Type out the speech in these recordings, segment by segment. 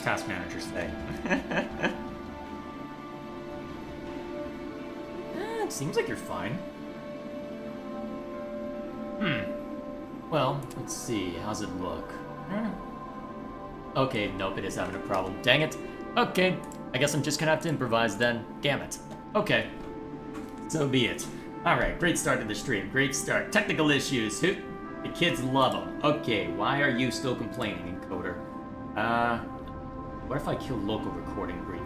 task manager say? It seems like you're fine. Well, let's see. How's it look? Okay, nope, it is having a problem. Dang it. Okay, I guess I'm just gonna have to improvise then. Damn it. Okay. So be it. Alright, great start to the stream. Great start. Technical issues. The kids love them. Okay, why are you still complaining, encoder? What if I kill local recording brief?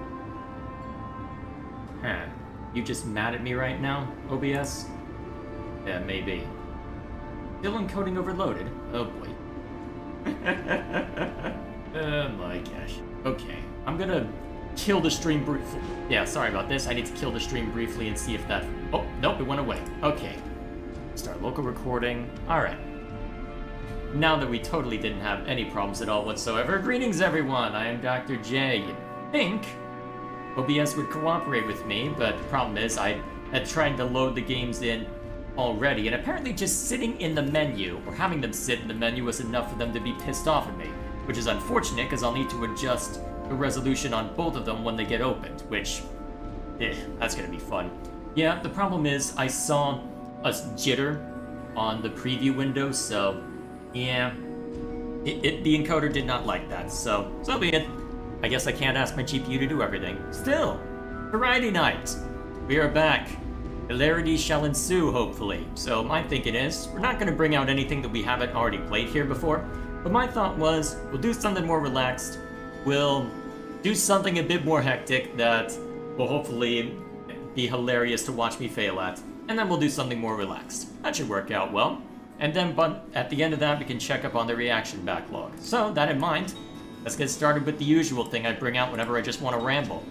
You just mad at me right now, OBS? Yeah, maybe. Still encoding overloaded? Oh boy. Oh my gosh. Okay, I'm gonna kill the stream briefly. Yeah, sorry about this. I need to kill the stream briefly and see if that... Oh, nope, it went away. Okay. Start local recording. Alright. Now that we totally didn't have any problems at all whatsoever, greetings everyone! I am Dr. J. You'd think OBS would cooperate with me, but the problem is I had tried to load the games in already, and apparently just sitting in the menu, or having them sit in the menu, was enough for them to be pissed off at me. Which is unfortunate, because I'll need to adjust the resolution on both of them when they get opened, which... that's gonna be fun. Yeah, the problem is I saw a jitter on the preview window, so... yeah... the encoder did not like that, so be it. I guess I can't ask my GPU to do everything. Still, Variety Night! We are back. Hilarity shall ensue, hopefully. So my thinking is, we're not gonna bring out anything that we haven't already played here before, but my thought was, we'll do something more relaxed, we'll do something a bit more hectic that will hopefully be hilarious to watch me fail at, and then we'll do something more relaxed. That should work out well. And then, but at the end of that, we can check up on the reaction backlog. So, that in mind, let's get started with the usual thing I bring out whenever I just want to ramble.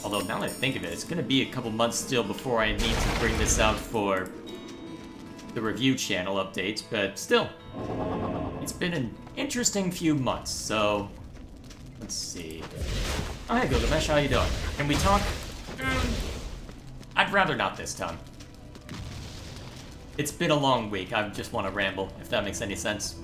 Although, now that I think of it, it's going to be a couple months still before I need to bring this out for the review channel updates, but still, it's been an interesting few months, so let's see. Oh, hey, Gilgamesh, how you doing? Can we talk? I'd rather not this time. It's been a long week, I just want to ramble, if that makes any sense.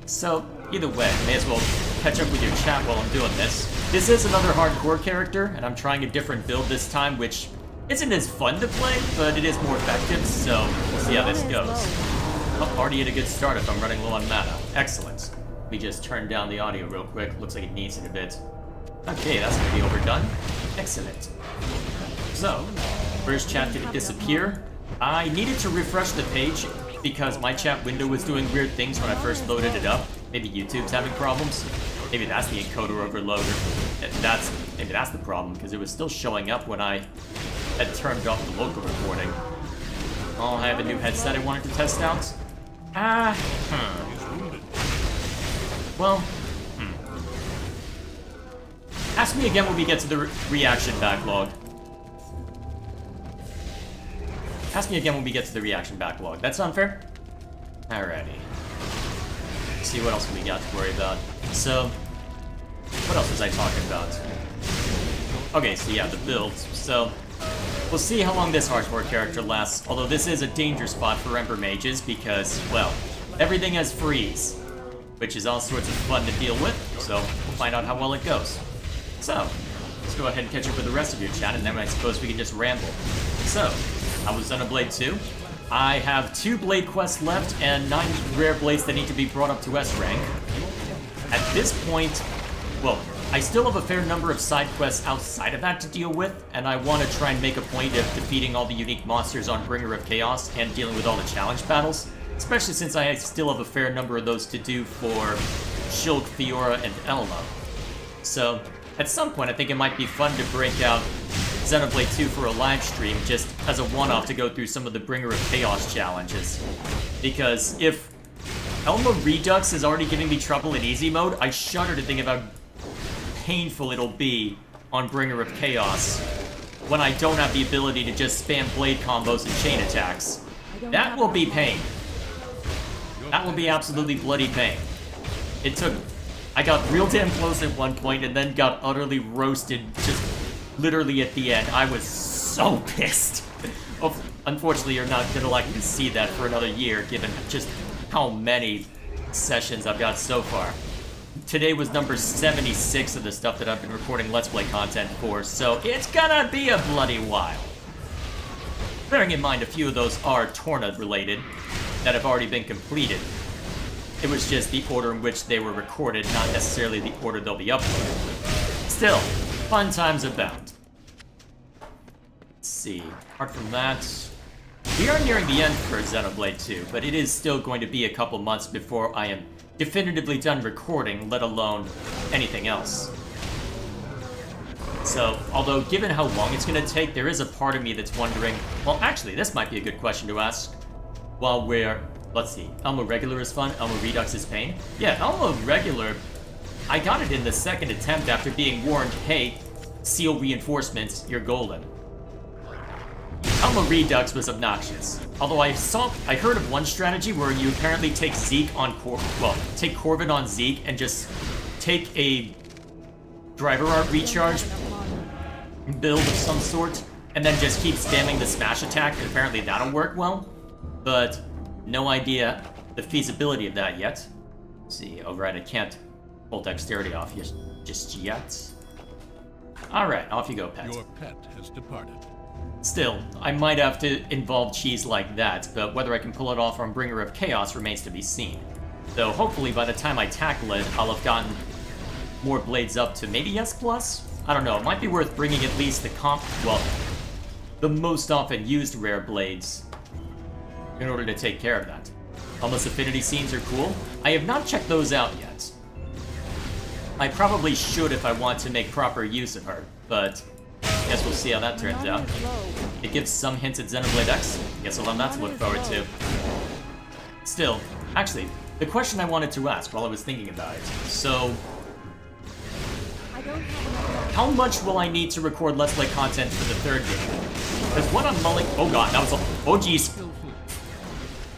So, either way, may as well catch up with your chat while I'm doing this. This is another hardcore character, and I'm trying a different build this time, which isn't as fun to play, but it is more effective, so we'll see how this goes. Oh, already at a good start if I'm running low on mana. Excellent. Let me just turn down the audio real quick. Looks like it needs it a bit. Okay, that's gonna be overdone. Excellent. So, first chat didn't disappear. I needed to refresh the page because my chat window was doing weird things when I first loaded it up. Maybe YouTube's having problems. Maybe that's the encoder overload. Maybe that's the problem, because it was still showing up when I had turned off the local recording. Oh, I have a new headset I wanted to test out. Well, ask me again when we get to the reaction backlog. Ask me again when we get to the reaction backlog. That's unfair? Alrighty. Let's see what else we got to worry about. So, what else was I talking about? Okay, so yeah, the builds. So, we'll see how long this hardcore character lasts, although this is a danger spot for Ember Mages because, well, everything has freeze, which is all sorts of fun to deal with, so we'll find out how well it goes. So, let's go ahead and catch up with the rest of your chat, and then I suppose we can just ramble. So, I was Xenoblade 2. I have 2 Blade quests left and 9 rare blades that need to be brought up to S rank. At this point, well, I still have a fair number of side quests outside of that to deal with, and I want to try and make a point of defeating all the unique monsters on Bringer of Chaos and dealing with all the challenge battles, especially since I still have a fair number of those to do for Shulk, Fiora, and Elma. So, at some point I think it might be fun to break out Xenoblade 2 for a live stream just as a one-off to go through some of the Bringer of Chaos challenges. Because if Elma Redux is already giving me trouble in easy mode, I shudder to think about how painful it'll be on Bringer of Chaos when I don't have the ability to just spam blade combos and chain attacks. That will be pain. That will be absolutely bloody pain. I got real damn close at one point and then got utterly roasted just literally at the end. I was so pissed. Unfortunately, you're not gonna like to see that for another year, given just how many sessions I've got so far. today was number 76 of the stuff that I've been recording Let's Play content for, so it's gonna be a bloody while. Bearing in mind a few of those are Torna related that have already been completed. It was just the order in which they were recorded, not necessarily the order they'll be uploaded. Still, fun times abound. Let's see, apart from that, we are nearing the end for Xenoblade 2, but it is still going to be a couple months before I am definitively done recording, let alone anything else. So, although given how long it's going to take, there is a part of me that's wondering, well, actually, this might be a good question to ask while we're, let's see, Elmo Regular is fun, Elmo Redux is pain. Yeah, Elmo Regular, I got it in the second attempt after being warned, hey, seal reinforcements, you're golden. Elmo Redux was obnoxious. Although I heard of one strategy where you apparently take take Corvid on Zeke and just take a driver art recharge build of some sort, and then just keep spamming the smash attack, and apparently that'll work well. But no idea the feasibility of that yet. Let's see, override, I can't pull dexterity off just yet. Alright, off you go, pet. Your pet has departed. Still, I might have to involve cheese like that, but whether I can pull it off on Bringer of Chaos remains to be seen. Though hopefully by the time I tackle it, I'll have gotten more blades up to maybe S+? I don't know, it might be worth bringing at least the most often used rare blades in order to take care of that. Almost Affinity Scenes are cool. I have not checked those out yet. I probably should if I want to make proper use of her, but I guess we'll see how that turns out. It gives some hints at Xenoblade X. Guess I'll have that to look forward to. Still, actually, the question I wanted to ask while I was thinking about it. So, how much will I need to record Let's Play content for the third game? Because what I'm mulling... Oh god, that was a... Oh jeez.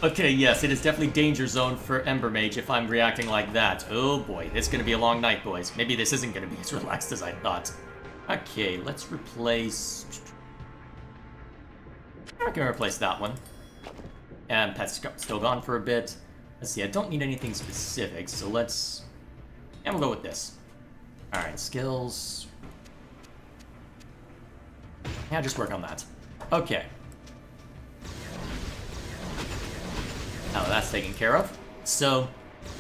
Okay, yes, it is definitely danger zone for Ember Mage if I'm reacting like that. Oh boy, it's gonna be a long night, boys. Maybe this isn't gonna be as relaxed as I thought. Okay, let's replace... I'm gonna replace that one. And Pet's still gone for a bit. Let's see, I don't need anything specific, so let's... And we'll go with this. Alright, skills... Yeah, just work on that. Okay. Now that's taken care of. So,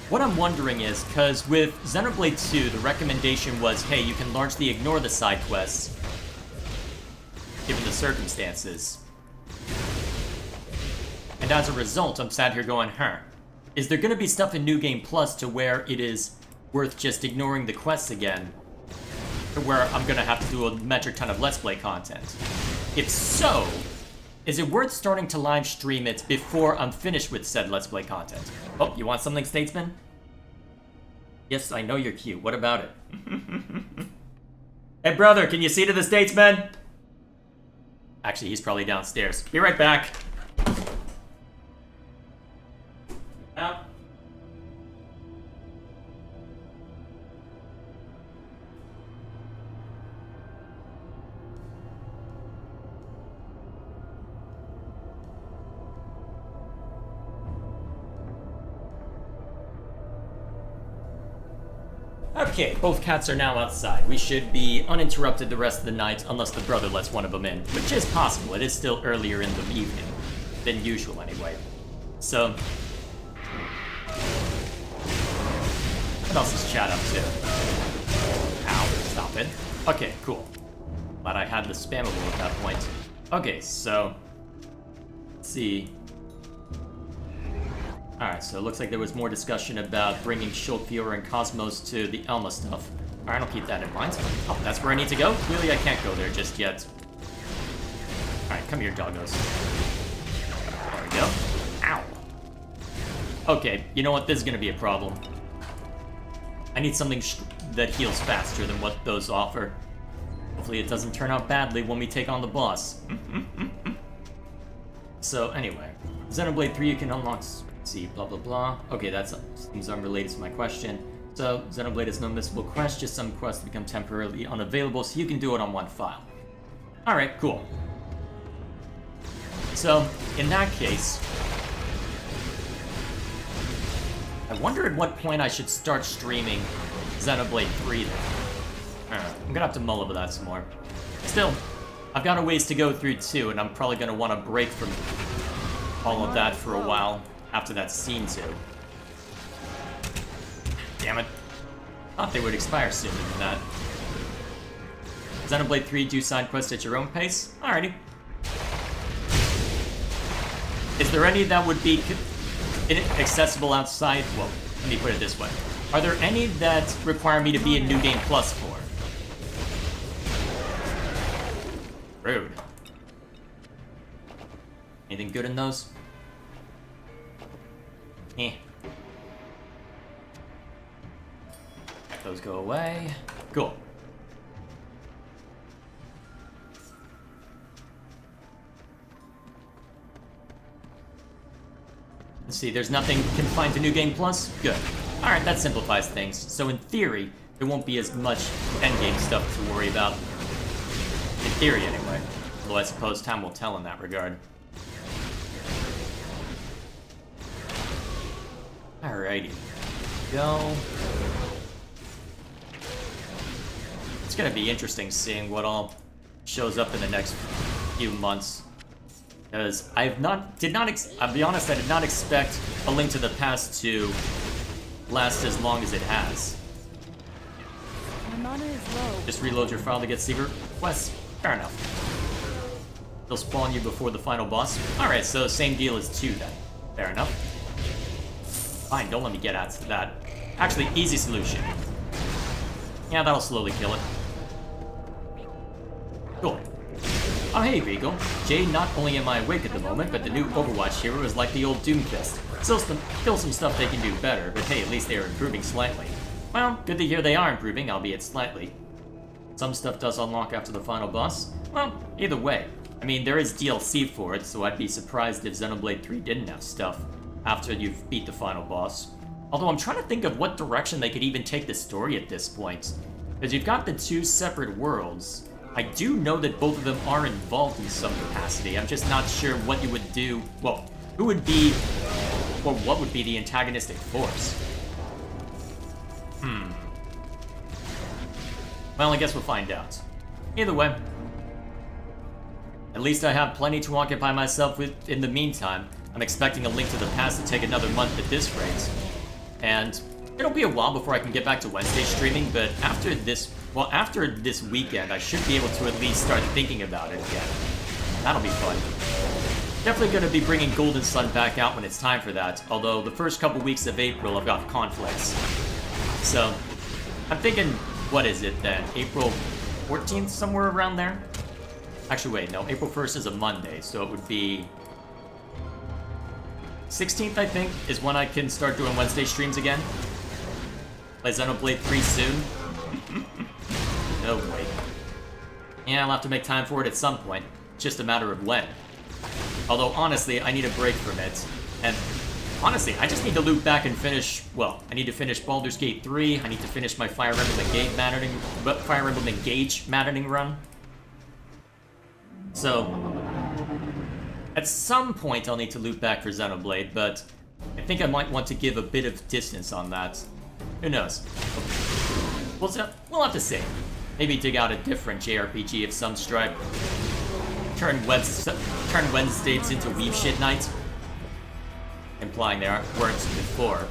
what I'm wondering is, because with Xenoblade 2, the recommendation was, hey, you can largely ignore the side quests, given the circumstances. And as a result, I'm sat here going, is there going to be stuff in New Game Plus to where it is worth just ignoring the quests again? Or where I'm going to have to do a metric ton of Let's Play content? If so, is it worth starting to live stream it before I'm finished with said Let's Play content? Oh, you want something, Statesman? Yes, I know you're cute. What about it? Hey, brother, can you see to the Statesman? Actually, he's probably downstairs. Be right back. Now. Okay, both cats are now outside. We should be uninterrupted the rest of the night, unless the brother lets one of them in, which is possible. It is still earlier in the evening than usual, anyway. So, what else is chat up to? Ow, stop it. Okay, cool. Glad I had the spammable at that point. Okay, so, let's see. Alright, so it looks like there was more discussion about bringing Schultfior and Cosmos to the Elma stuff. Alright, I'll keep that in mind. Oh, that's where I need to go? Clearly I can't go there just yet. Alright, come here, doggos. There we go. Ow. Okay, you know what? This is gonna be a problem. I need something that heals faster than what those offer. Hopefully it doesn't turn out badly when we take on the boss. So, anyway. Xenoblade 3 you can unlock... see, blah blah blah. Okay, that seems unrelated to my question. So, Xenoblade is no missable quest, just some quests become temporarily unavailable, so you can do it on one file. Alright, cool. So, in that case, I wonder at what point I should start streaming Xenoblade 3 then. I'm gonna have to mull over that some more. Still, I've got a ways to go through too, and I'm probably gonna want to break from all of that for a while after that scene too. Damn it. Thought they would expire sooner than that. Xenoblade 3, do side quests at your own pace? Alrighty. Is there any that would be accessible outside? Well, let me put it this way. Are there any that require me to be in New Game Plus for? Rude. Anything good in those? Eh. Those go away. Cool. Let's see, there's nothing confined to New Game Plus? Good. Alright, that simplifies things. So in theory, there won't be as much endgame stuff to worry about. In theory, anyway. Although I suppose time will tell in that regard. Alrighty. Go. It's gonna be interesting seeing what all shows up in the next few months. Because I'll be honest, I did not expect A Link to the Past to last as long as it has. My mana is low. Just reload your file to get secret quests. Fair enough. They'll spawn you before the final boss. Alright, so same deal as 2 then. Fair enough. Fine, don't let me get at that. Actually, easy solution. Yeah, that'll slowly kill it. Cool. Oh hey, Regal. Jade, not only am I awake at the moment, but the new Overwatch hero is like the old Doomfist. Still some stuff they can do better, but hey, at least they are improving slightly. Well, good to hear they are improving, albeit slightly. Some stuff does unlock after the final boss. Well, either way. I mean, there is DLC for it, so I'd be surprised if Xenoblade 3 didn't have stuff after you've beat the final boss. Although I'm trying to think of what direction they could even take the story at this point. Because you've got the 2 separate worlds. I do know that both of them are involved in some capacity. I'm just not sure what you would do. Well, who would be, or what would be the antagonistic force? Well, I guess we'll find out. Either way, at least I have plenty to occupy myself with in the meantime. I'm expecting A Link to the Past to take another month at this rate. And it'll be a while before I can get back to Wednesday streaming, but after this weekend, I should be able to at least start thinking about it again. That'll be fun. Definitely going to be bringing Golden Sun back out when it's time for that, although the first couple weeks of April I've got conflicts. So, I'm thinking, what is it then? April 14th, somewhere around there? Actually, wait, no, April 1st is a Monday, so it would be 16th, I think, is when I can start doing Wednesday streams again. Play Xenoblade 3 soon. Oh boy. Yeah, I'll have to make time for it at some point. It's just a matter of when. Although, honestly, I need a break from it. And, honestly, I just need to loop back and finish... Well, I need to finish Baldur's Gate 3, I need to finish my Fire Emblem Engage Maddening run. So... At some point, I'll need to loop back for Xenoblade, but I think I might want to give a bit of distance on that. Who knows? We'll have to see. Maybe dig out a different JRPG of some stripe. Turn Wednesdays into Weave Shit Night. Implying there weren't before.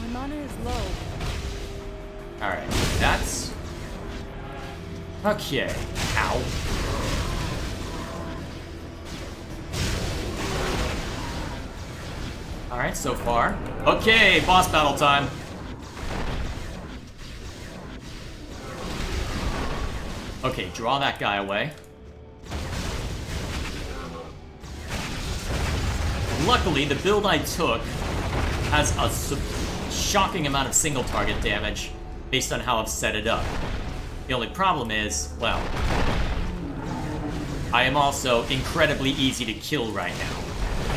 My mana is low. Alright, that's... Okay. Ow. Alright, so far. Okay, boss battle time. Okay, draw that guy away. Luckily, the build I took has a shocking amount of single target damage based on how I've set it up. The only problem is, well, I am also incredibly easy to kill right now,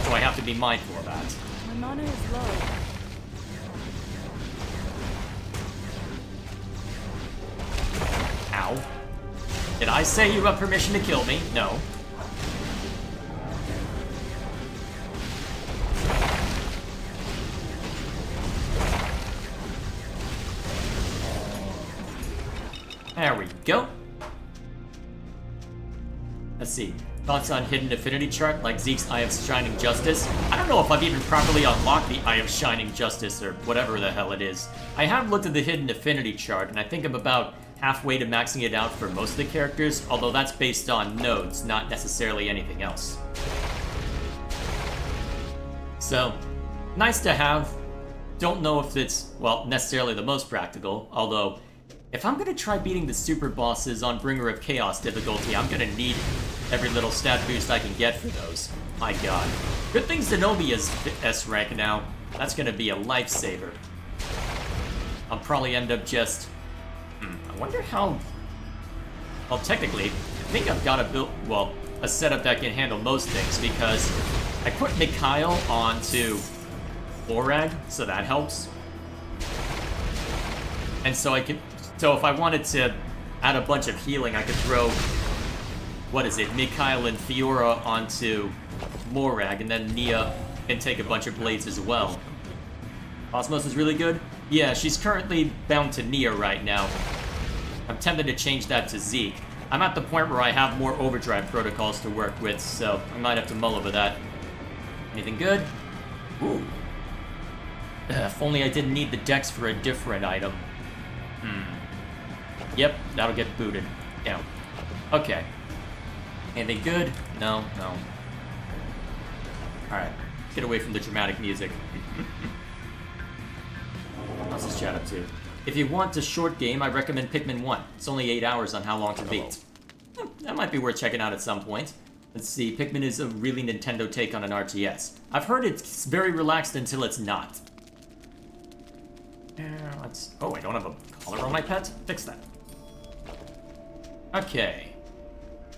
so I have to be mindful of that. My mana is low. Ow. Did I say you have permission to kill me? No. There we go. Let's see. Thoughts on Hidden Affinity chart, like Zeke's Eye of Shining Justice? I don't know if I've even properly unlocked the Eye of Shining Justice or whatever the hell it is. I have looked at the Hidden Affinity chart, and I think I'm about halfway to maxing it out for most of the characters, although that's based on nodes, not necessarily anything else. So, nice to have. Don't know if it's, well, necessarily the most practical, although if I'm gonna try beating the super bosses on Bringer of Chaos difficulty, I'm gonna need every little stat boost I can get for those. My god. Good thing Zenobia is S rank now. That's gonna be a lifesaver. I'll probably end up just... I wonder how... Well, technically, I think I've got a setup that can handle most things, because I put Mikhail onto Morag, so that helps. And so so if I wanted to add a bunch of healing, I could throw, what is it, Mikhail and Fiora onto Morag, and then Nia can take a bunch of blades as well. Cosmos is really good? Yeah, she's currently bound to Nia right now. I'm tempted to change that to Zeke. I'm at the point where I have more overdrive protocols to work with, so I might have to mull over that. Anything good? Ooh. If only I didn't need the dex for a different item. Yep, that'll get booted. Yeah. Okay. Anything good? No. Alright. Get away from the dramatic music. What's this chat up to? If you want a short game, I recommend Pikmin 1. It's only 8 hours on how long to beat. That might be worth checking out at some point. Let's see, Pikmin is a really Nintendo take on an RTS. I've heard it's very relaxed until it's not. Oh, I don't have a collar on my pet? Fix that. Okay.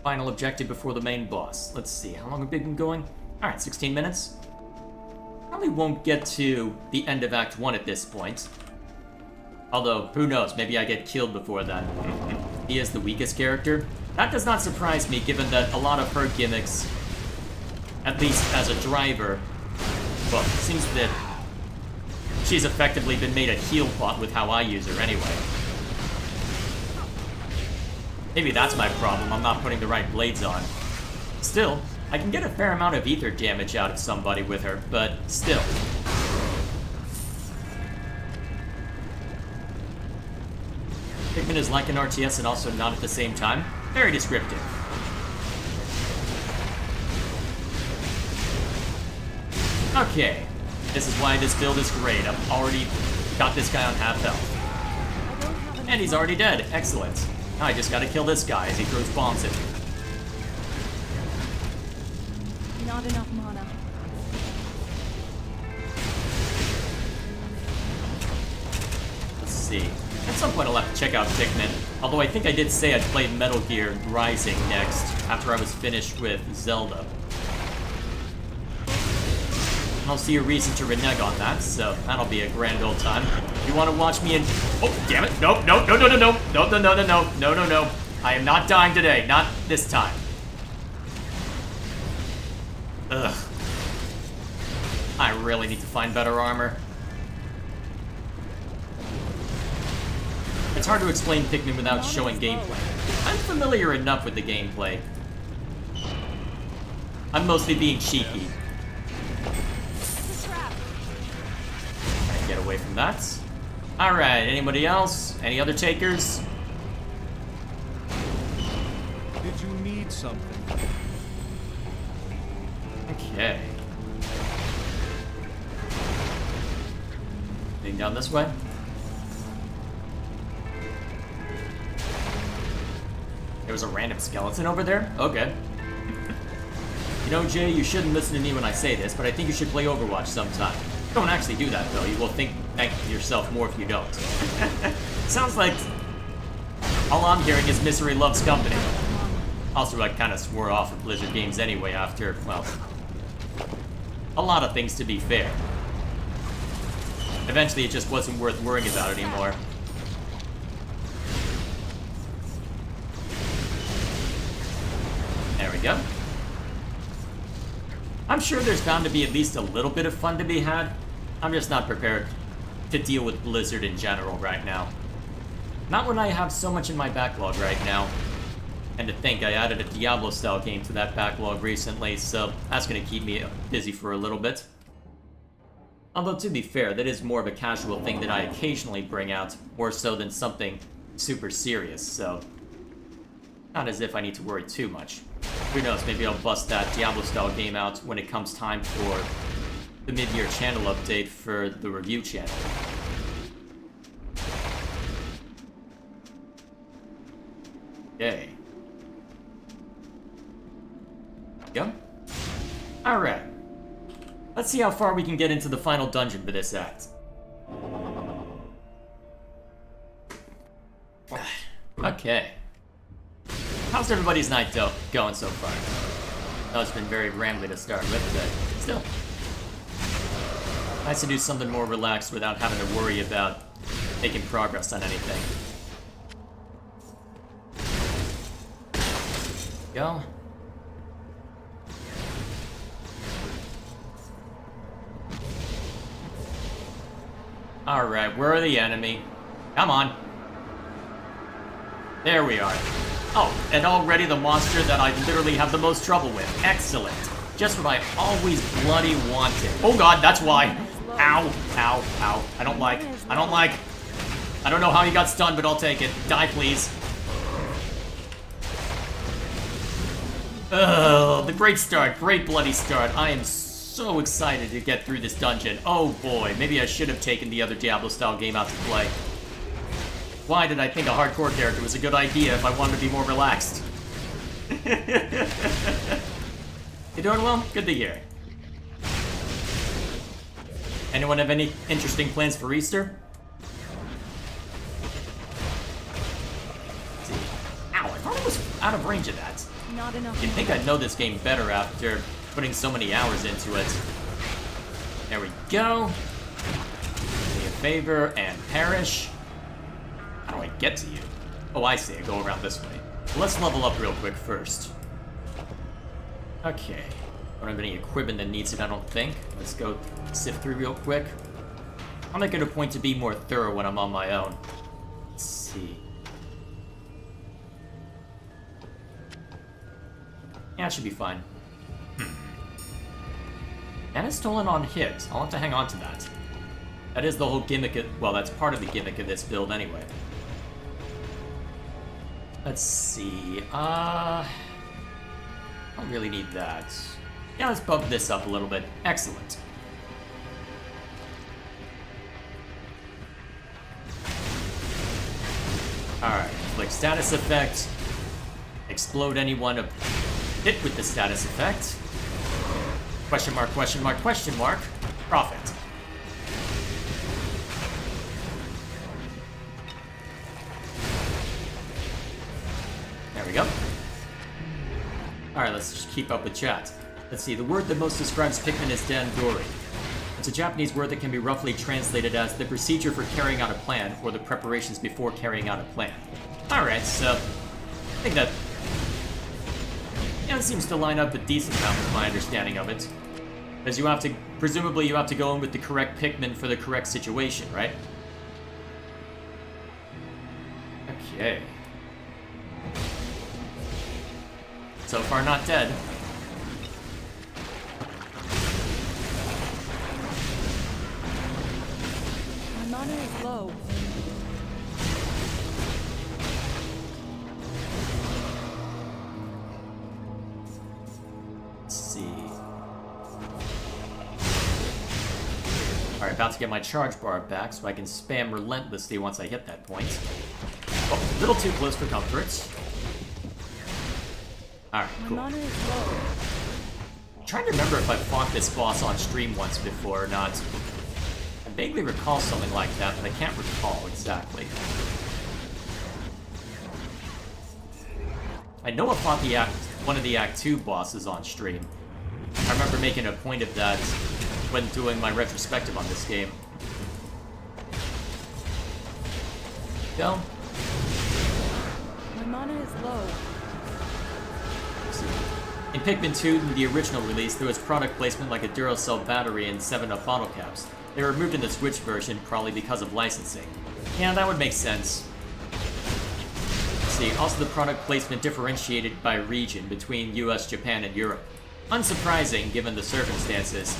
Final objective before the main boss. Let's see, how long have we been going? Alright, 16 minutes. Probably won't get to the end of Act 1 at this point. Although, who knows, maybe I get killed before then. He is the weakest character. That does not surprise me, given that a lot of her gimmicks, at least as a driver, well, it seems that she's effectively been made a heal bot with how I use her anyway. Maybe that's my problem, I'm not putting the right blades on. Still, I can get a fair amount of ether damage out of somebody with her, but still. Pikmin is like an RTS and also not at the same time. Very descriptive. Okay. This is why this build is great. I've already got this guy on half health. And he's already dead. Excellent. Now I just gotta kill this guy as he throws bombs at me. Not enough mana. Let's see. At some point I'll have to check out Pikmin. Although I think I did say I'd play Metal Gear Rising next, after I was finished with Zelda. I don't see a reason to renege on that, so that'll be a grand old time. You want to watch me in... Oh, damn it! No. I am not dying today. Not this time. Ugh. I really need to find better armor. It's hard to explain Pikmin without showing gameplay. I'm familiar enough with the gameplay. I'm mostly being cheeky. Get away from that. Alright, anybody else? Any other takers? Did you need something? Okay. Heading down this way? There was a random skeleton over there? Okay. You know, Jay, you shouldn't listen to me when I say this, but I think you should play Overwatch sometime. Don't actually do that, though. You will thank yourself more if you don't. Sounds like all I'm hearing is misery loves company. Also, I kind of swore off of Blizzard games anyway after, well, a lot of things, to be fair. Eventually, it just wasn't worth worrying about anymore. There we go. I'm sure there's bound to be at least a little bit of fun to be had. I'm just not prepared to deal with Blizzard in general right now. Not when I have so much in my backlog right now. And to think, I added a Diablo-style game to that backlog recently, so that's gonna keep me busy for a little bit. Although, to be fair, that is more of a casual thing that I occasionally bring out, more so than something super serious, so... Not as if I need to worry too much. Who knows, maybe I'll bust that Diablo-style game out when it comes time for the mid-year channel update for the review channel. Okay. Go. Alright. Let's see how far we can get into the final dungeon for this act. Okay. How's everybody's night going so far? Oh, it's been very rambly to start with, but still. Nice to do something more relaxed without having to worry about making progress on anything. Go. Alright, where are the enemy? Come on. There we are. Oh, and already the monster that I literally have the most trouble with. Excellent. Just what I always bloody wanted. Oh god, that's why. Ow, ow, ow. I don't like. I don't know how he got stunned, but I'll take it. Die, please. Oh, the great start. Great bloody start. I am so excited to get through this dungeon. Oh boy, maybe I should have taken the other Diablo-style game out to play. Why did I think a hardcore character was a good idea if I wanted to be more relaxed? You doing well? Good to hear. Anyone have any interesting plans for Easter? Let's see. Ow, I thought I was out of range of that. Not enough. You'd think I'd know this game better after putting so many hours into it. There we go. Do me a favor and perish. How do I get to you? Oh, I see. I go around this way. Well, let's level up real quick first. Okay. Don't have any equipment that needs it, I don't think. Let's go sift through real quick. I'll make it a point to be more thorough when I'm on my own. Let's see. Yeah, it should be fine. And it's stolen on hit. I'll have to hang on to that. That is the whole gimmick of... Well, that's part of the gimmick of this build anyway. Let's see. I don't really need that. Yeah, let's bump this up a little bit. Excellent. Alright, click status effect. Explode anyone hit with the status effect. Question mark, question mark, question mark. Profit. There we go. Alright, let's just keep up with chat. Let's see, the word that most describes Pikmin is Dandori. It's a Japanese word that can be roughly translated as the procedure for carrying out a plan, or the preparations before carrying out a plan. Alright, so I think that... Yeah, it seems to line up a decent amount with my understanding of it. Because you have to... Presumably you have to go in with the correct Pikmin for the correct situation, right? Okay. So far not dead. My mana is low. Let's see. Alright, about to get my charge bar back so I can spam relentlessly once I hit that point. Oh, a little too close for comfort. Alright, cool. My mana is low. I'm trying to remember if I fought this boss on stream once before or not. I vaguely recall something like that, but I can't recall exactly. I know I fought the one of the Act 2 bosses on stream. I remember making a point of that when doing my retrospective on this game. Go. My mana is low. In Pikmin 2, the original release, there was product placement like a Duracell battery and 7-Up bottle caps. They were removed in the Switch version, probably because of licensing. Yeah, that would make sense. see. Also, the product placement differentiated by region between US, Japan, and Europe. Unsurprising, given the circumstances.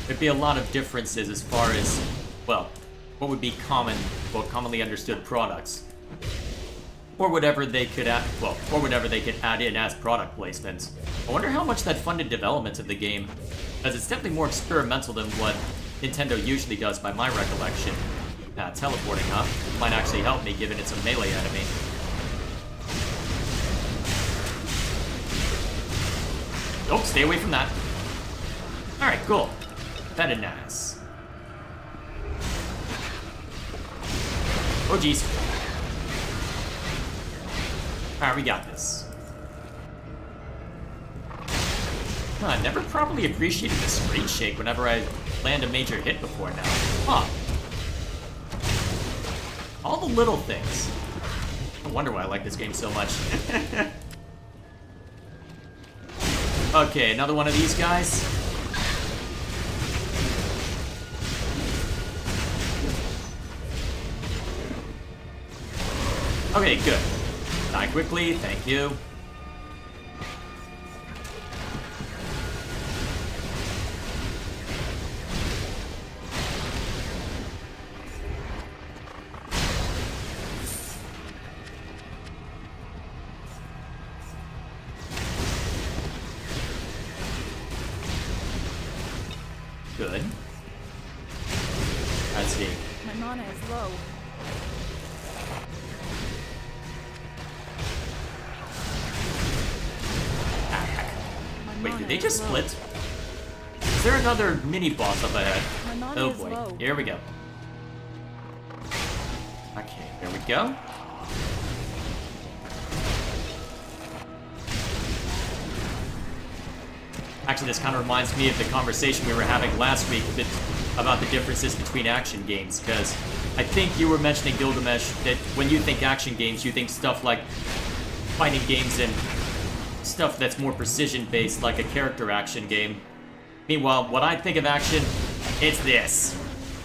There'd be a lot of differences as far as, well, what would be commonly understood products. Or whatever they could add, or whatever they could add in as product placements. I wonder how much that funded development of the game, as it's definitely more experimental than what Nintendo usually does by my recollection. Teleporting up might actually help me, given it's a melee enemy. Nope, stay away from that. Alright, cool. Fedinaz. Oh jeez. Alright, we got this. I never properly appreciated the screen shake whenever I land a major hit before now. Huh. All the little things. No wonder why I like this game so much. Okay, another one of these guys. Okay, good. Die quickly, thank you. Good. Let's see. My mana is low. My Wait, mana did they is just low. split? Is there another mini-boss up ahead? My mana Oh is boy, low. here we go. Okay, there we go. Actually, this kind of reminds me of the conversation we were having last week about the differences between action games, because I think you were mentioning, Gilgamesh, that when you think action games, you think stuff like fighting games and stuff that's more precision-based, like a character action game. Meanwhile, when I think of action, it's this.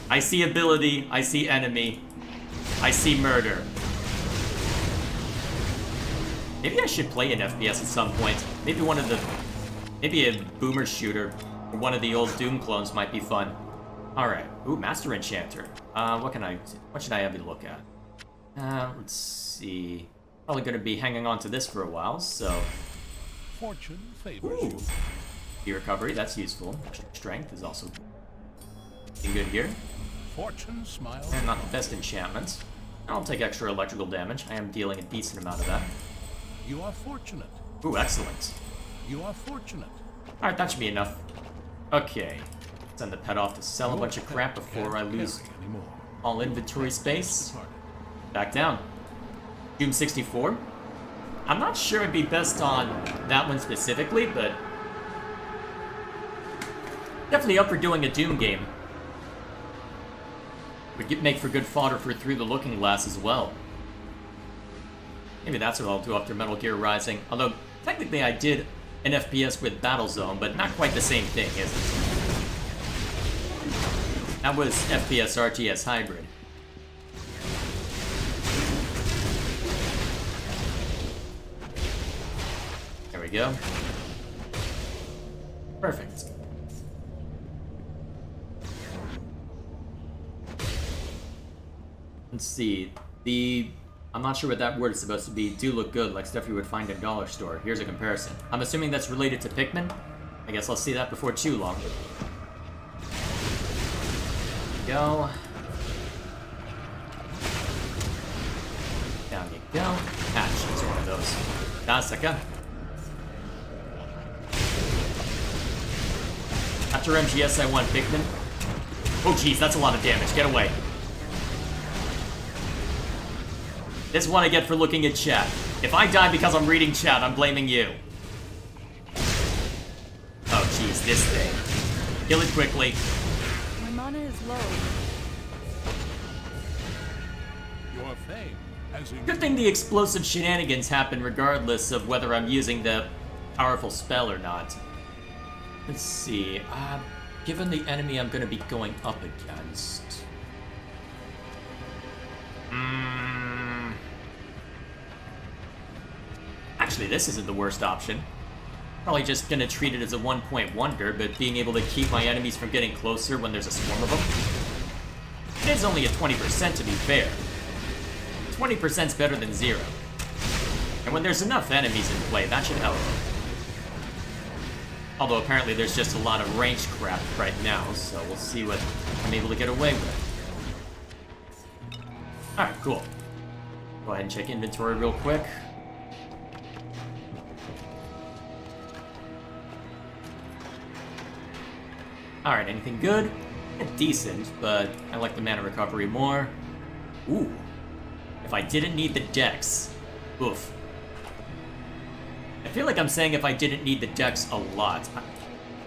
I see ability, I see enemy, I see murder. Maybe I should play an FPS at some point. Maybe a boomer shooter, or one of the old Doom clones might be fun. Alright. Ooh, Master Enchanter. What should I have to look at? Let's see. Probably gonna be hanging on to this for a while, so... Fortune favors Ooh. you. Key recovery, that's useful. Strength is also good here. Fortune smiles. And not the best enchantments. I'll take extra electrical damage. I am dealing a decent amount of that. You are fortunate. Ooh, excellent. You are fortunate. Alright, that should be enough. Okay. Send the pet off to sell a Your bunch of pet crap before I can't lose carry anymore. all inventory space. Departed. Back down. Doom 64. I'm not sure it'd be best on that one specifically, but definitely up for doing a Doom game. Would make for good fodder for Through the Looking Glass as well. Maybe that's what I'll do after Metal Gear Rising. Although, technically I did an FPS with Battlezone, but not quite the same thing, is it? That was FPS RTS Hybrid. There we go. Perfect. Let's see. I'm not sure what that word is supposed to be. Do look good, like stuff you would find in a dollar store. Here's a comparison. I'm assuming that's related to Pikmin. I guess I'll see that before too long. Go. Down you go. Hatch is one of those. Dasaka. After MGS, I want Pikmin. Oh, jeez, that's a lot of damage. Get away. This is what I get for looking at chat. If I die because I'm reading chat, I'm blaming you. Oh, jeez, this thing. Kill it quickly. My mana is low. Your fame has Good thing the explosive shenanigans happen regardless of whether I'm using the powerful spell or not. Let's see. Given the enemy I'm going to be going up against... Actually, this isn't the worst option. Probably just gonna treat it as a 1-point wonder, but being able to keep my enemies from getting closer when there's a swarm of them. It is only a 20% to be fair. 20%'s better than 0. And when there's enough enemies in play, that should help. Although apparently there's just a lot of ranged crap right now, so we'll see what I'm able to get away with. Alright, cool. Go ahead and check inventory real quick. Alright, anything good? Decent, but I like the mana recovery more. Ooh. If I didn't need the dex. Oof. I feel like I'm saying if I didn't need the dex a lot.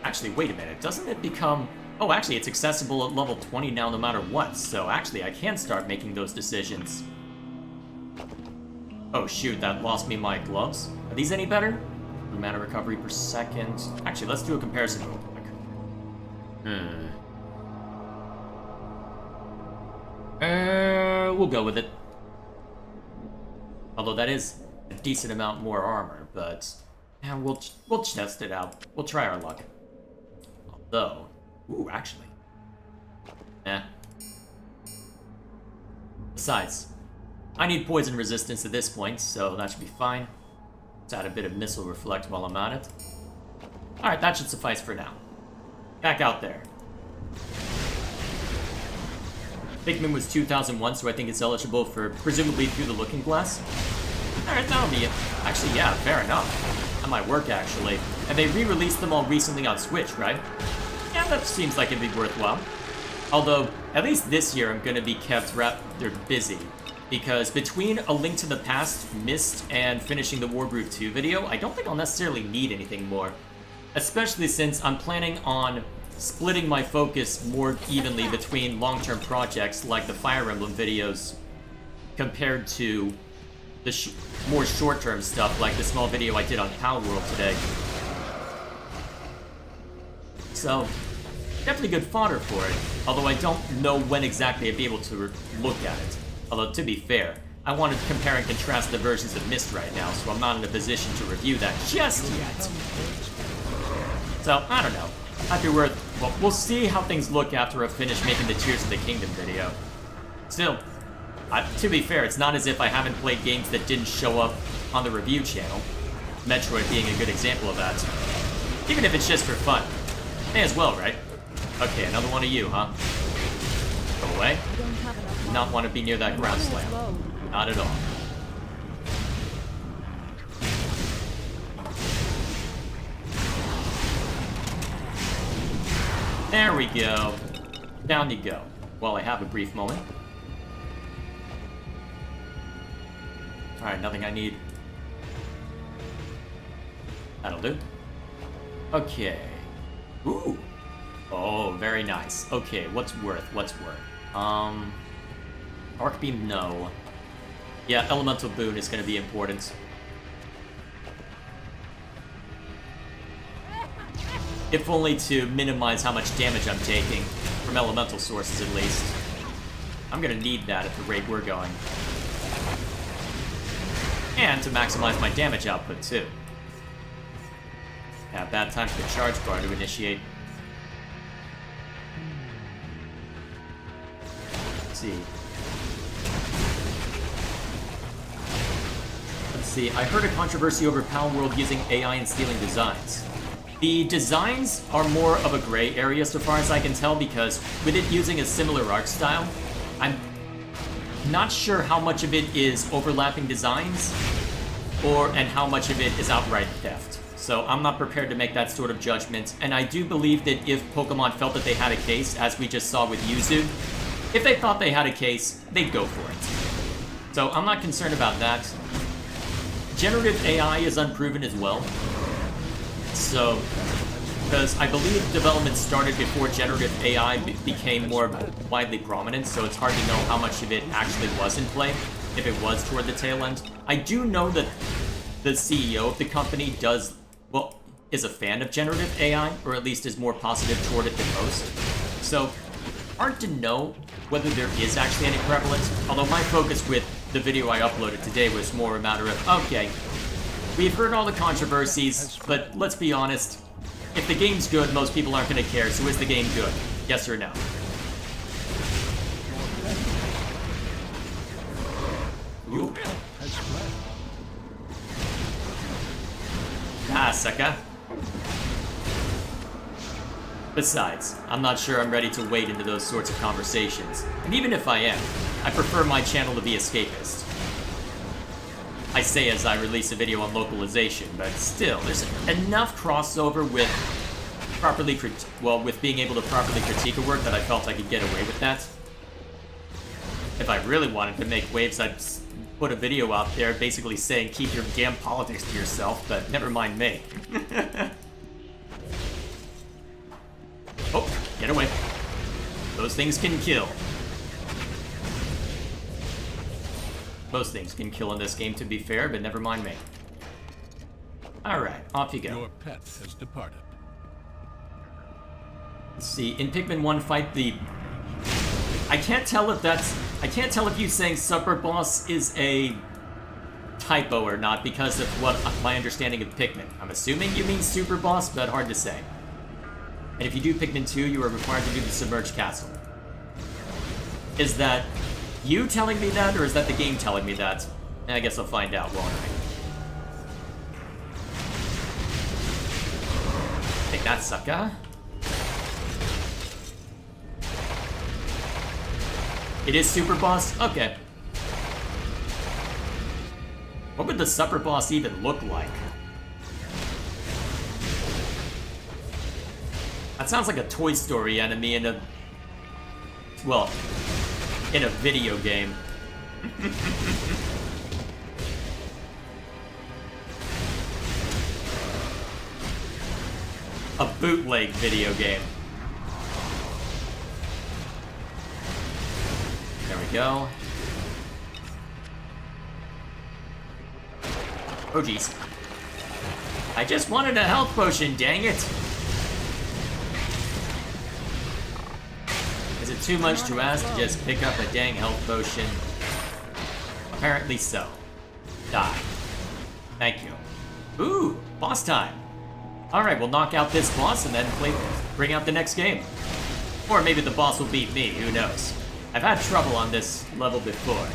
Actually, wait a minute. Doesn't it become... Oh, actually, it's accessible at level 20 now no matter what. So actually, I can start making those decisions. Oh, shoot. That lost me my gloves. Are these any better? Mana recovery per second. Actually, let's do a comparison real quick. We'll go with it. Although that is a decent amount more armor, but yeah, we'll test it out. We'll try our luck. Although, ooh, actually, Besides, I need poison resistance at this point, so that should be fine. Let's add a bit of missile reflect while I'm at it. All right, that should suffice for now. Back out there. Pikmin was 2001, so I think it's eligible for presumably Through the Looking Glass. Alright, that'll be it. Actually, yeah, fair enough. That might work, actually. And they re-released them all recently on Switch, right? Yeah, that seems like it'd be worthwhile. Although, at least this year I'm gonna be kept rather busy. Because between A Link to the Past, Myst, and finishing the Wargroove 2 video, I don't think I'll necessarily need anything more. Especially since I'm planning on splitting my focus more evenly between long-term projects like the Fire Emblem videos compared to the more short-term stuff like the small video I did on Palworld today. So, definitely good fodder for it, although I don't know when exactly I'd be able to look at it. Although, to be fair, I want to compare and contrast the versions of Myst right now, so I'm not in a position to review that just yet. So, I don't know. Might be worth... Well, we'll see how things look after I've finished making the Tears of the Kingdom video. Still, to be fair, it's not as if I haven't played games that didn't show up on the review channel. Metroid being a good example of that. Even if it's just for fun. May as well, right? Okay, another one of you, huh? Go away. I don't have enough mana. Not want to be near that My ground mana is slam. low. Not at all. There we go. Down you go. While I have a brief moment. Alright, nothing I need. That'll do. Okay. Ooh. Oh, very nice. Okay, what's worth? Arc Beam, no. Yeah, Elemental Boon is gonna be important. If only to minimize how much damage I'm taking, from elemental sources at least. I'm gonna need that at the rate we're going. And to maximize my damage output too. Yeah, bad time for the charge bar to initiate. Let's see, I heard a controversy over Palworld using AI and stealing designs. The designs are more of a gray area so far as I can tell, because with it using a similar art style, I'm not sure how much of it is overlapping designs and how much of it is outright theft. So I'm not prepared to make that sort of judgment, and I do believe that if Pokemon felt that they had a case, as we just saw with Yuzu, if they thought they had a case, they'd go for it. So I'm not concerned about that. Generative AI is unproven as well. So, because I believe development started before generative AI became more widely prominent, so it's hard to know how much of it actually was in play, if it was toward the tail end. I do know that the CEO of the company is a fan of generative AI, or at least is more positive toward it than most. So, hard to know whether there is actually any prevalence, although my focus with the video I uploaded today was more a matter of, okay, We've heard all the controversies, but let's be honest. If the game's good, most people aren't going to care, so is the game good? Yes or no? Ooh. Has fled. Ah, sucker. Besides, I'm not sure I'm ready to wade into those sorts of conversations. And even if I am, I prefer my channel to be escapist. I say as I release a video on localization, but still, there's enough crossover with with being able to properly critique a work that I felt I could get away with that. If I really wanted to make waves, I'd put a video out there basically saying keep your damn politics to yourself, but never mind me. Oh, get away. Those things can kill. Most things can kill in this game, to be fair, but never mind me. Alright, off you go. Your pet has departed. Let's see, in Pikmin 1 fight I can't tell if you saying Super Boss is a typo or not because of what my understanding of Pikmin. I'm assuming you mean Super Boss, but hard to say. And if you do Pikmin 2, you are required to do the Submerged Castle. Is that you telling me that, or is that the game telling me that? I guess I'll find out, won't I? Take that, sucker. It is Super Boss? Okay. What would the Super Boss even look like? That sounds like a Toy Story enemy in a... well, in a video game. A bootleg video game. There we go. Oh jeez. I just wanted a health potion, dang it! Is it too much to ask to just pick up a dang health potion? Apparently so. Die. Thank you. Ooh, boss time. Alright, we'll knock out this boss and then bring out the next game. Or maybe the boss will beat me, who knows. I've had trouble on this level before.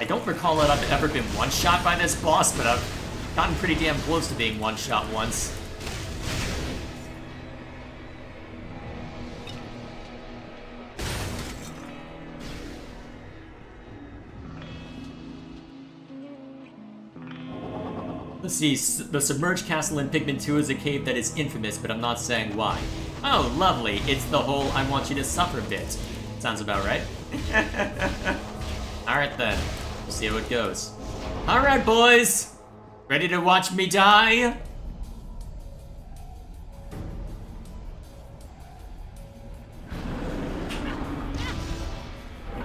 I don't recall that I've ever been one-shot by this boss, but I've gotten pretty damn close to being one-shot once. Let's see, the Submerged Castle in Pikmin 2 is a cave that is infamous, but I'm not saying why. Oh, lovely, it's the whole I want you to suffer bit. Sounds about right. Alright then, we'll see how it goes. Alright boys, ready to watch me die?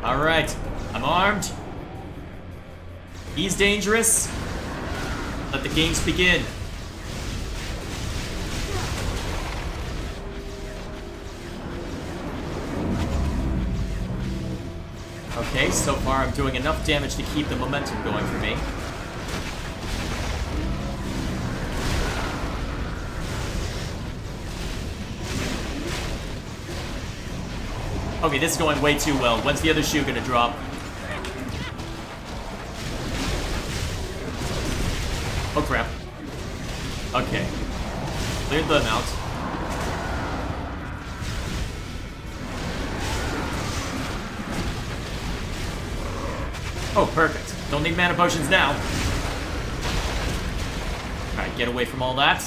Alright, I'm armed. He's dangerous. Let the games begin. Okay, so far I'm doing enough damage to keep the momentum going for me. Okay, this is going way too well. When's the other shoe gonna drop? Oh crap. Okay. Cleared them out. Oh, perfect. Don't need mana potions now. Alright, get away from all that.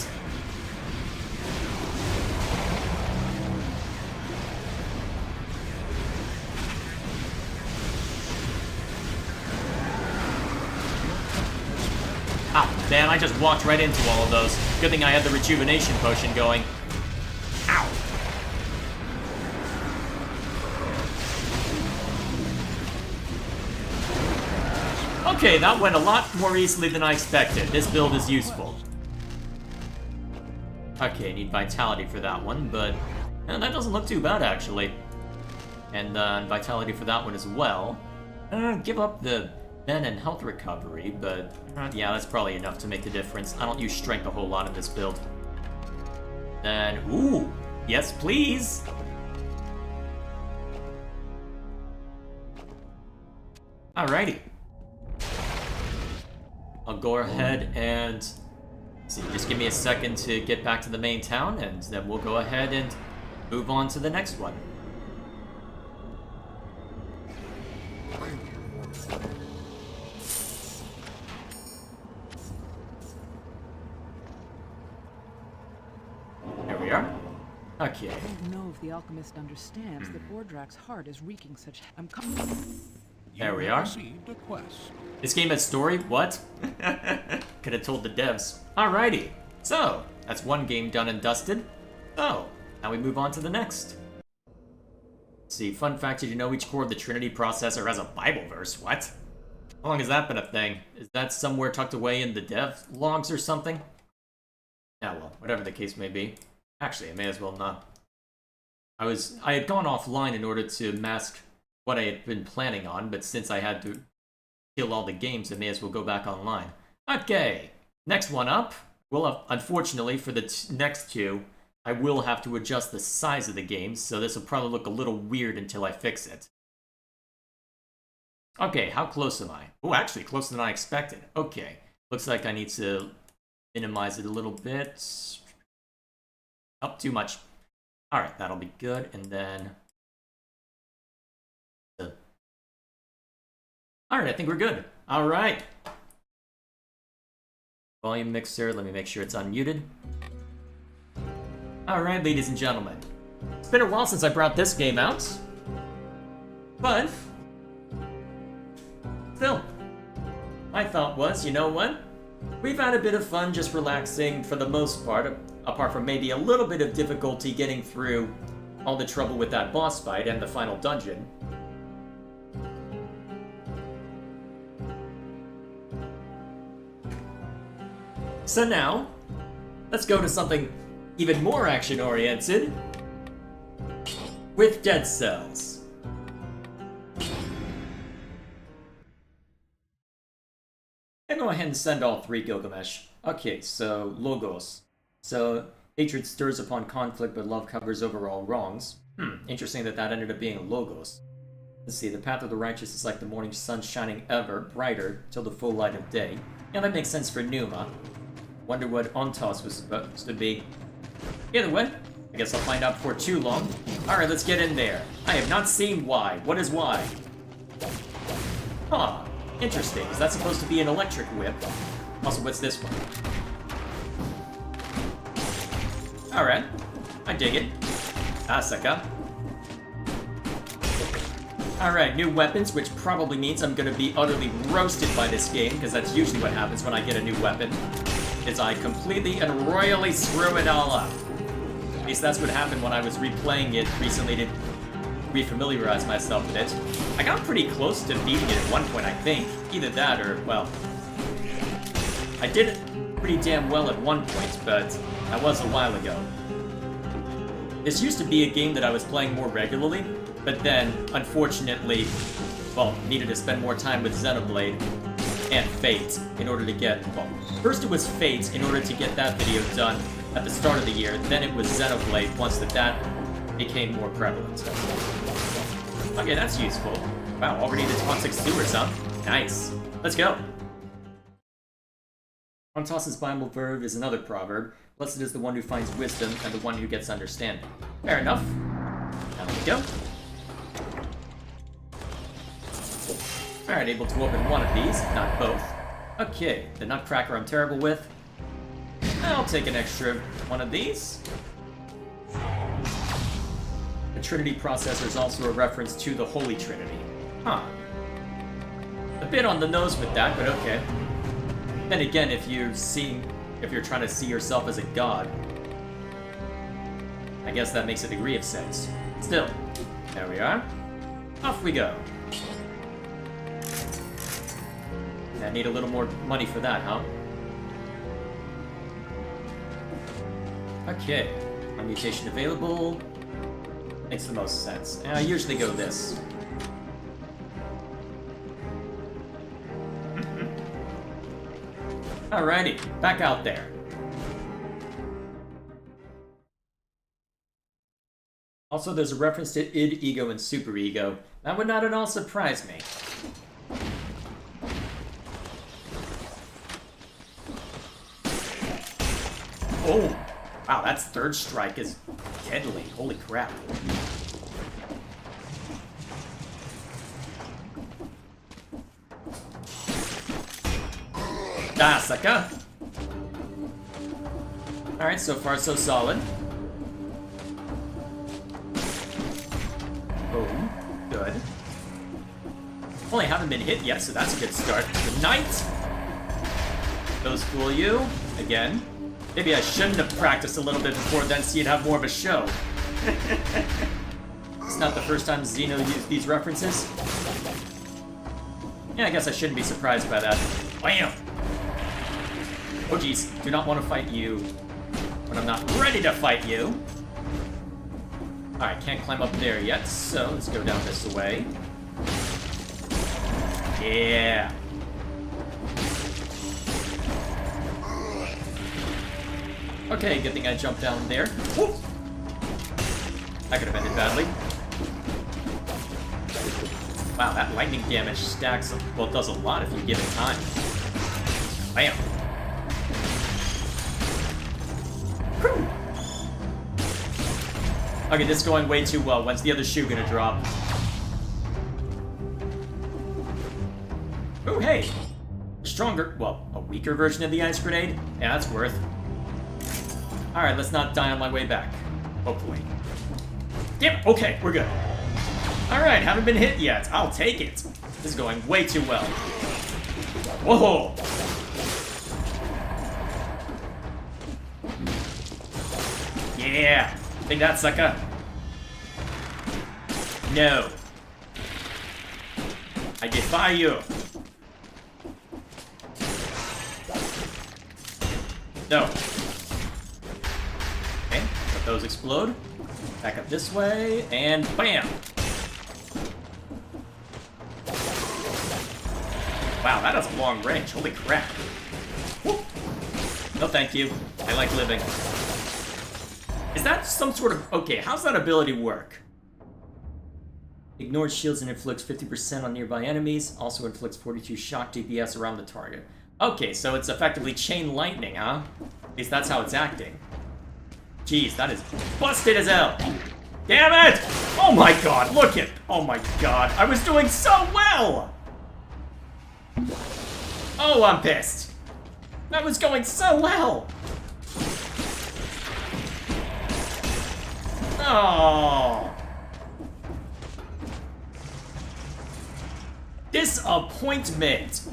Ah, man, I just walked right into all of those. Good thing I had the rejuvenation potion going. Ow! Okay, that went a lot more easily than I expected. This build is useful. Okay, need vitality for that one, but that doesn't look too bad, actually. And vitality for that one as well. Give up the Men and health recovery, but yeah, that's probably enough to make the difference. I don't use strength a whole lot in this build. Then, ooh, yes please! Alrighty. I'll go ahead and see, just give me a second to get back to the main town, and then we'll go ahead and move on to the next one. There we are. Okay. I don't know if the alchemist understands that Ordrak's heart is wreaking such. There we You are. have received a quest. This game has story? What? Could have told the devs. Alrighty. So, that's one game done and dusted. So, now we move on to the next. Let's see, fun fact, did you know each core of the Trinity processor has a Bible verse? What? How long has that been a thing? Is that somewhere tucked away in the dev logs or something? Yeah, well, whatever the case may be. Actually, I may as well not. I had gone offline in order to mask what I had been planning on, but since I had to kill all the games, I may as well go back online. Okay, next one up. Well, unfortunately, for the next two, I will have to adjust the size of the games, so this will probably look a little weird until I fix it. Okay, how close am I? Oh, actually, closer than I expected. Okay, looks like I need to minimize it a little bit. Oh, too much. Alright, that'll be good, and then... Alright, I think we're good. Alright. Volume mixer, let me make sure it's unmuted. Alright, ladies and gentlemen. It's been a while since I brought this game out. But... still. My thought was, you know what? We've had a bit of fun just relaxing for the most part, apart from maybe a little bit of difficulty getting through all the trouble with that boss fight and the final dungeon. So now, let's go to something even more action-oriented with Dead Cells. And go ahead and send all three, Gilgamesh. Okay, so Logos. So, hatred stirs upon conflict, but love covers over all wrongs. Interesting that that ended up being a Logos. Let's see, the path of the righteous is like the morning sun shining ever brighter till the full light of day. Yeah, that makes sense for Numa. Wonder what Ontos was supposed to be. Either way, I guess I'll find out before too long. Alright, let's get in there. I have not seen Y. What is Y? Huh. Interesting. Is that supposed to be an electric whip? Also, what's this one? Alright. I dig it. Asaka. Alright, new weapons, which probably means I'm gonna be utterly roasted by this game, because that's usually what happens when I get a new weapon. Is I completely and royally screw it all up. At least that's what happened when I was replaying it recently to refamiliarize myself with it. I got pretty close to beating it at one point, I think. Either that or, well... I did it pretty damn well at one point, but that was a while ago. This used to be a game that I was playing more regularly, but then, unfortunately, well, needed to spend more time with Xenoblade and Fate in order to get, well, first it was Fate in order to get that video done at the start of the year, then it was Xenoblade once that became more prevalent. Okay, that's useful. Wow, already the toxic sewers, huh? Nice. Let's go. Ontos's Bible verb is another proverb. Blessed is the one who finds wisdom and the one who gets understanding. Fair enough. Now we go. Alright, able to open one of these, not both. Okay, the Nutcracker I'm terrible with. I'll take an extra one of these. The Trinity processor is also a reference to the Holy Trinity. Huh. A bit on the nose with that, but okay. Then again, if you're trying to see yourself as a god, I guess that makes a degree of sense. Still, there we are. Off we go. I need a little more money for that, huh? Okay. One mutation available. Makes the most sense. And I usually go this. Alrighty, back out there. Also, there's a reference to id, ego, and superego. That would not at all surprise me. Oh! Wow, that third strike is deadly. Holy crap. Ah, sucker! Alright, so far so solid. Boom. Good. Only haven't been hit yet, so that's a good start. Good night! Those fool you. Again. Maybe I shouldn't have practiced a little bit before then so you'd have more of a show. It's not the first time Xeno used these references. Yeah, I guess I shouldn't be surprised by that. Bam! Oh geez, do not want to fight you when I'm not ready to fight you. Alright, can't climb up there yet, so let's go down this way. Yeah! Okay, good thing I jumped down there. Whoop! That could have ended badly. Wow, that lightning damage stacks, well, it does a lot if you give it time. Bam! Whew. Okay, this is going way too well. When's the other shoe gonna drop? Oh, hey! Stronger, well, a weaker version of the ice grenade? Yeah, that's worth. Alright, let's not die on my way back. Hopefully. Damn it! Okay, we're good. Alright, haven't been hit yet. I'll take it. This is going way too well. Whoa! Yeah! Take that, sucker. No. I defy you. No. Okay, let those explode. Back up this way, and bam! Wow, that has a long range. Holy crap. Whoop. No thank you. I like living. Is that some sort of... Okay, how's that ability work? Ignores shields and inflicts 50% on nearby enemies. Also inflicts 42 shock DPS around the target. Okay, so it's effectively chain lightning, huh? At least that's how it's acting. Jeez, that is busted as hell. Damn it! Oh my god, look it! Oh my god, I was doing so well! Oh, I'm pissed. That was going so well! Oh. Disappointment.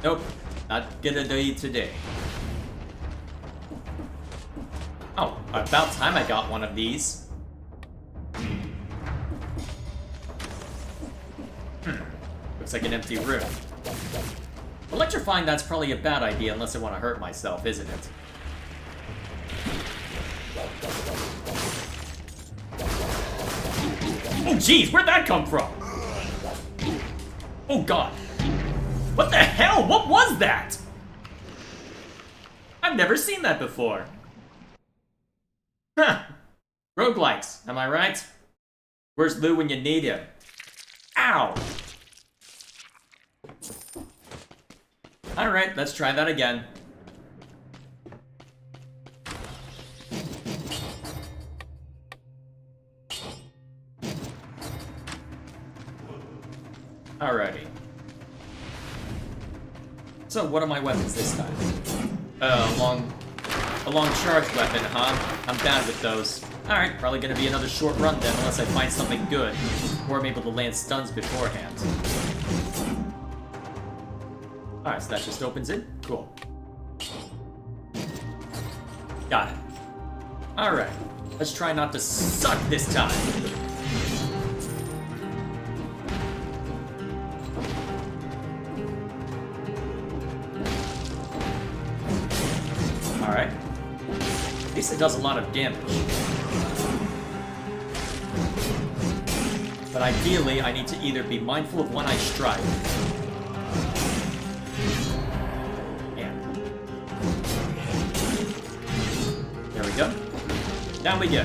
Nope, not gonna do it today. Oh, about time I got one of these. Looks like an empty room. Electrifying, that's probably a bad idea unless I want to hurt myself, isn't it? Oh jeez, where'd that come from? Oh god. What the hell? What was that? I've never seen that before. Huh. Roguelikes, am I right? Where's Lou when you need him? Ow! Alright, let's try that again. Alrighty. So, what are my weapons this time? A long charge weapon, huh? I'm bad with those. Alright, probably gonna be another short run then, unless I find something good. Or I'm able to land stuns beforehand. Alright, so that just opens it? Cool. Got it. Alright, let's try not to suck this time. Alright. At least it does a lot of damage. But ideally, I need to either be mindful of when I strike. Yeah. There we go. Down we go.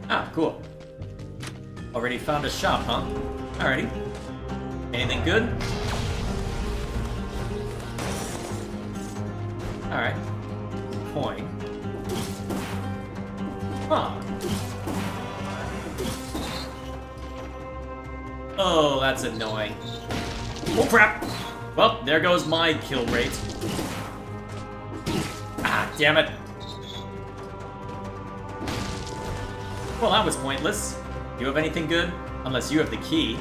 Ah, cool. Already found a shop, huh? Alrighty. Anything good? Alright. Coin. Huh. Oh, that's annoying. Oh, crap! Well, there goes my kill rate. Ah, damn it. Well, that was pointless. Do you have anything good? Unless you have the key.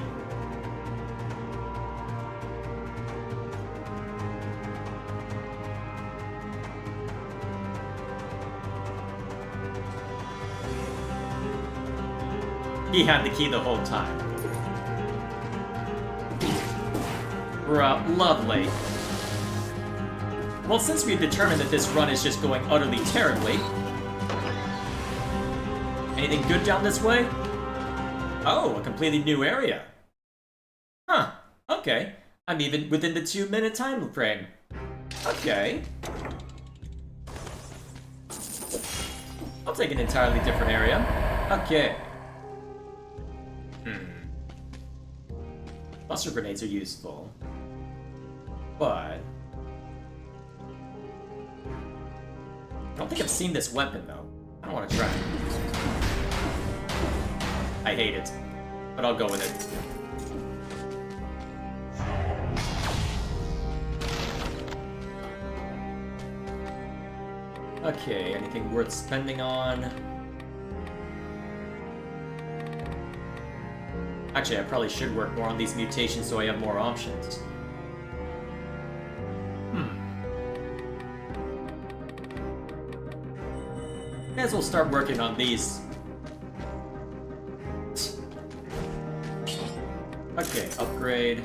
He had the key the whole time. Bruh, lovely. Well, since we've determined that this run is just going utterly terribly... Anything good down this way? Oh, a completely new area. Huh, okay. I'm even within the 2-minute time frame. Okay. I'll take an entirely different area. Okay. Cluster grenades are useful. But... I don't think I've seen this weapon, though. I don't want to try it. I hate it. But I'll go with it. Okay, anything worth spending on? Actually, I probably should work more on these mutations so I have more options. May as well start working on these. Okay, upgrade.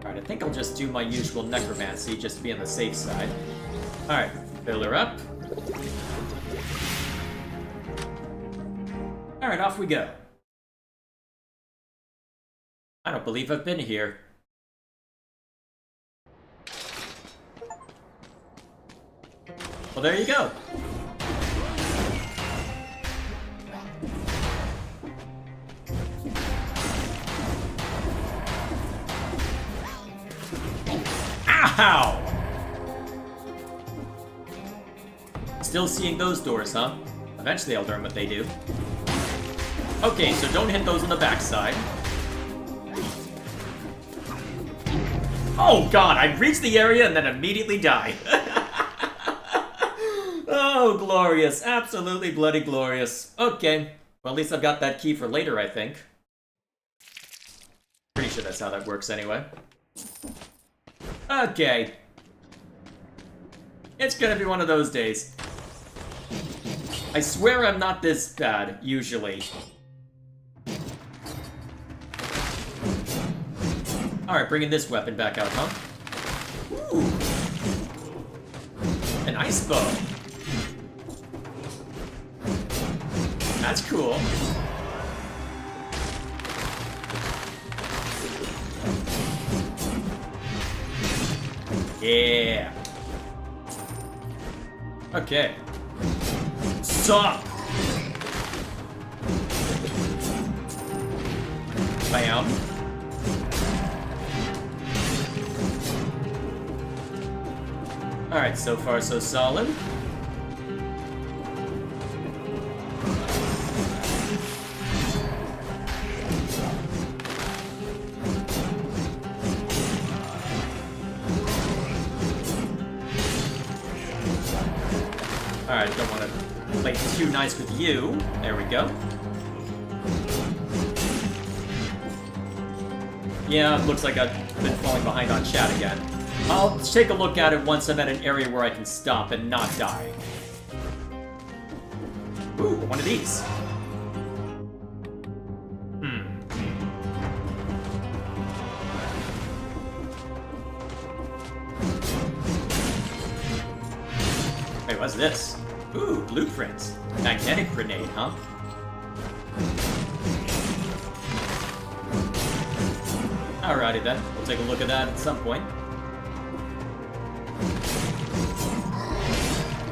Alright, I think I'll just do my usual necromancy just to be on the safe side. Alright, fill her up. Alright, off we go. I don't believe I've been here. Well, there you go. Ow! Still seeing those doors, huh? Eventually I'll learn what they do. Okay, so don't hit those on the backside. Oh god, I reached the area and then immediately die. Oh, glorious. Absolutely bloody glorious. Okay. Well, at least I've got that key for later, I think. Pretty sure that's how that works anyway. Okay. It's gonna be one of those days. I swear I'm not this bad, usually. Alright, bringing this weapon back out, huh? Ooh. An ice bow. That's cool. Yeah. Okay. Sup. Bam. Alright, so far so solid. Alright, don't want to play too nice with you. There we go. Yeah, looks like I've been falling behind on chat again. I'll take a look at it once I'm at an area where I can stop and not die. Ooh, one of these. Wait, what's this? Ooh, blueprints. Magnetic grenade, huh? Alrighty then, we'll take a look at that at some point.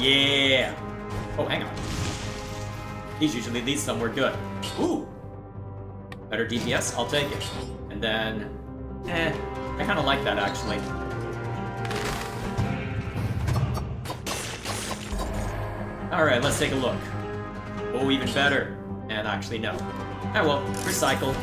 Yeah! Oh, hang on. These usually lead somewhere good. Ooh! Better DPS? I'll take it. And then... I kinda like that, actually. Alright, let's take a look. Oh, even better. And actually, no. Oh well, recycle.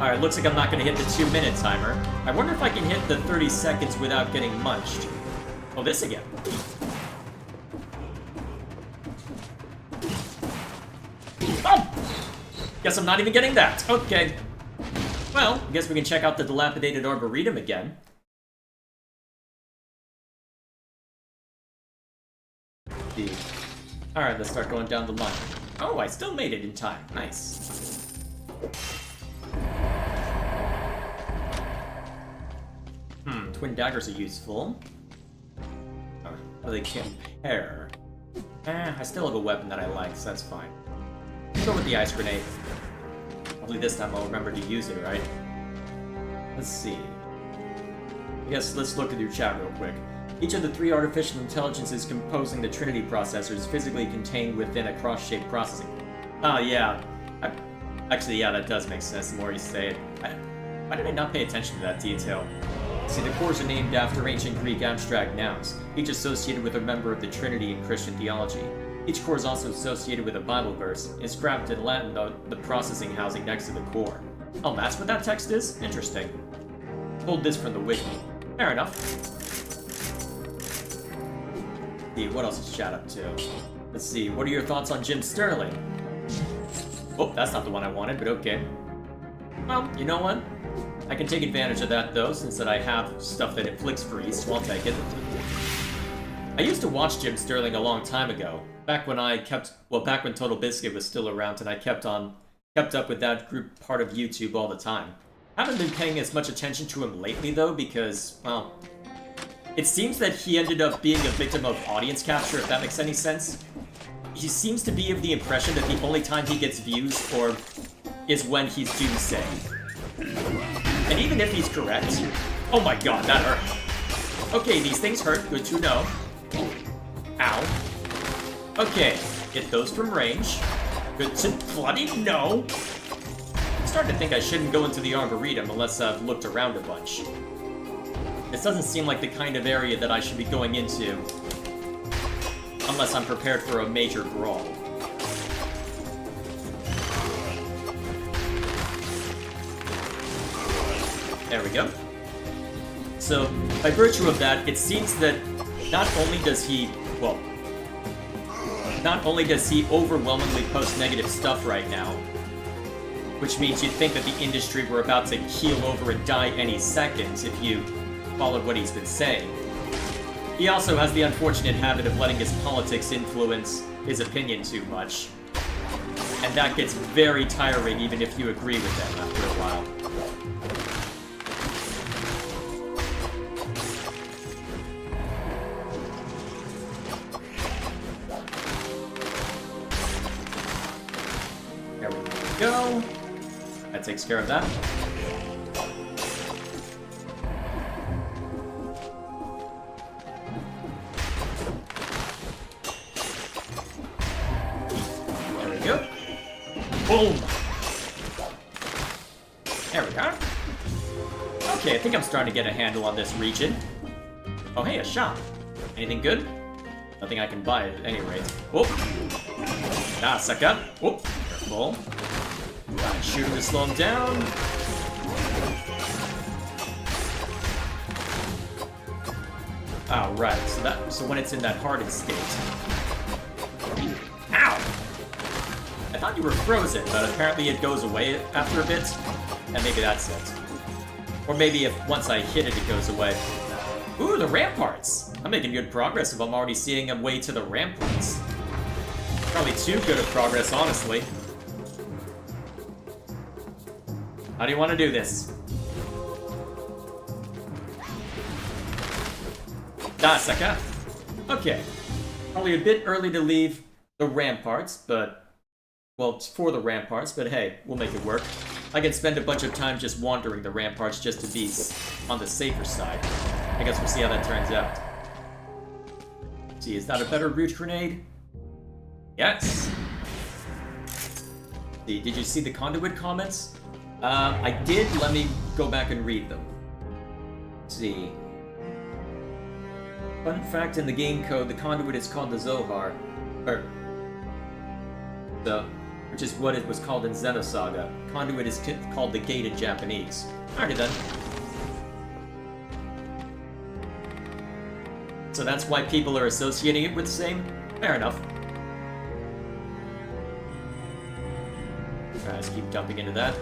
Alright, looks like I'm not gonna hit the 2-minute timer. I wonder if I can hit the 30 seconds without getting munched. Oh, this again. Oh! Guess I'm not even getting that. Okay. Well, I guess we can check out the dilapidated Arboretum again. Alright, let's start going down the line. Oh, I still made it in time. Nice. Twin daggers are useful. How do they compare? I still have a weapon that I like, so that's fine. Let's go with the ice grenade. Hopefully this time I'll remember to use it, right? Let's see. I guess let's look at your chat real quick. Each of the 3 artificial intelligences composing the Trinity processor is physically contained within a cross-shaped processing. Oh, yeah. Actually, yeah, that does make sense the more you say it. Why did I not pay attention to that detail? See, the cores are named after ancient Greek abstract nouns, each associated with a member of the Trinity in Christian theology. Each core is also associated with a Bible verse, inscribed in Latin the processing housing next to the core. Oh, that's what that text is? Interesting. Pulled this from the wiki. Fair enough. See, what else is chat up to? Let's see, what are your thoughts on Jim Sterling? Oh, that's not the one I wanted, but okay. Well, you know what? I can take advantage of that, though, since that I have stuff that inflicts freeze, so I'll take it. I used to watch Jim Sterling a long time ago, back when Total Biscuit was still around and I kept up with that group part of YouTube all the time. Haven't been paying as much attention to him lately, though, because, well, it seems that he ended up being a victim of audience capture, if that makes any sense. He seems to be of the impression that the only time he gets views is when he's doomsday. And even if he's correct... Oh my god, that hurt. Okay, these things hurt, good to know. Ow. Okay, hit those from range. Good to bloody know. I'm starting to think I shouldn't go into the Arboretum unless I've looked around a bunch. This doesn't seem like the kind of area that I should be going into unless I'm prepared for a major brawl. There we go. So, by virtue of that, it seems that not only does he overwhelmingly post negative stuff right now, which means you'd think that the industry were about to keel over and die any second if you followed what he's been saying. He also has the unfortunate habit of letting his politics influence his opinion too much. And that gets very tiring even if you agree with them after a while. There we go. That takes care of that. There we go. Boom! There we are. Okay, I think I'm starting to get a handle on this region. Oh hey, a shop. Anything good? Nothing I can buy at any rate. Whoop! Ah, sucker! Whoop! Careful. Gotta shoot him to slow him down. Oh, right. So when it's in that hardened state. Ow! I thought you were frozen, but apparently it goes away after a bit. And maybe that's it. Or maybe if once I hit it, it goes away. Ooh, the ramparts! I'm making good progress if I'm already seeing a way to the ramparts. Probably too good of progress, honestly. How do you want to do this? Dasaka. Okay. Probably a bit early to leave the ramparts, but... Well, it's for the ramparts, but hey, we'll make it work. I can spend a bunch of time just wandering the ramparts just to be on the safer side. I guess we'll see how that turns out. See, is that a better root grenade? Yes! See, did you see the conduit comments? I did. Let me go back and read them. Let's see. Fun fact, in the game code, the conduit is called the Zohar. Which is what it was called in Xenosaga. Conduit is called the Gate in Japanese. Alrighty then. So that's why people are associating it with the same? Fair enough. Guys, keep jumping into that.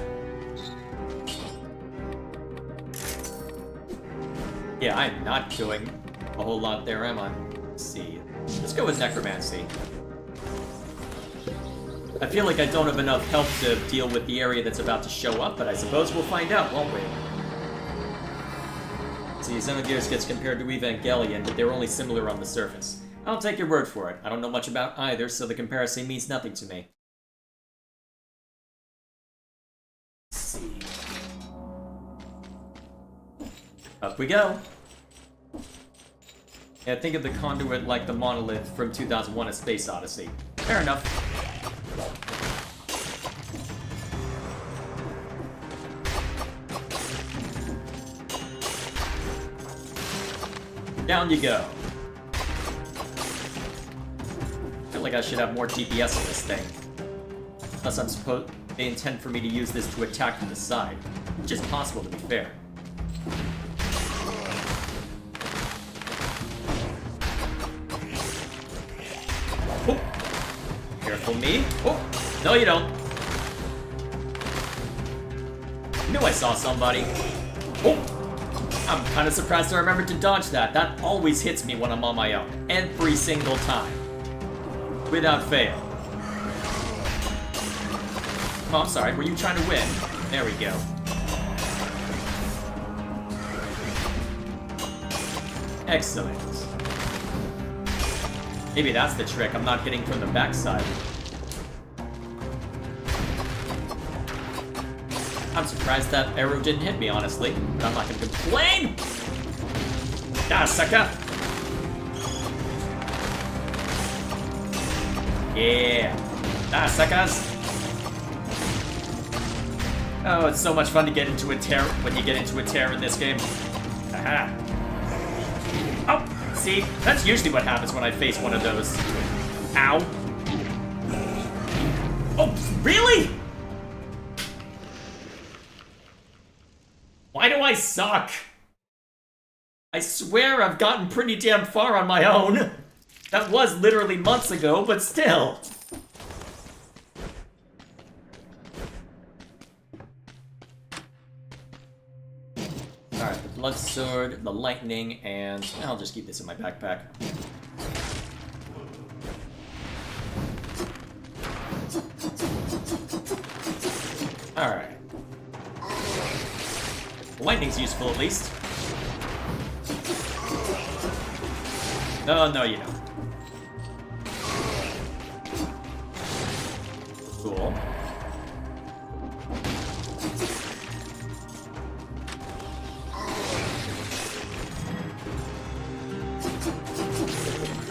Yeah, I'm not doing a whole lot there, am I? Let's see. Let's go with Necromancy. I feel like I don't have enough health to deal with the area that's about to show up, but I suppose we'll find out, won't we? See, Xenogears gets compared to Evangelion, but they're only similar on the surface. I'll take your word for it. I don't know much about either, so the comparison means nothing to me. Let's see. Up we go. Yeah, think of the conduit like the monolith from 2001: A Space Odyssey. Fair enough. Down you go. I feel like I should have more DPS on this thing. Unless I'm supposed... They intend for me to use this to attack from the side. Which is possible, to be fair. Oh. Careful me. Oh. No, you don't. Knew I saw somebody. Oh. I'm kind of surprised I remembered to dodge that. That always hits me when I'm on my own. Every single time. Without fail. Oh, I'm sorry. Were you trying to win? There we go. Excellent. Maybe that's the trick. I'm not hitting from the backside. I'm surprised that arrow didn't hit me, honestly. But I'm not gonna complain! Ah, sucker! Yeah! Ah, suckers! Oh, it's so much fun to get into a tear when you get into a tear in this game. Aha! Oh, see? That's usually what happens when I face one of those. Ow. Oh, really? Why do I suck? I swear I've gotten pretty damn far on my own. That was literally months ago, but still. Alright, the blood sword, the lightning, and I'll just keep this in my backpack. Alright. Lightning's useful, at least. No, you don't. Cool.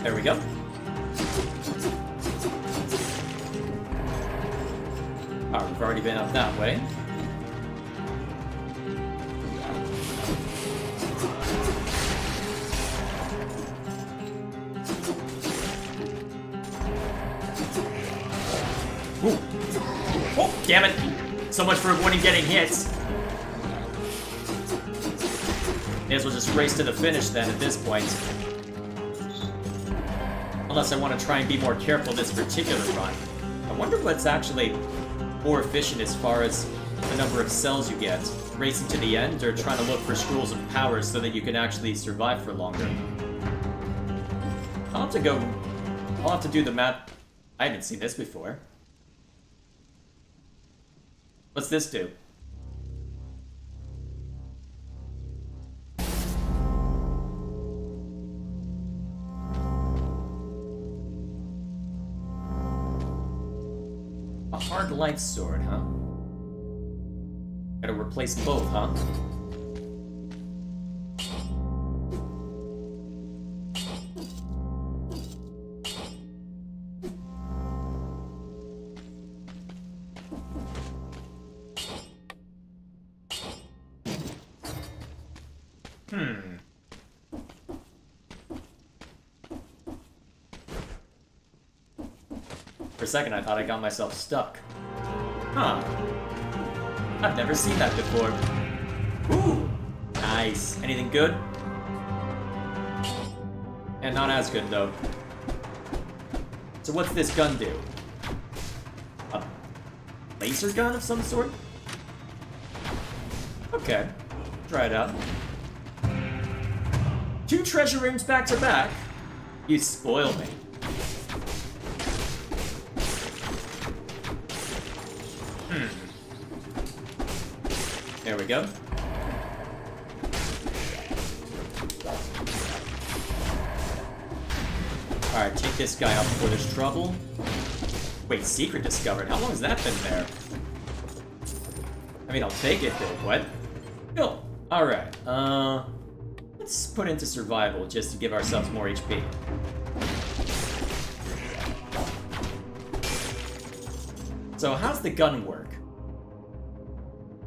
There we go. Alright, we've already been up that way. Ooh. Oh, damn it! So much for avoiding getting hits. May as well just race to the finish then at this point. Unless I want to try and be more careful this particular run. I wonder what's actually more efficient as far as the number of cells you get. Racing to the end, or trying to look for scrolls of power so that you can actually survive for longer. I'll have to do the math. I haven't seen this before. What's this do? A hard light sword, huh? Gotta replace both, huh? For a second, I thought I got myself stuck. Huh. I've never seen that before. Ooh! Nice. Anything good? And not as good, though. So what's this gun do? A laser gun of some sort? Okay. Try it out. 2 treasure rooms back to back? You spoil me. There we go. Alright, take this guy out before there's trouble. Wait, secret discovered. How long has that been there? I mean, I'll take it, though. What? Cool. Alright, let's put into survival just to give ourselves more HP. So, how's the gun work?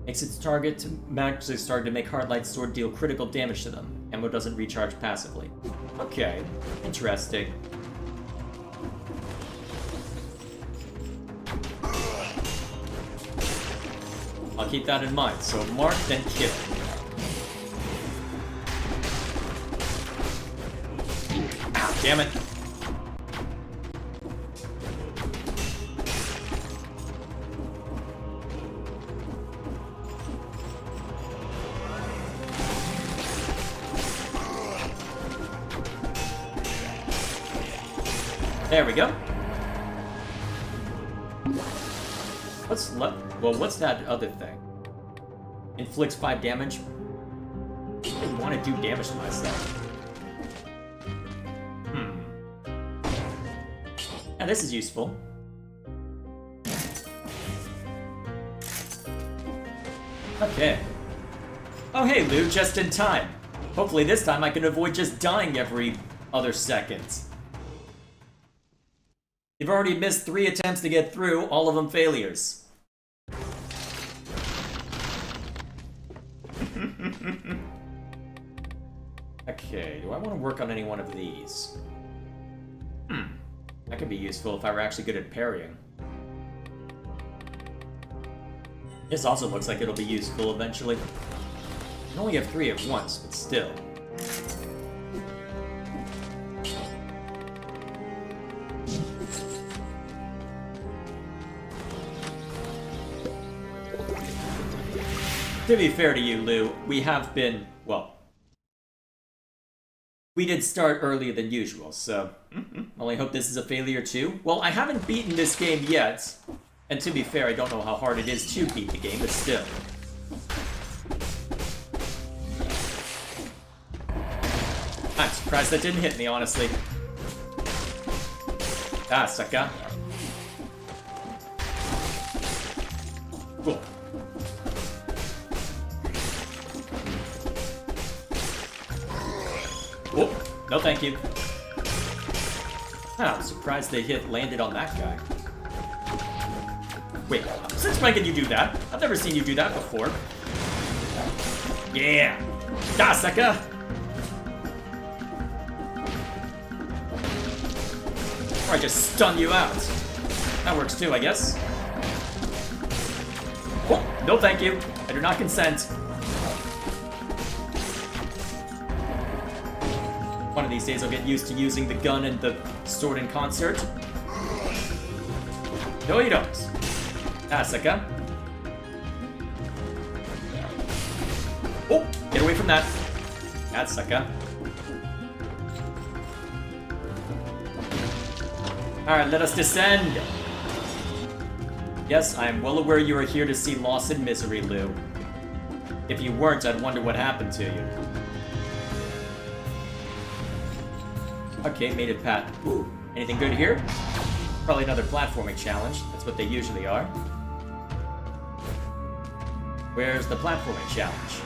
Makes its target to max its target to make hard light sword deal critical damage to them. Ammo doesn't recharge passively. Okay, interesting. I'll keep that in mind. So mark, then kill. Ow, damn it. There we go. What's left? Well, what's that other thing? Inflicts 5 damage? I didn't want to do damage to myself. Yeah, this is useful. Okay. Oh hey, Lou, just in time. Hopefully this time I can avoid just dying every other second. You've already missed 3 attempts to get through, all of them failures. Okay, do I want to work on any one of these? That could be useful if I were actually good at parrying. This also looks like it'll be useful eventually. I can only have 3 at once, but still. To be fair to you, Lou, we have been, well, we did start earlier than usual, so well, I hope this is a failure too. Well, I haven't beaten this game yet, and to be fair, I don't know how hard it is to beat the game, but still. I'm surprised that didn't hit me, honestly. Ah, sucker. Cool. Oh, no thank you. Ah, I'm surprised they landed on that guy. Wait, since when can you do that? I've never seen you do that before. Yeah! Da, sucker! Or I just stun you out. That works too, I guess. Oh, no thank you. I do not consent. One of these days I'll get used to using the gun and the sword in concert. No, you don't. Asuka. Oh, get away from that. Asuka. Alright, let us descend. Yes, I am well aware you are here to see loss and misery, Lou. If you weren't, I'd wonder what happened to you. Okay, made it, Pat. Ooh, anything good here? Probably another platforming challenge. That's what they usually are. Where's the platforming challenge?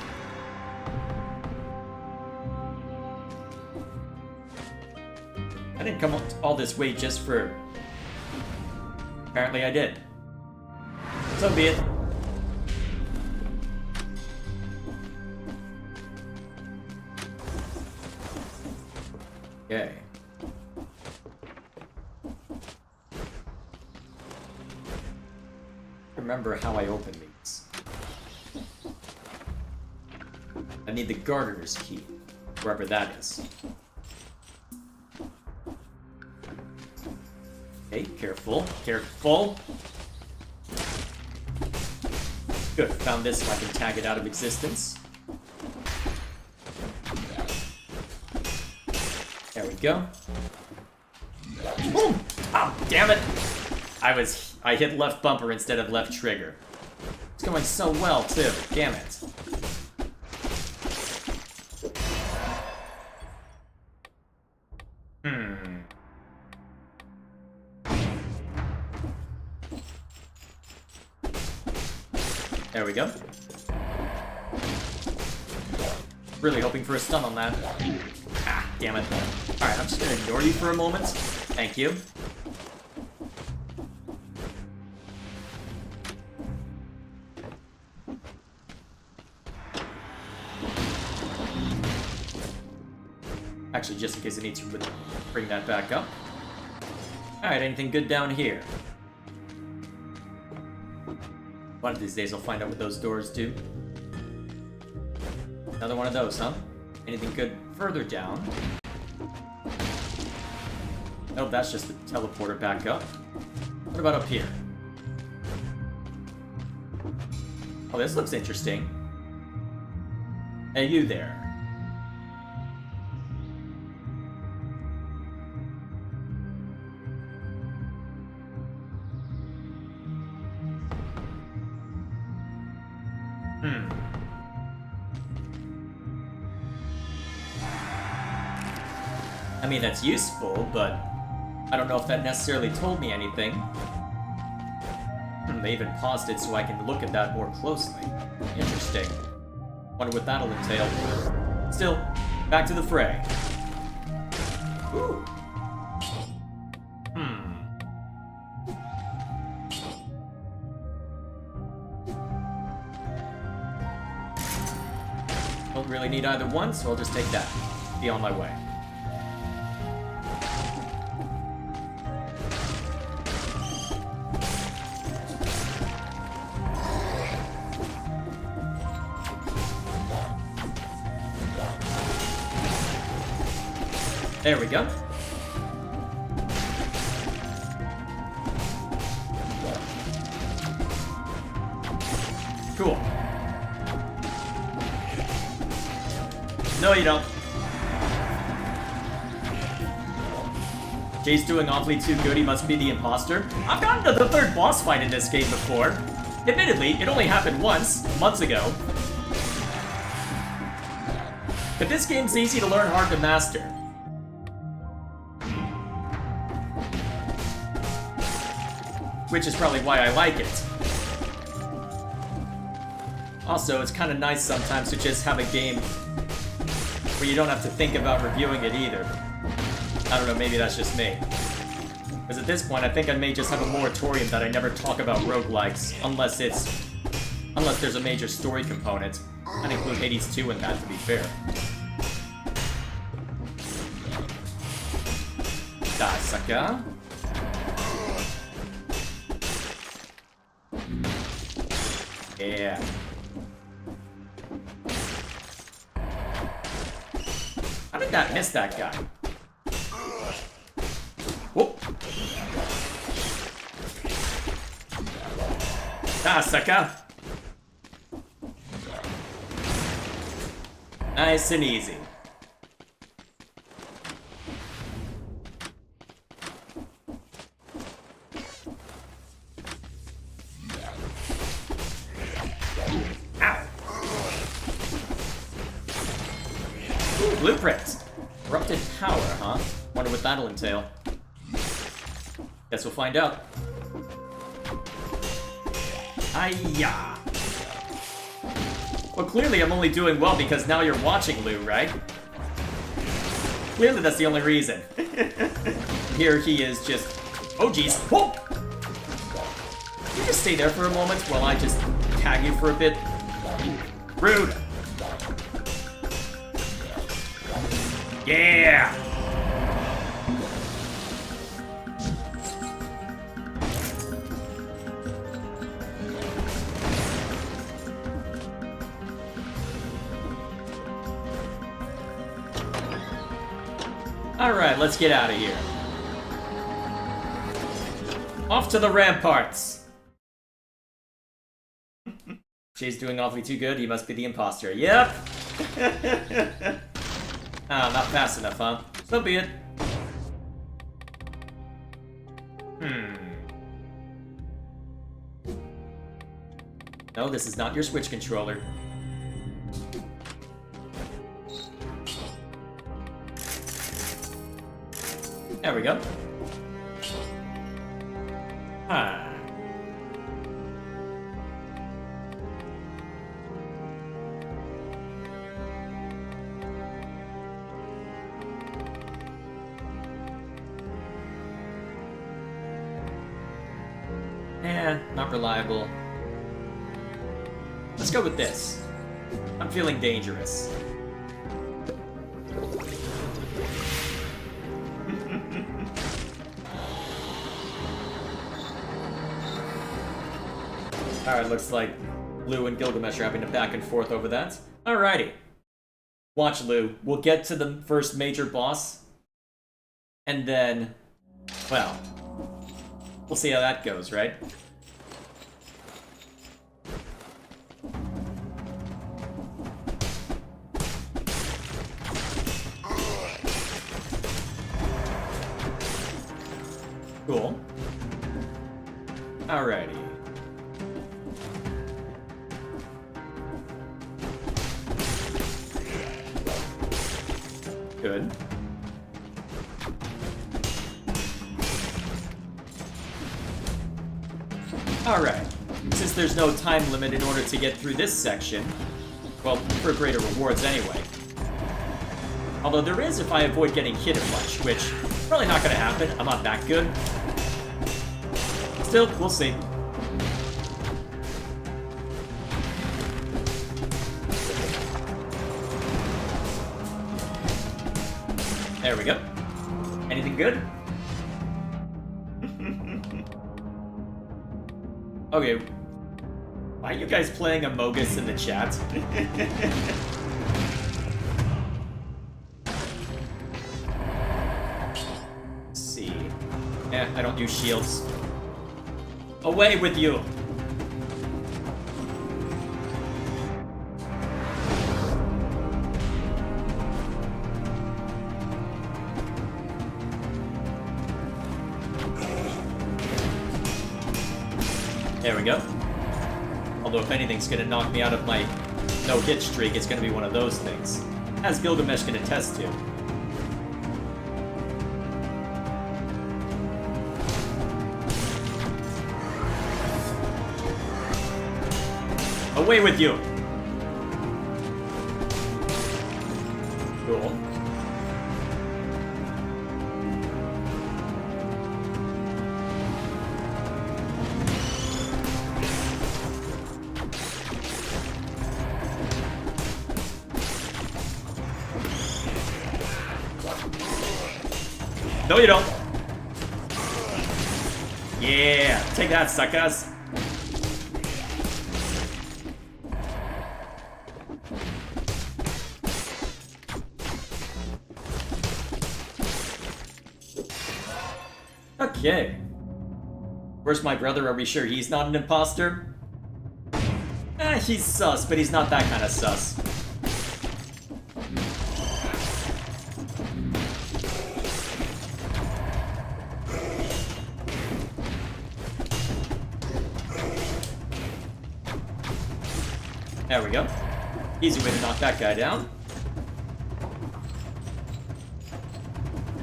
I didn't come all this way just for... Apparently I did. So be it. Okay. Remember how I open these. I need the gardener's key, wherever that is. Okay, careful, careful. Good, found this so I can tag it out of existence. There we go. Boom! Oh, damn it! I hit left bumper instead of left trigger. It's going so well, too. Damn it. There we go. Really hoping for a stun on that. Ah, damn it. Alright, I'm just gonna ignore you for a moment. Thank you. Actually, just in case I need to bring that back up. Alright, anything good down here? One of these days I'll find out what those doors do. Another one of those, huh? Anything good further down? Oh, that's just the teleporter back up. What about up here? Oh, this looks interesting. Hey, you there. I mean, that's useful, but I don't know if that necessarily told me anything. They even paused it so I can look at that more closely. Interesting. Wonder what that'll entail. Still, back to the fray. Ooh. Don't really need either one, so I'll just take that. Be on my way. There we go. Cool. No, you don't. Jay's doing awfully too good, he must be the imposter. I've gotten to the third boss fight in this game before. Admittedly, it only happened once, months ago. But this game's easy to learn, hard to master. Which is probably why I like it. Also, it's kind of nice sometimes to just have a game where you don't have to think about reviewing it either. I don't know, maybe that's just me. Because at this point, I think I may just have a moratorium that I never talk about roguelikes, unless there's a major story component. I'd include Hades 2 in that, to be fair. Die, sucker. Yeah. How did that miss that guy? Whoop. Ah, sucker. Nice and easy. Blueprint! Corrupted power, huh? Wonder what that'll entail. Guess we'll find out. Hiya! Well, clearly I'm only doing well because now you're watching, Lou, right? Clearly that's the only reason. Here he is just... Oh, jeez. Whoa! Can you just stay there for a moment while I just tag you for a bit? Rude! Yeah! Alright, let's get out of here. Off to the ramparts! Jay's doing awfully too good, he must be the imposter. Yep! Ah, not fast enough, huh? So be it. No, this is not your Switch controller. There we go. Ah. Not reliable. Let's go with this. I'm feeling dangerous. Alright, looks like Lou and Gilgamesh are having a back and forth over that. Alrighty. Watch, Lou. We'll get to the first major boss. And then... well... we'll see how that goes, right? Cool. Alrighty. Good. Alright. Since there's no time limit in order to get through this section, well, for greater rewards anyway. Although there is if I avoid getting hit a bunch, which probably not gonna happen. I'm not that good. Still, we'll see. There we go. Anything good? Okay. Why are you guys playing Amogus in the chat? Let's see. I don't use shields. Away with you! There we go. Although if anything's gonna knock me out of my no-hit streak, it's gonna be one of those things. As Gilgamesh can attest to. Away with you! Cool. No, you don't. Yeah, take that, suckers. Okay. Where's my brother? Are we sure he's not an imposter? He's sus, but he's not that kind of sus. There we go. Easy way to knock that guy down.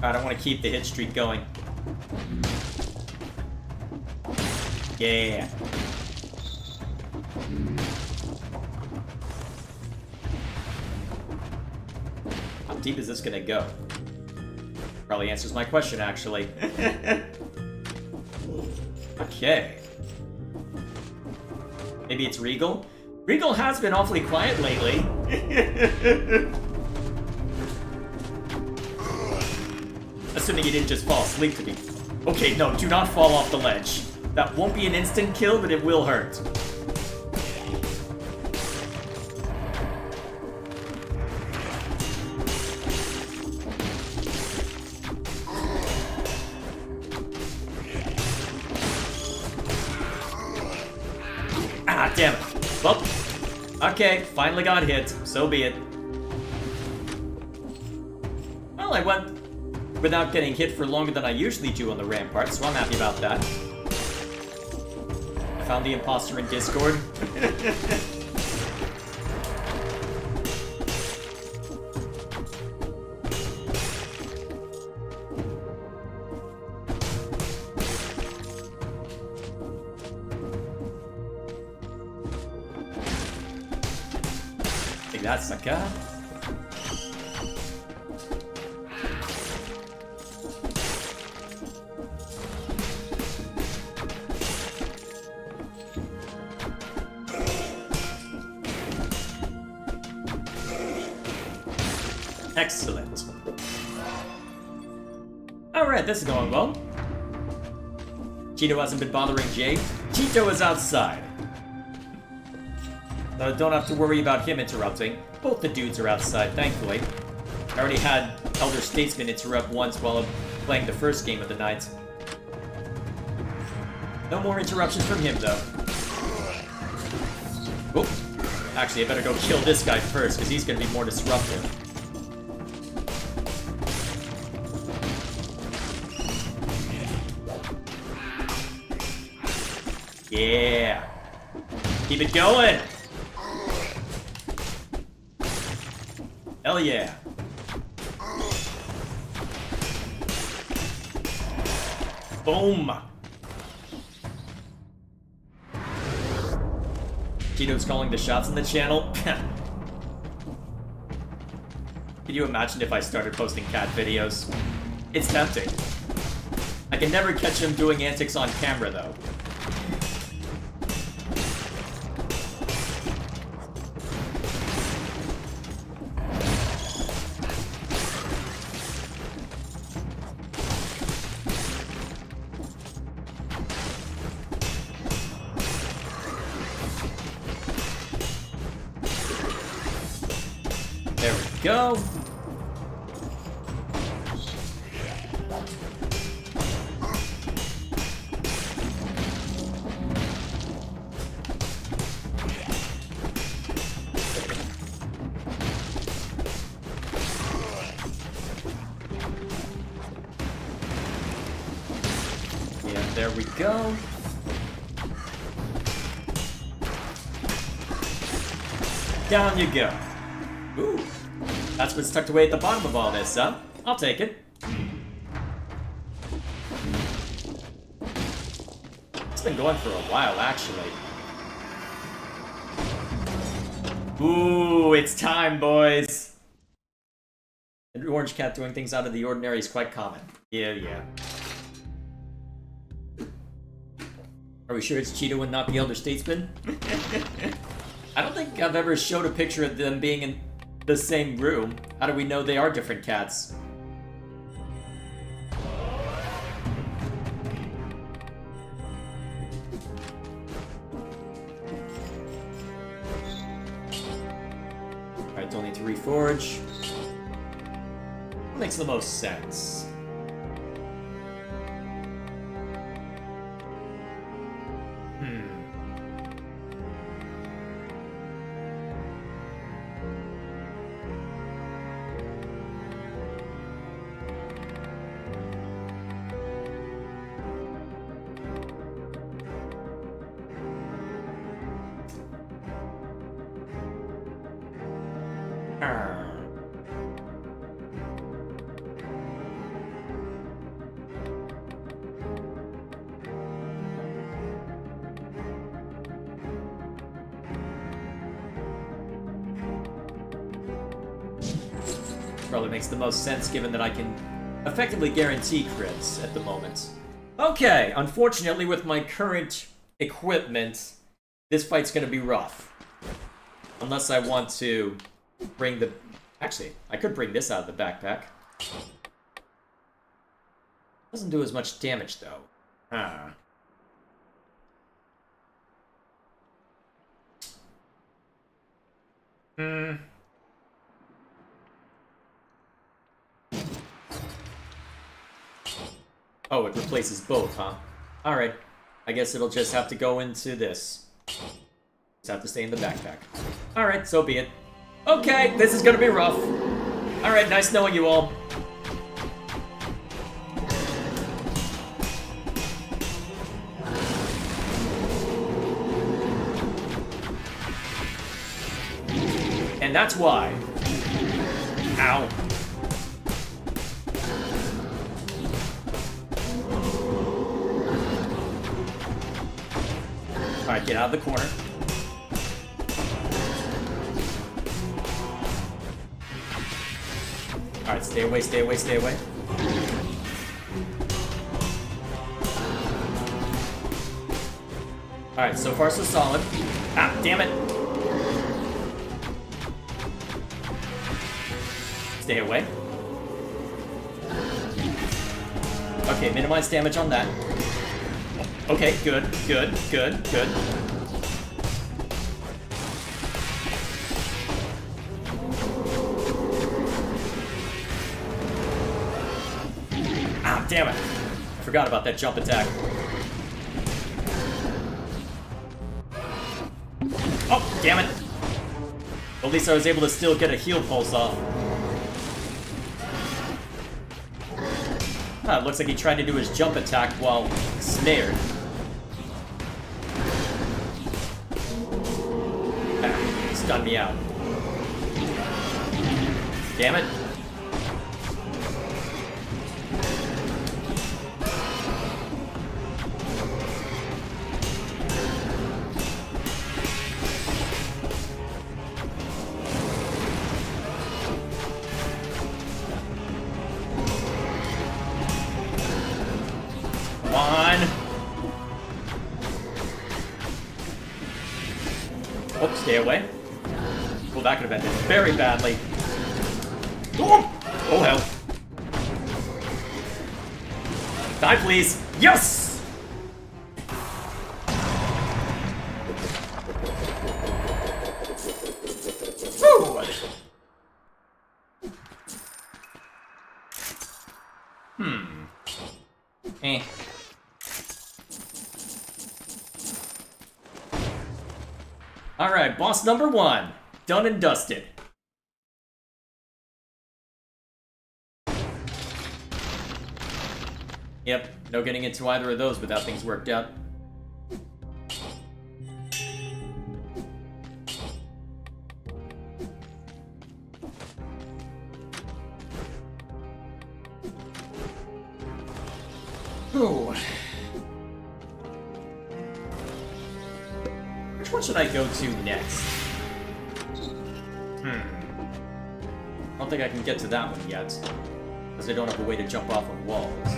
I don't want to keep the hit streak going. Yeah. How deep is this gonna go? Probably answers my question, actually. Okay. Maybe it's Regal? Regal has been awfully quiet lately. Assuming he didn't just fall asleep to me. Okay, no, do not fall off the ledge. That won't be an instant kill, but it will hurt. Ah, damn it. Well, okay, finally got hit. So be it. Well, I went without getting hit for longer than I usually do on the rampart, so I'm happy about that. I found the imposter in Discord. Take that, sucker. Excellent. Alright, this is going well. Cheeto hasn't been bothering Jay. Cheeto is outside. So don't have to worry about him interrupting. Both the dudes are outside, thankfully. I already had Elder Statesman interrupt once while playing the first game of the night. No more interruptions from him, though. Oop. Actually, I better go kill this guy first, because he's going to be more disruptive. Yeah. Keep it going. Hell yeah. Boom. Cheeto's calling the shots on the channel. Can you imagine if I started posting cat videos? It's tempting. I can never catch him doing antics on camera, though. There we go. Yeah, there we go. Down you go. Ooh, that's what's tucked away at the bottom of all this, huh? I'll take it. It's been going for a while, actually. Ooh, it's time, boys. An orange cat doing things out of the ordinary is quite common. Yeah, yeah. Are we sure it's Cheeto and not the Elder Statesman? I don't think I've ever showed a picture of them being in the same room. How do we know they are different cats? Alright, don't need to reforge. Makes the most sense. probably makes the most sense given that I can effectively guarantee crits at the moment. Okay, unfortunately with my current equipment, this fight's gonna be rough. Unless I want to bring the... Actually, I could bring this out of the backpack. Doesn't do as much damage, though. Huh. Oh, it replaces both, huh? Alright. I guess it'll just have to go into this. Just have to stay in the backpack. Alright, so be it. Okay, this is gonna be rough. Alright, nice knowing you all. And that's why. Ow. Alright, get out of the corner. Alright, stay away, stay away, stay away. Alright, so far so solid. Ah, damn it! Stay away. Okay, minimize damage on that. Okay, good, good, good, good. Ah, damn it. I forgot about that jump attack. Oh, damn it. At least I was able to still get a heal pulse off. Ah, it looks like he tried to do his jump attack while snared. Ah, stunned me out. Damn it. Oh, stay away. Well, that could have ended very badly. Oh, oh hell. Die, please. Yes! Woo! Eh. Alright, boss number 1. Done and dusted. Yep, no getting into either of those without things worked out. Ooh. Which one should I go to next? I don't think I can get to that one yet, because I don't have a way to jump off of walls.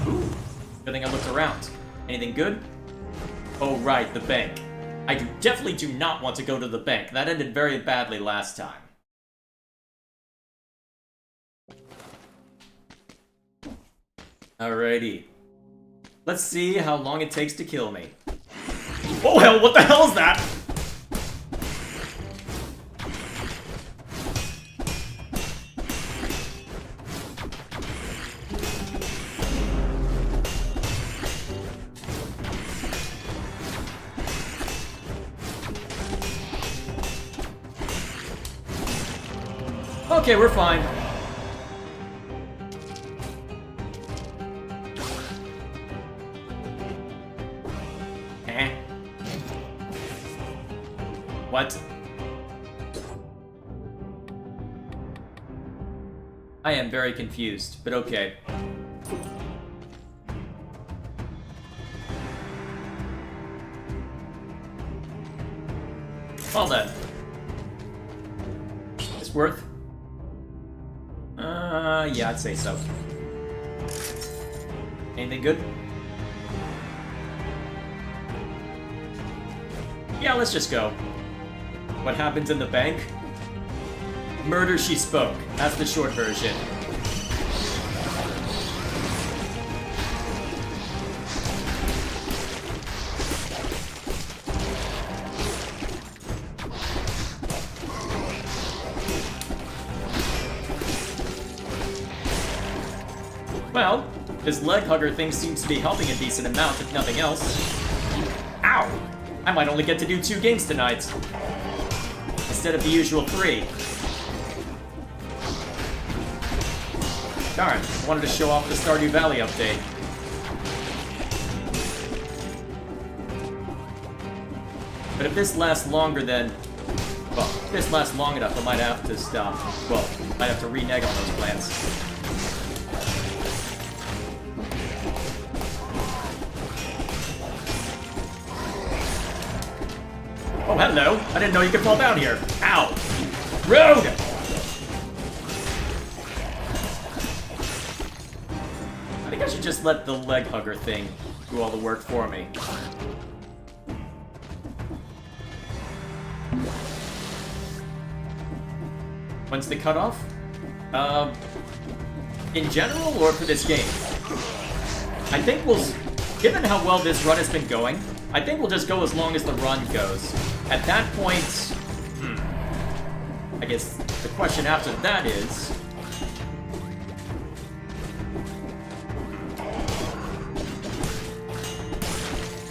Ooh, good thing I looked around. Anything good? Oh right, the bank. I definitely do not want to go to the bank. That ended very badly last time. Alrighty. Let's see how long it takes to kill me. Oh hell, what the hell is that? Okay, we're fine. What? I am very confused, but okay. Well then. It's worth. Yeah, I'd say so. Anything good? Yeah, let's just go. What happens in the bank? Murder, she spoke. That's the short version. Well, this leg hugger thing seems to be helping a decent amount, if nothing else. Ow! I might only get to do 2 games tonight, instead of the usual 3. Darn, I wanted to show off the Stardew Valley update. But if this lasts longer than... Well, if this lasts long enough, I might have to stop. Well, I might have to renege on those plans. Oh, hello. I didn't know you could fall down here. Ow. Rude! I think I should just let the leg hugger thing do all the work for me. When's the cutoff? In general or for this game? I think we'll... Given how well this run has been going, I think we'll just go as long as the run goes. At that point... I guess the question after that is...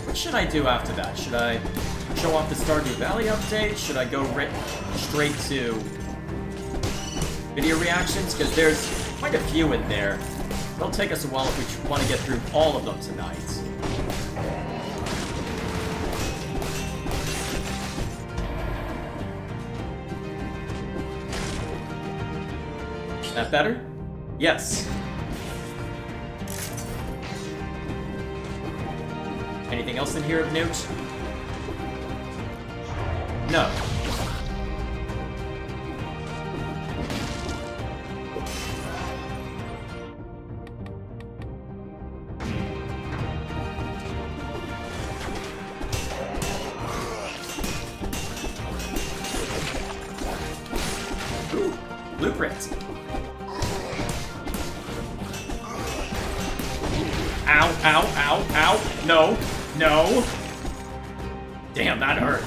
What should I do after that? Should I show off the Stardew Valley update? Should I go straight to video reactions? Because there's quite a few in there. It'll take us a while if we want to get through all of them tonight. That better? Yes. Anything else in here of note? No. Ooh, blueprints. Ow, ow, ow, ow. No, no. Damn, that hurt.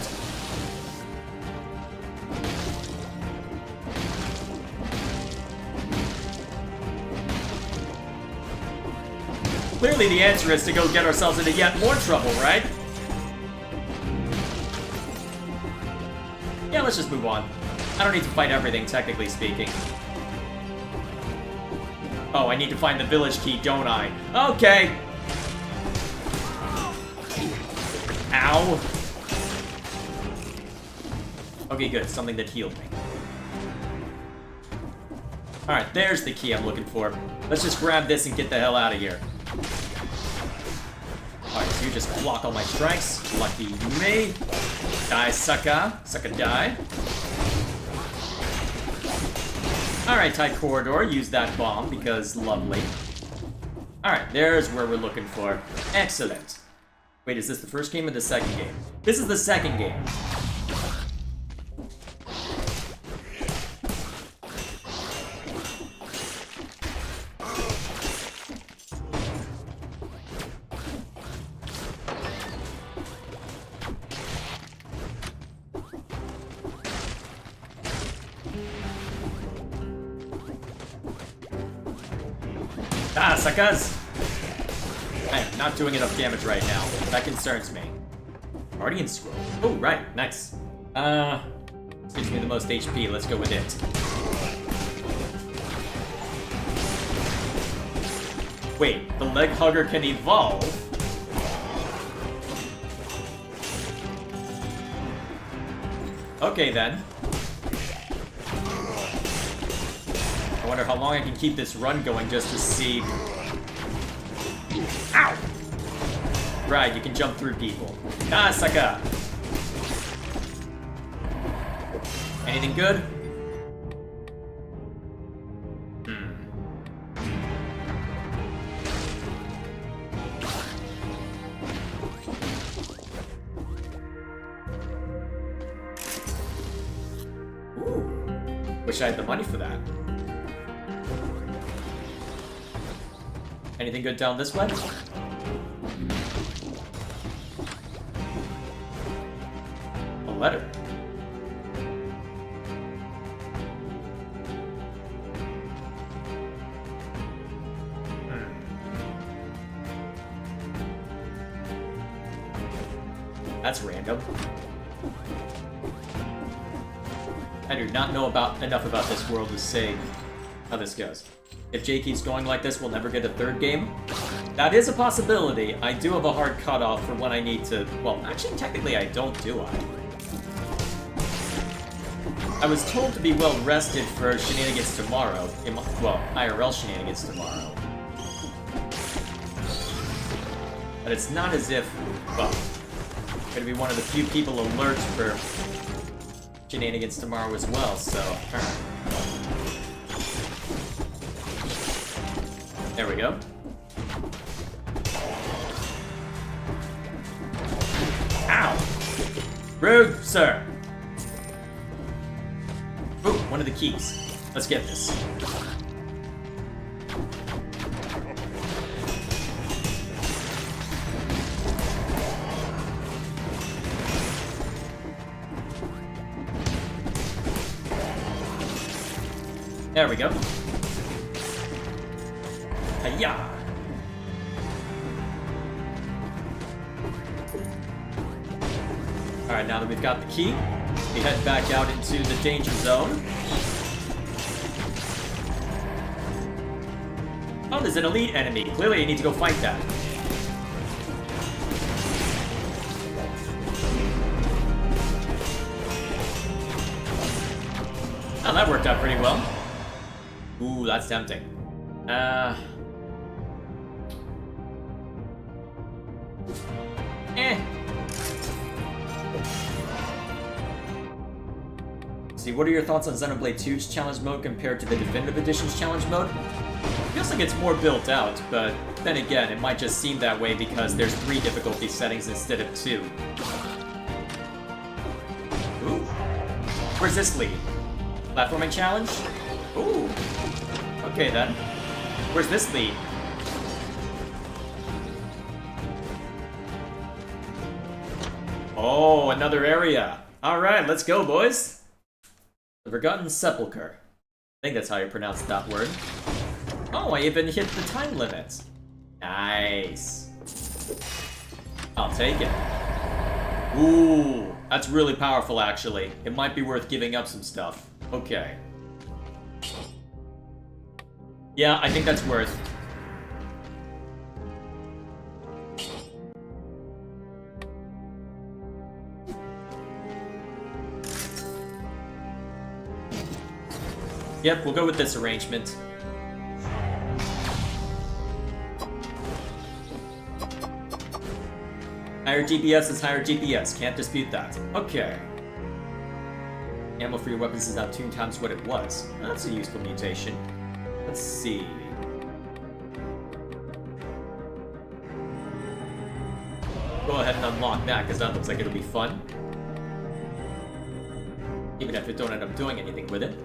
Clearly the answer is to go get ourselves into yet more trouble, right? Yeah, let's just move on. I don't need to fight everything, technically speaking. Oh, I need to find the village key, don't I? Okay. Ow. Okay, good. Something that healed me. Alright, there's the key I'm looking for. Let's just grab this and get the hell out of here. Alright, so you just block all my strikes. Lucky me. Die, sucker. Sucker, die. Alright, tight corridor. Use that bomb because lovely. Alright, there's where we're looking for. Excellent. Wait, is this the first game or the second game? This is the second game. Ah, suckers! I am not doing enough damage right now. That concerns me. Guardian Scroll. Oh, right. Nice. This gives me the most HP. Let's go with it. Wait, the leg hugger can evolve? Okay, then. I wonder how long I can keep this run going just to see... Ow! Right, you can jump through people. Ah, sucker! Anything good? Wish I had the money for that. Anything good down this way? A letter. That's random. I do not know enough about this world to say how this goes. If Jay keeps going like this, we'll never get a third game. That is a possibility. I do have a hard cutoff for when I need to... Well, actually, technically I don't, do I? I was told to be well rested for shenanigans tomorrow. Well, IRL shenanigans tomorrow. But it's not as if... Well, I'm gonna be one of the few people alert for shenanigans tomorrow as well, so... There we go. Ow! Rude, sir! Ooh, one of the keys. Let's get this. There we go. Hiya! Alright, now that we've got the key, we head back out into the danger zone. Oh, there's an elite enemy. Clearly I need to go fight that. Oh, that worked out pretty well. Ooh, that's tempting. See, what are your thoughts on Xenoblade 2's challenge mode compared to the Definitive Edition's challenge mode? Feels like it's more built out, but then again, it might just seem that way because there's 3 difficulty settings instead of 2. Ooh. Where's this lead? Platforming challenge? Ooh. Okay then. Where's this lead? Oh, another area. Alright, let's go, boys. The Forgotten Sepulchre. I think that's how you pronounce that word. Oh, I even hit the time limit. Nice. I'll take it. Ooh, that's really powerful, actually. It might be worth giving up some stuff. Okay. Yeah, I think that's worth. Yep, we'll go with this arrangement. Higher DPS is higher DPS, can't dispute that. Okay. Ammo-free weapons is now 2 times what it was. That's a useful mutation. Let's see. Go ahead and unlock that, because that looks like it'll be fun. Even if it don't end up doing anything with it.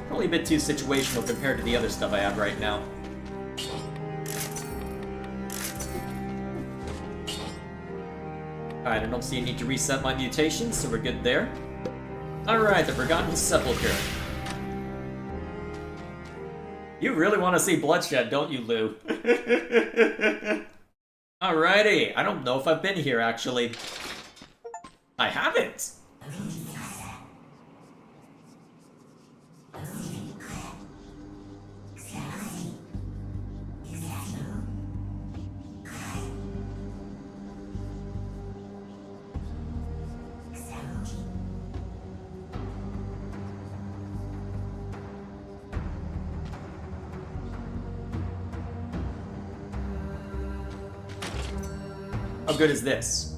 Probably a bit too situational compared to the other stuff I have right now. Alright, I don't see a need to reset my mutations, so we're good there. Alright, the Forgotten Sepulchre. You really want to see bloodshed, don't you, Lou? Alrighty, I don't know if I've been here, actually. I haven't! How good is this?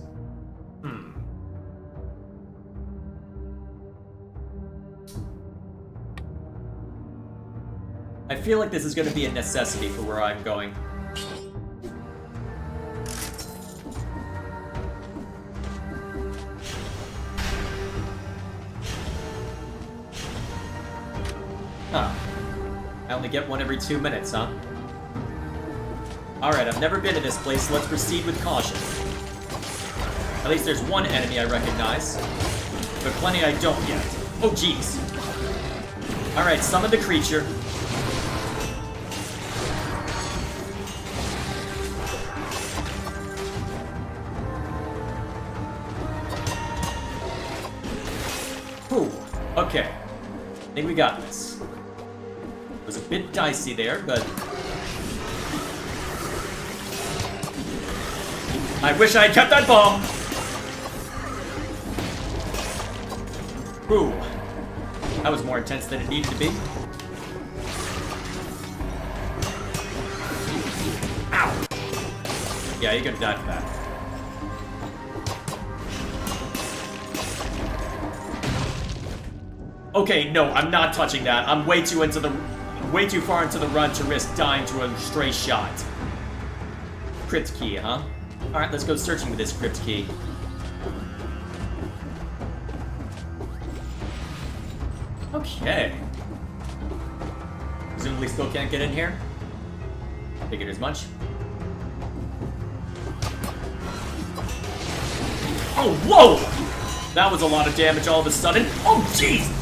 I feel like this is going to be a necessity for where I'm going. Huh. I only get one every 2 minutes, huh? Alright, I've never been to this place, so let's proceed with caution. At least there's one enemy I recognize, but plenty I don't yet. Oh, jeez. Alright, summon the creature. Whew. Okay. I think we got this. It was a bit dicey there, but... I wish I had kept that bomb! Whew. That was more intense than it needed to be. Ow! Yeah, you're gonna die for that. Okay, no, I'm not touching that. I'm way too far into the run to risk dying to a stray shot. Crypt key, huh? Alright, let's go searching for this crypt key. Okay. Presumably still can't get in here? Figured as much. Oh, whoa! That was a lot of damage all of a sudden. Oh, jeez!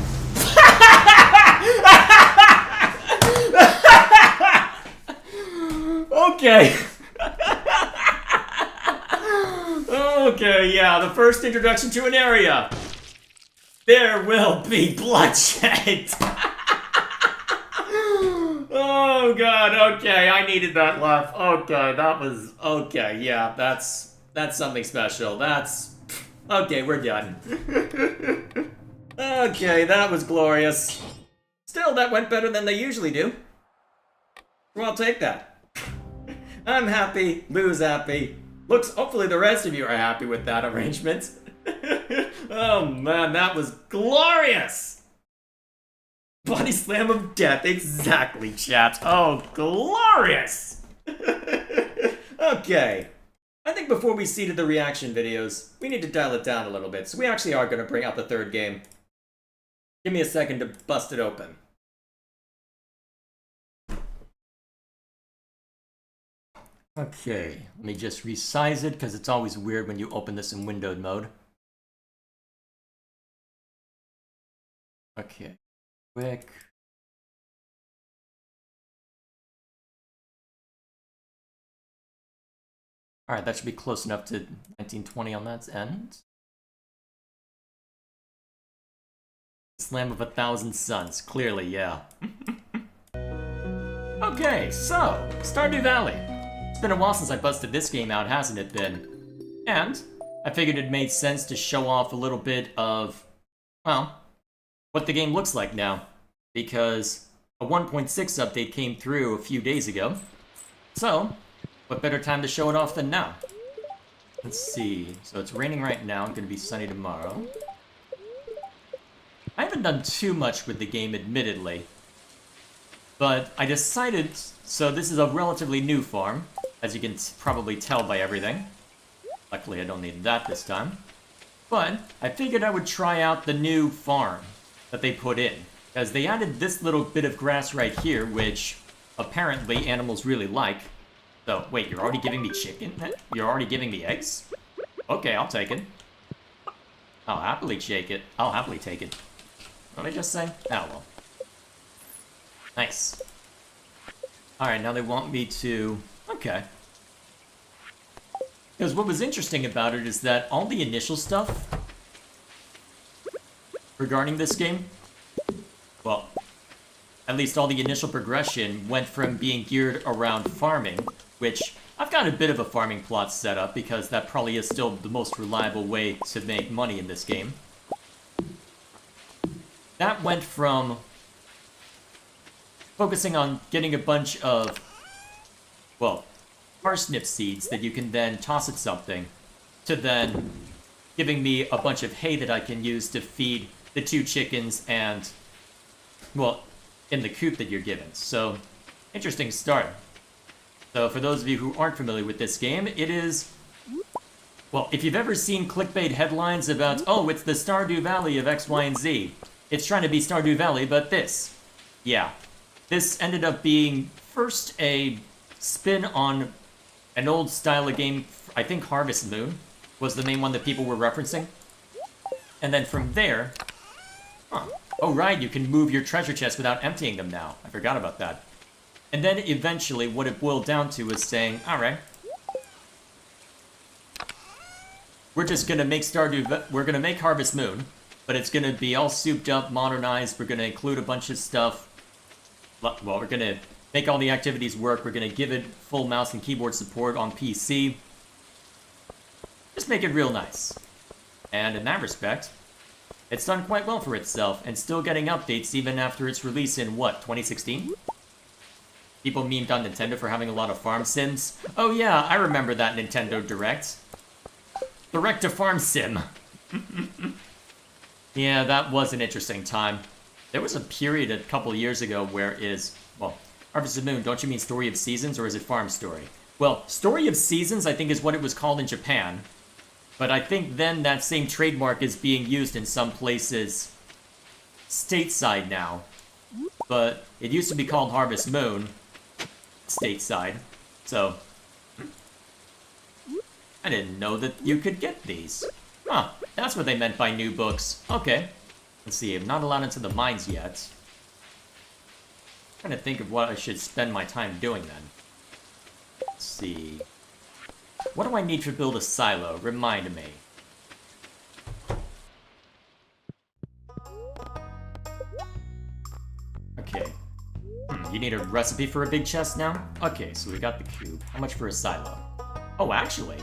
Okay. Okay, yeah, the first introduction to an area. There will be bloodshed. Oh god, okay, I needed that laugh. Okay, that was okay, yeah, that's something special. That's okay, we're done. Okay, that was glorious. Still, that went better than they usually do. Well, I'll take that. I'm happy, Lou's happy. Looks, hopefully the rest of you are happy with that arrangement. Oh man, that was glorious! Body slam of death, exactly, chat. Oh, glorious! Okay. I think before we see to the reaction videos, we need to dial it down a little bit, so we actually are going to bring out the third game. Give me a second to bust it open. Okay, let me just resize it, because it's always weird when you open this in windowed mode. Okay, quick. Alright, that should be close enough to 1920 on that end. Slam of 1,000 Suns, clearly, yeah. Okay, so, Stardew Valley. It's been a while since I busted this game out, hasn't it been? And I figured it made sense to show off a little bit of, well, what the game looks like now. Because a 1.6 update came through a few days ago. So, what better time to show it off than now? Let's see. So it's raining right now, it's gonna be sunny tomorrow. I haven't done too much with the game, admittedly. But I decided, so this is a relatively new farm, as you can probably tell by everything. Luckily I don't need that this time. But I figured I would try out the new farm that they put in. Because they added this little bit of grass right here, which apparently animals really like. So, wait, you're already giving me chicken? You're already giving me eggs? Okay, I'll take it. I'll happily take it. I'll happily take it. What did I just say? Oh, well. Nice. Alright, now they want me to... Okay. Because what was interesting about it is that all the initial stuff regarding this game, well, at least all the initial progression went from being geared around farming, which I've got a bit of a farming plot set up because that probably is still the most reliable way to make money in this game. That went from focusing on getting a bunch of, well, parsnip seeds that you can then toss at something, to then giving me a bunch of hay that I can use to feed the 2 chickens and, well, in the coop that you're given. So, interesting start. So for those of you who aren't familiar with this game, it is... Well, if you've ever seen clickbait headlines about, oh, it's the Stardew Valley of X, Y, and Z. It's trying to be Stardew Valley, but this. Yeah. This ended up being first a spin on an old style of game, I think Harvest Moon was the main one that people were referencing. And then from there... Oh, right, you can move your treasure chests without emptying them now. I forgot about that. And then eventually what it boiled down to was saying, alright, we're just gonna make we're gonna make Harvest Moon, but it's gonna be all souped up, modernized, we're gonna include a bunch of stuff. Well, we're gonna make all the activities work, we're gonna give it full mouse and keyboard support on PC. Just make it real nice. And in that respect, it's done quite well for itself, and still getting updates even after its release in, what, 2016? People memed on Nintendo for having a lot of farm sims. Oh yeah, I remember that Nintendo Direct. Direct to Farm Sim. Yeah, that was an interesting time. There was a period a couple years ago where well, Harvest of Moon, don't you mean Story of Seasons, or is it Farm Story? Well, Story of Seasons, I think, is what it was called in Japan. But I think then that same trademark is being used in some places stateside now. But it used to be called Harvest Moon stateside. So, I didn't know that you could get these. Huh, that's what they meant by new books. Okay. Let's see, I'm not allowed into the mines yet. I'm trying to think of what I should spend my time doing then. Let's see. What do I need to build a silo? Remind me. Okay. You need a recipe for a big chest now? Okay, so we got the cube. How much for a silo? Oh, actually,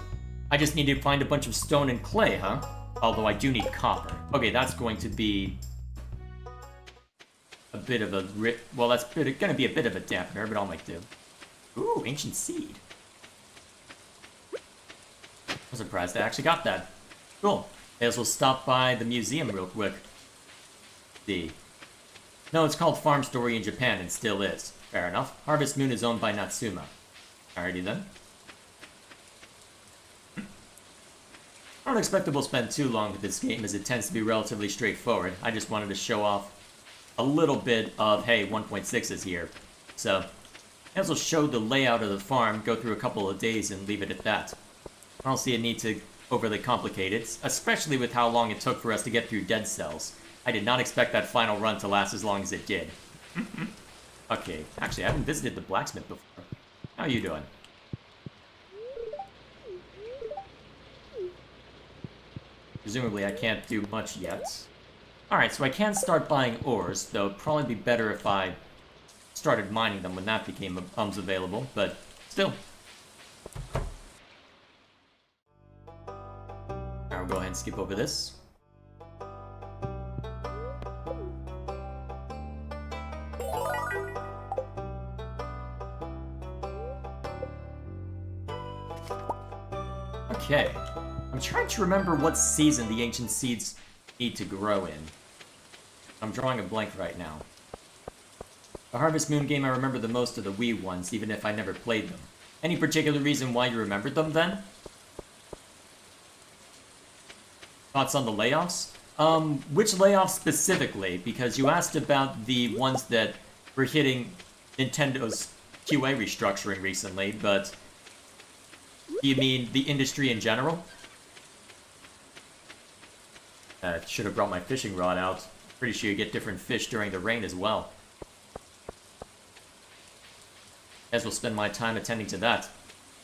I just need to find a bunch of stone and clay, huh? Although I do need copper. Okay, that's going to be a bit of a... Well, that's gonna be a bit of a dampener, but I'll make do. Ooh, ancient seed. I'm surprised I actually got that. Cool. May as well stop by the museum real quick. See. No, it's called Farm Story in Japan and still is. Fair enough. Harvest Moon is owned by Natsuma. Alrighty then. I don't expect that we'll spend too long with this game as it tends to be relatively straightforward. I just wanted to show off a little bit of, hey, 1.6 is here. So, I also show the layout of the farm, go through a couple of days and leave it at that. I don't see a need to overly complicate it, especially with how long it took for us to get through Dead Cells. I did not expect that final run to last as long as it did. Okay, actually, I haven't visited the blacksmith before. How are you doing? Presumably I can't do much yet. Alright, so I can start buying ores, though it'd probably be better if I started mining them when that becomes available, but still. Alright, we'll go ahead and skip over this. Okay. I'm trying to remember what season the ancient seeds need to grow in. I'm drawing a blank right now. The Harvest Moon game I remember the most of the Wii ones, even if I never played them. Any particular reason why you remembered them then? Thoughts on the layoffs? Which layoffs specifically? Because you asked about the ones that were hitting Nintendo's QA restructuring recently, but do you mean the industry in general? Should have brought my fishing rod out. Pretty sure you get different fish during the rain as well. As well spend my time attending to that.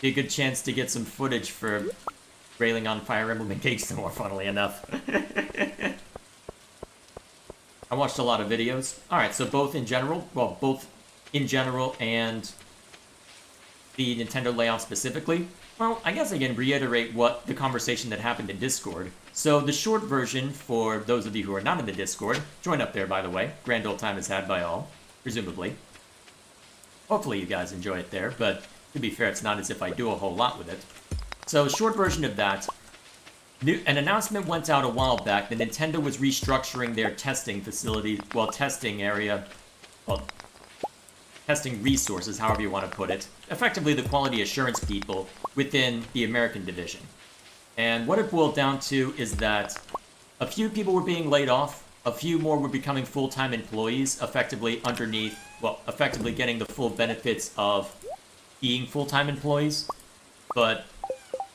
Be a good chance to get some footage for railing on Fire Emblem Engage some more, funnily enough. I watched a lot of videos. Alright, so both in general, well, both in general and the Nintendo layoff specifically. Well, I guess I can reiterate what the conversation that happened in Discord. So the short version, for those of you who are not in the Discord, join up there, by the way. Grand old time is had by all, presumably. Hopefully you guys enjoy it there, but to be fair, it's not as if I do a whole lot with it. So, short version of that, an announcement went out a while back that Nintendo was restructuring their testing facility, well, testing area well, testing resources, however you want to put it, effectively the quality assurance people within the American division. And what it boiled down to is that a few people were being laid off, a few more were becoming full-time employees, effectively getting the full benefits of being full-time employees. But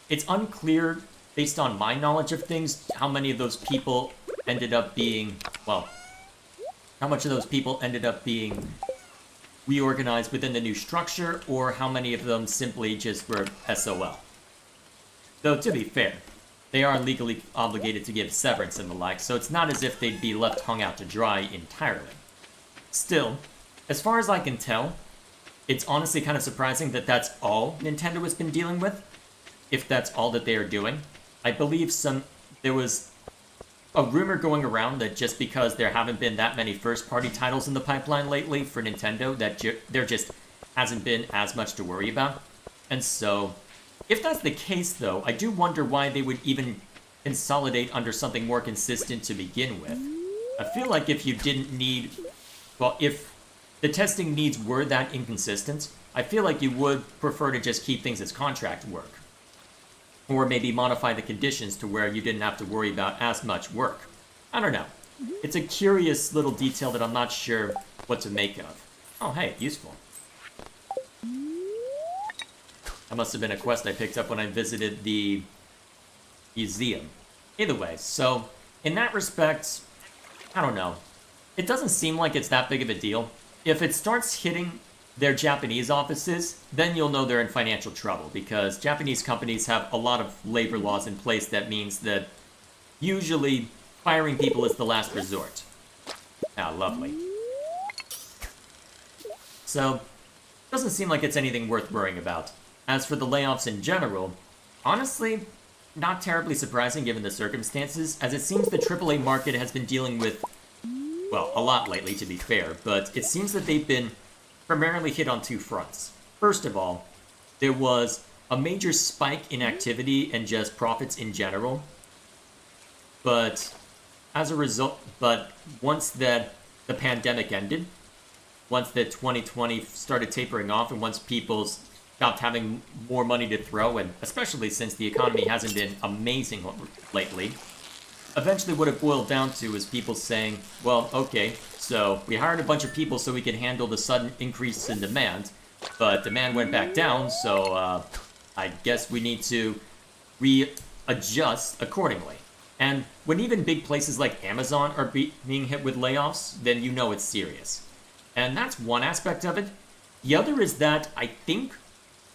it's unclear, based on my knowledge of things, how many of those people ended up being, well, how much of those people ended up being reorganized within the new structure, or how many of them simply just were SOL. Though, to be fair, they are legally obligated to give severance and the like, so it's not as if they'd be left hung out to dry entirely. Still, as far as I can tell, it's honestly kind of surprising that that's all Nintendo has been dealing with, if that's all that they are doing. I believe there was a rumor going around that just because there haven't been that many first-party titles in the pipeline lately for Nintendo, that there just hasn't been as much to worry about. And so, if that's the case though, I do wonder why they would even consolidate under something more consistent to begin with. I feel like if you didn't need, well, if the testing needs were that inconsistent, I feel like you would prefer to just keep things as contract work. Or maybe modify the conditions to where you didn't have to worry about as much work. I don't know. It's a curious little detail that I'm not sure what to make of. Oh, hey, useful. That must have been a quest I picked up when I visited the museum. Either way, so in that respect, I don't know. It doesn't seem like it's that big of a deal. If it starts hitting their Japanese offices, then you'll know they're in financial trouble, because Japanese companies have a lot of labor laws in place that means that usually firing people is the last resort. Ah, lovely. So, doesn't seem like it's anything worth worrying about. As for the layoffs in general, honestly, not terribly surprising given the circumstances, as it seems the AAA market has been dealing with, well, a lot lately to be fair, but it seems that they've been primarily hit on two fronts. First of all, there was a major spike in activity and just profits in general. But as a result, once that the pandemic ended, once that 2020 started tapering off, and once people stopped having more money to throw, and especially since the economy hasn't been amazing lately, eventually what it boiled down to is people saying, well, okay, so we hired a bunch of people so we could handle the sudden increase in demand, but demand went back down, so I guess we need to readjust accordingly. And when even big places like Amazon are being hit with layoffs, then you know it's serious. And that's one aspect of it. The other is that I think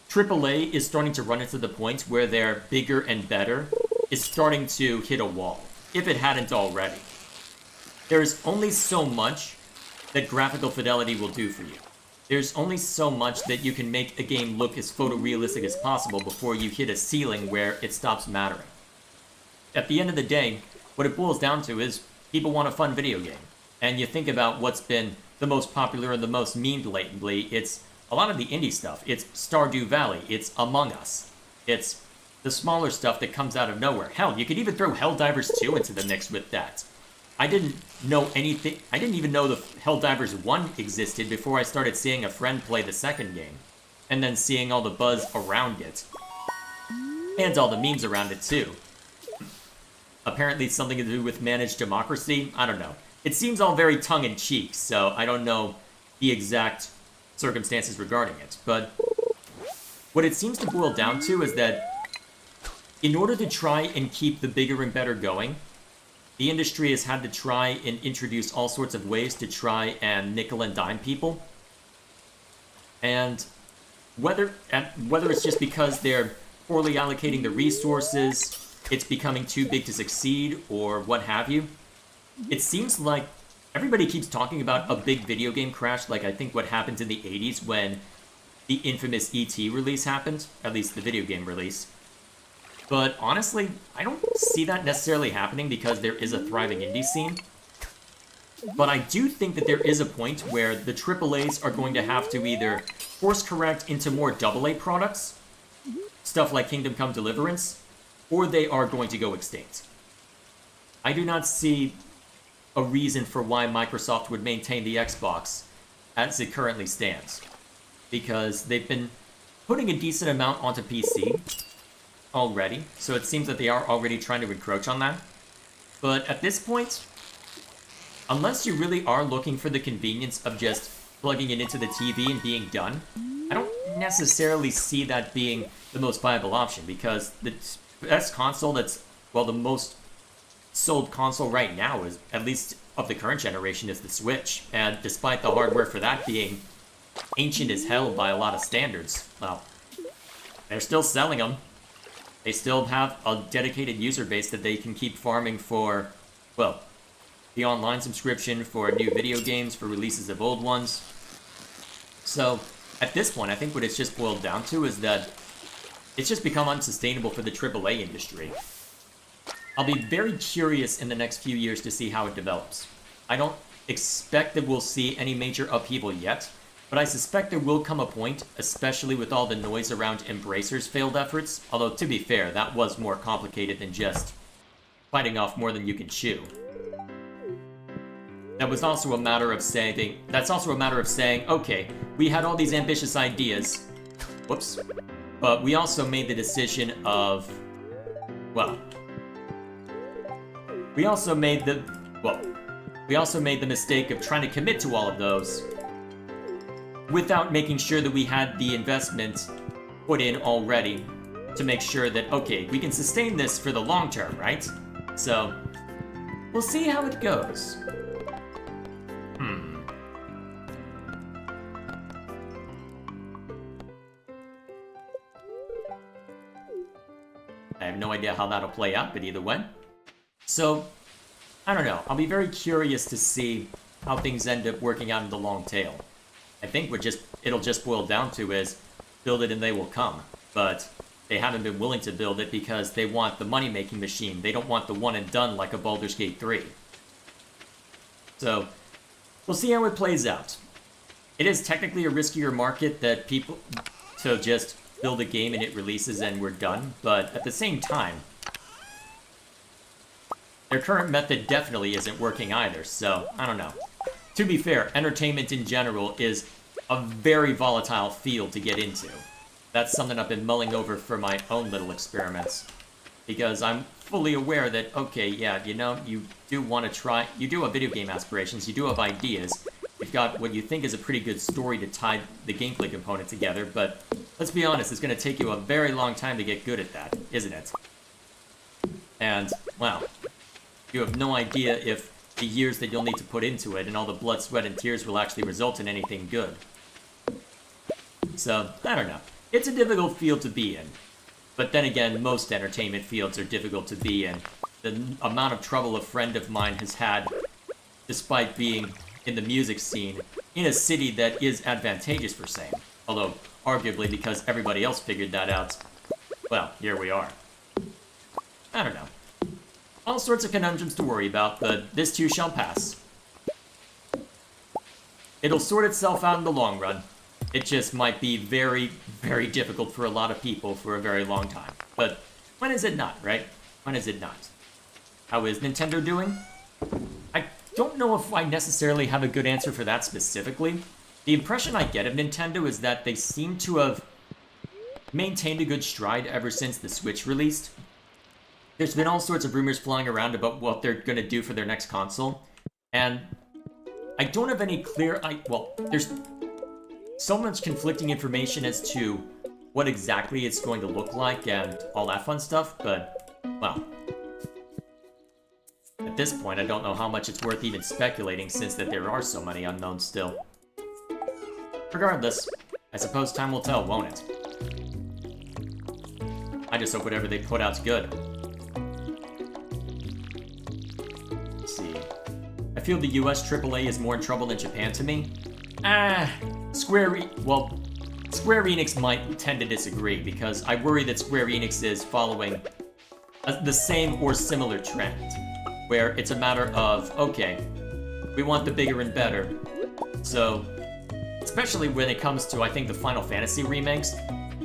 AAA is starting to run into the point where their bigger and better is starting to hit a wall, if it hadn't already. There's only so much that graphical fidelity will do for you. There's only so much that you can make a game look as photorealistic as possible before you hit a ceiling where it stops mattering. At the end of the day, what it boils down to is people want a fun video game. And you think about what's been the most popular and the most memed lately, it's a lot of the indie stuff. It's Stardew Valley, it's Among Us, it's the smaller stuff that comes out of nowhere. Hell, you could even throw Helldivers 2 into the mix with that. I didn't even know the Helldivers 1 existed before I started seeing a friend play the second game. And then seeing all the buzz around it. And all the memes around it too. Apparently it's something to do with managed democracy, I don't know. It seems all very tongue-in-cheek, so I don't know the exact circumstances regarding it. But what it seems to boil down to is that in order to try and keep the bigger and better going, the industry has had to try and introduce all sorts of ways to try and nickel and dime people. And whether it's just because they're poorly allocating the resources, it's becoming too big to succeed, or what have you, it seems like everybody keeps talking about a big video game crash, like I think what happened in the 80s when the infamous E.T. release happened, at least the video game release. But honestly, I don't see that necessarily happening because there is a thriving indie scene. But I do think that there is a point where the AAAs are going to have to either course correct into more AA products, stuff like Kingdom Come Deliverance, or they are going to go extinct. I do not see a reason for why Microsoft would maintain the Xbox as it currently stands. Because they've been putting a decent amount onto PC already, so it seems that they are already trying to encroach on that. But at this point, unless you really are looking for the convenience of just plugging it into the TV and being done, I don't necessarily see that being the most viable option, because the best console that's, well, the most sold console right now is, at least of the current generation, is the Switch. And despite the hardware for that being ancient as hell by a lot of standards, well, they're still selling them. They still have a dedicated user base that they can keep farming for, well, the online subscription, for new video games, for releases of old ones. So, at this point, I think what it's just boiled down to is that it's just become unsustainable for the AAA industry. I'll be very curious in the next few years to see how it develops. I don't expect that we'll see any major upheaval yet, but I suspect there will come a point, especially with all the noise around Embracer's failed efforts, although to be fair, that was more complicated than just biting off more than you can chew. That's also a matter of saying, okay, we had all these ambitious ideas, whoops, but we also made the decision of, well, we also made the mistake of trying to commit to all of those without making sure that we had the investment put in already to make sure that, okay, we can sustain this for the long term, right? So, we'll see how it goes. I have no idea how that'll play out, but either way. So, I don't know. I'll be very curious to see how things end up working out in the long tail. I think it'll just boil down to is, build it and they will come. But they haven't been willing to build it because they want the money-making machine. They don't want the one and done like a Baldur's Gate 3. So, we'll see how it plays out. It is technically a riskier market that people to just build a game and it releases and we're done, but at the same time, their current method definitely isn't working either, so I don't know. To be fair, entertainment in general is a very volatile field to get into. That's something I've been mulling over for my own little experiments. Because I'm fully aware that, okay, yeah, you know, you do want to try, you do have video game aspirations, you do have ideas, you've got what you think is a pretty good story to tie the gameplay component together, but let's be honest, it's going to take you a very long time to get good at that, isn't it? And, well, you have no idea if the years that you'll need to put into it and all the blood, sweat, and tears will actually result in anything good. So, I don't know. It's a difficult field to be in. But then again, most entertainment fields are difficult to be in. The amount of trouble a friend of mine has had, despite being in the music scene, in a city that is advantageous for same. Although, arguably because everybody else figured that out, well, here we are. I don't know. All sorts of conundrums to worry about, but this too shall pass. It'll sort itself out in the long run. It just might be very, very difficult for a lot of people for a very long time. But when is it not, right? When is it not? How is Nintendo doing? I don't know if I necessarily have a good answer for that specifically. The impression I get of Nintendo is that they seem to have maintained a good stride ever since the Switch released. There's been all sorts of rumors flying around about what they're going to do for their next console, and I don't have any clear... well, there's so much conflicting information as to what exactly it's going to look like and all that fun stuff, but, well, at this point I don't know how much it's worth even speculating since that there are so many unknowns still. Regardless, I suppose time will tell, won't it? I just hope whatever they put out's good. I feel the US AAA is more in trouble than Japan to me. Square Enix might tend to disagree, because I worry that Square Enix is following the same or similar trend, where it's a matter of, okay, we want the bigger and better. So, especially when it comes to, I think, the Final Fantasy remakes,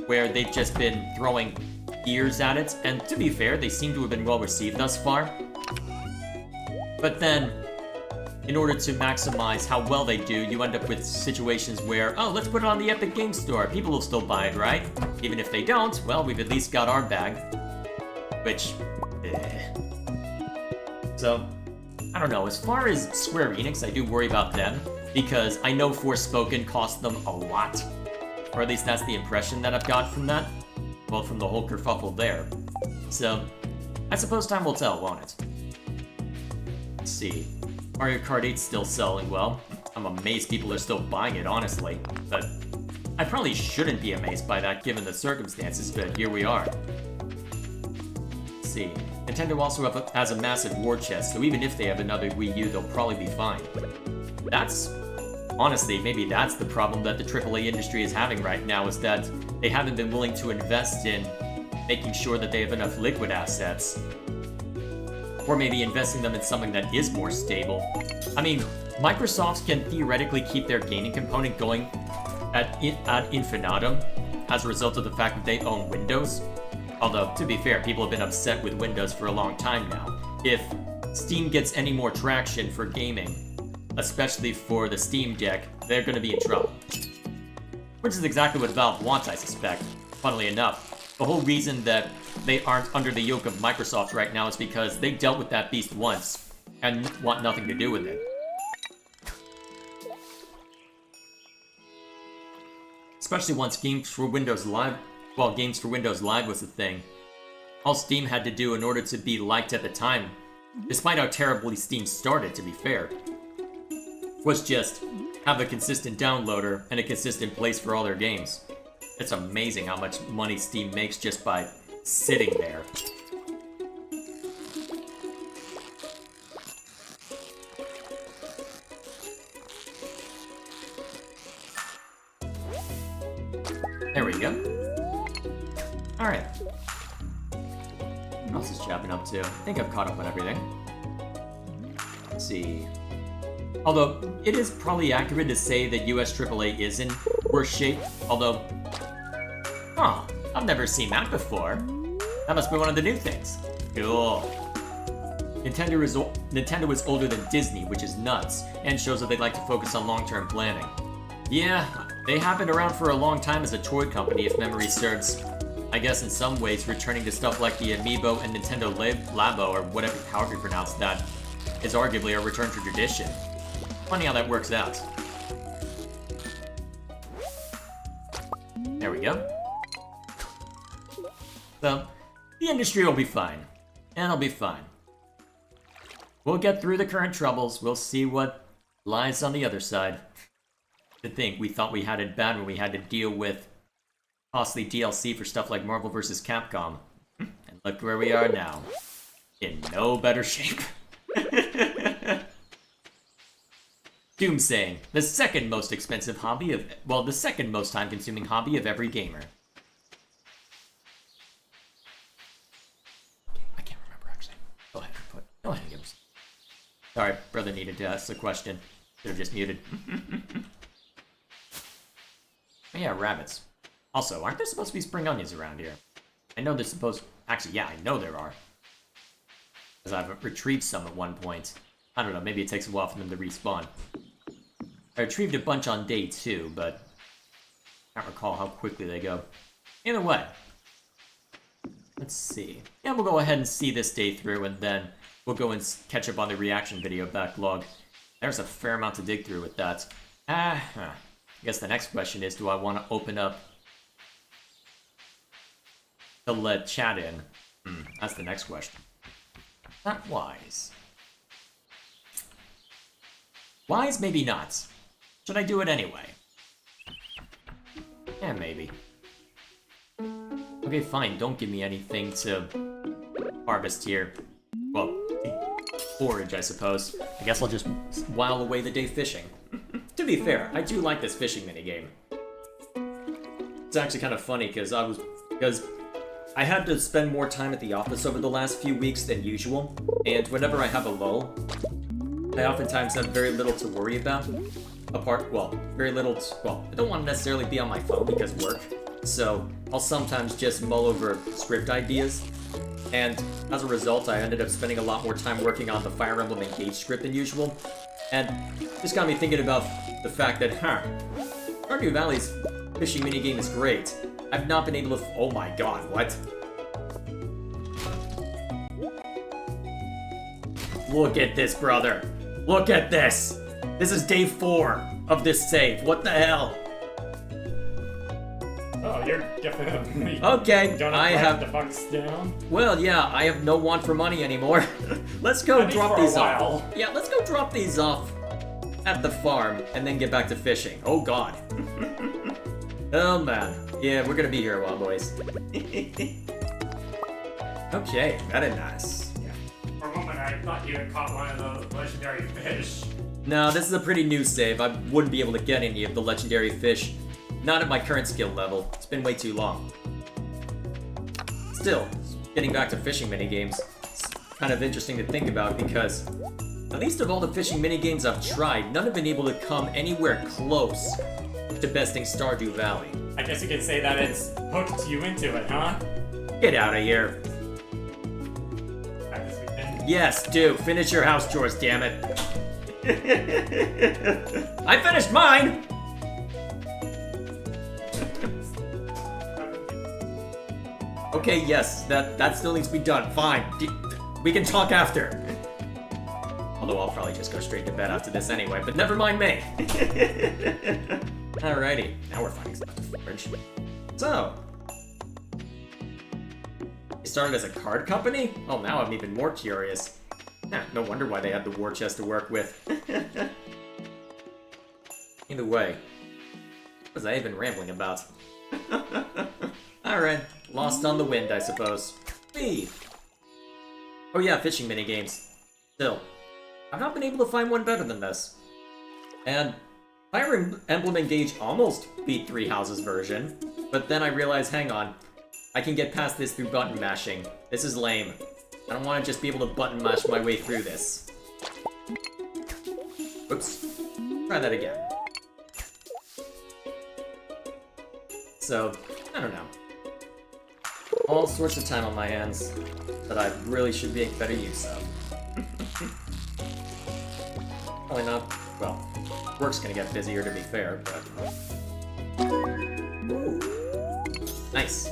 where they've just been throwing gears at it, and to be fair, they seem to have been well received thus far. But then, in order to maximize how well they do, you end up with situations where, oh, let's put it on the Epic Games Store. People will still buy it, right? Even if they don't, well, we've at least got our bag. Which, So, I don't know. As far as Square Enix, I do worry about them, because I know Forspoken cost them a lot. Or at least that's the impression that I've got from that. Well, from the whole kerfuffle there. So, I suppose time will tell, won't it? Let's see. Mario Kart 8's still selling well. I'm amazed people are still buying it, honestly. But I probably shouldn't be amazed by that given the circumstances, but here we are. Let's see. Nintendo also has a massive war chest, so even if they have another Wii U, they'll probably be fine. That's... Honestly, maybe that's the problem that the AAA industry is having right now, is that they haven't been willing to invest in making sure that they have enough liquid assets. Or maybe investing them in something that is more stable. I mean, Microsoft can theoretically keep their gaming component going ad infinitum as a result of the fact that they own Windows. Although, to be fair, people have been upset with Windows for a long time now. If Steam gets any more traction for gaming, especially for the Steam Deck, they're going to be in trouble. Which is exactly what Valve wants, I suspect. Funnily enough, the whole reason that they aren't under the yoke of Microsoft right now is because they dealt with that beast once and want nothing to do with it. Especially once Games for Windows Live was a thing. All Steam had to do in order to be liked at the time, despite how terribly Steam started, to be fair, was just have a consistent downloader and a consistent place for all their games. It's amazing how much money Steam makes just by sitting there. There we go. Alright. What else is Chapin up to? I think I've caught up on everything. Let's see. Although, it is probably accurate to say that US AAA is in worse shape, although... Huh, I've never seen that before. That must be one of the new things. Cool. Nintendo is older than Disney, which is nuts, and shows that they like to focus on long-term planning. Yeah, they have been around for a long time as a toy company, if memory serves. I guess in some ways, returning to stuff like the Amiibo and Nintendo Labo, or whatever, however you pronounce that, is arguably a return to tradition. Funny how that works out. There we go. So, the industry will be fine. And it'll be fine. We'll get through the current troubles, we'll see what lies on the other side. To think, we thought we had it bad when we had to deal with costly DLC for stuff like Marvel vs. Capcom. And look where we are now. In no better shape. Doomsaying, the second most expensive hobby of, well, the second most time-consuming hobby of every gamer. I can't remember actually. Go ahead and give us. Sorry, brother needed to ask the question. Should have just muted. Oh yeah, rabbits. Also, aren't there supposed to be spring onions around here? I know there's supposed... Actually, yeah, I know there are. Because I've retrieved some at one point. I don't know, maybe it takes a while for them to respawn. I retrieved a bunch on day 2, but I can't recall how quickly they go. Either way. Let's see. Yeah, we'll go ahead and see this day through, and then we'll go and catch up on the reaction video backlog. There's a fair amount to dig through with that. I guess the next question is, do I want to open up to let chat in? That's the next question. Not wise. Wise, maybe not. Should I do it anyway? Yeah, maybe. Okay, fine, don't give me anything to harvest here. Well, forage, I suppose. I guess I'll just while away the day fishing. To be fair, I do like this fishing minigame. It's actually kind of funny, because I had to spend more time at the office over the last few weeks than usual, and whenever I have a lull, I oftentimes have very little to worry about. Very little I don't want to necessarily be on my phone because work, so I'll sometimes just mull over script ideas, and as a result, I ended up spending a lot more time working on the Fire Emblem Engage script than usual. And this got me thinking about the fact that, Stardew Valley's fishing minigame is great. I've not been able to... Oh my god, what? Look at this, brother. Look at this. This is day 4 of this save. What the hell? Oh, you're definitely... Okay, I have... the bucks down. Well, yeah, I have no want for money anymore. Let's go At least drop for a these while. off. Yeah, let's go drop these off at the farm and then get back to fishing. Oh god. Oh man. Yeah, we're gonna be here a while, boys. Okay, very nice. For a moment, I thought you had caught one of the legendary fish. No, this is a pretty new save. I wouldn't be able to get any of the legendary fish. Not at my current skill level. It's been way too long. Still, getting back to fishing minigames, it's kind of interesting to think about because at least of all the fishing minigames I've tried, none have been able to come anywhere close to besting Stardew Valley. I guess you could say that it's hooked you into it, huh? Get out of here. Back this weekend. Yes, do. Finish your house chores, damn it. I finished mine! Okay, yes, that still needs to be done. Fine. We can talk after. Although I'll probably just go straight to bed after this anyway, but never mind me. Alrighty, now we're finding stuff to forge. So, you started as a card company? Oh, now I'm even more curious. No wonder why they had the war chest to work with. Either way, what was I even rambling about? Alright, lost on the wind, I suppose. Hey. Oh yeah, fishing minigames. Still, I've not been able to find one better than this. And Fire Emblem Engage almost beat Three Houses version, but then I realized, hang on, I can get past this through button mashing. This is lame. I don't want to just be able to button mash my way through this. Oops. Try that again. So, I don't know. All sorts of time on my hands that I really should make better use of. Probably not. Well, work's gonna get busier to be fair, but... Ooh. Nice.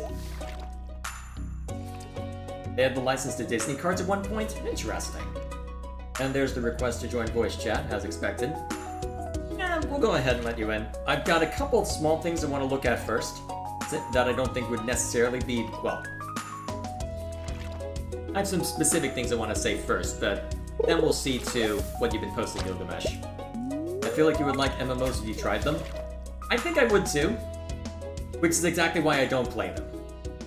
They had the license to Disney cards at one point? Interesting. And there's the request to join voice chat, as expected. Yeah, we'll go ahead and let you in. I've got a couple of small things I want to look at first that I don't think would necessarily be, well... I have some specific things I want to say first, but then we'll see to what you've been posting, Gilgamesh. I feel like you would like MMOs if you tried them. I think I would too. Which is exactly why I don't play them.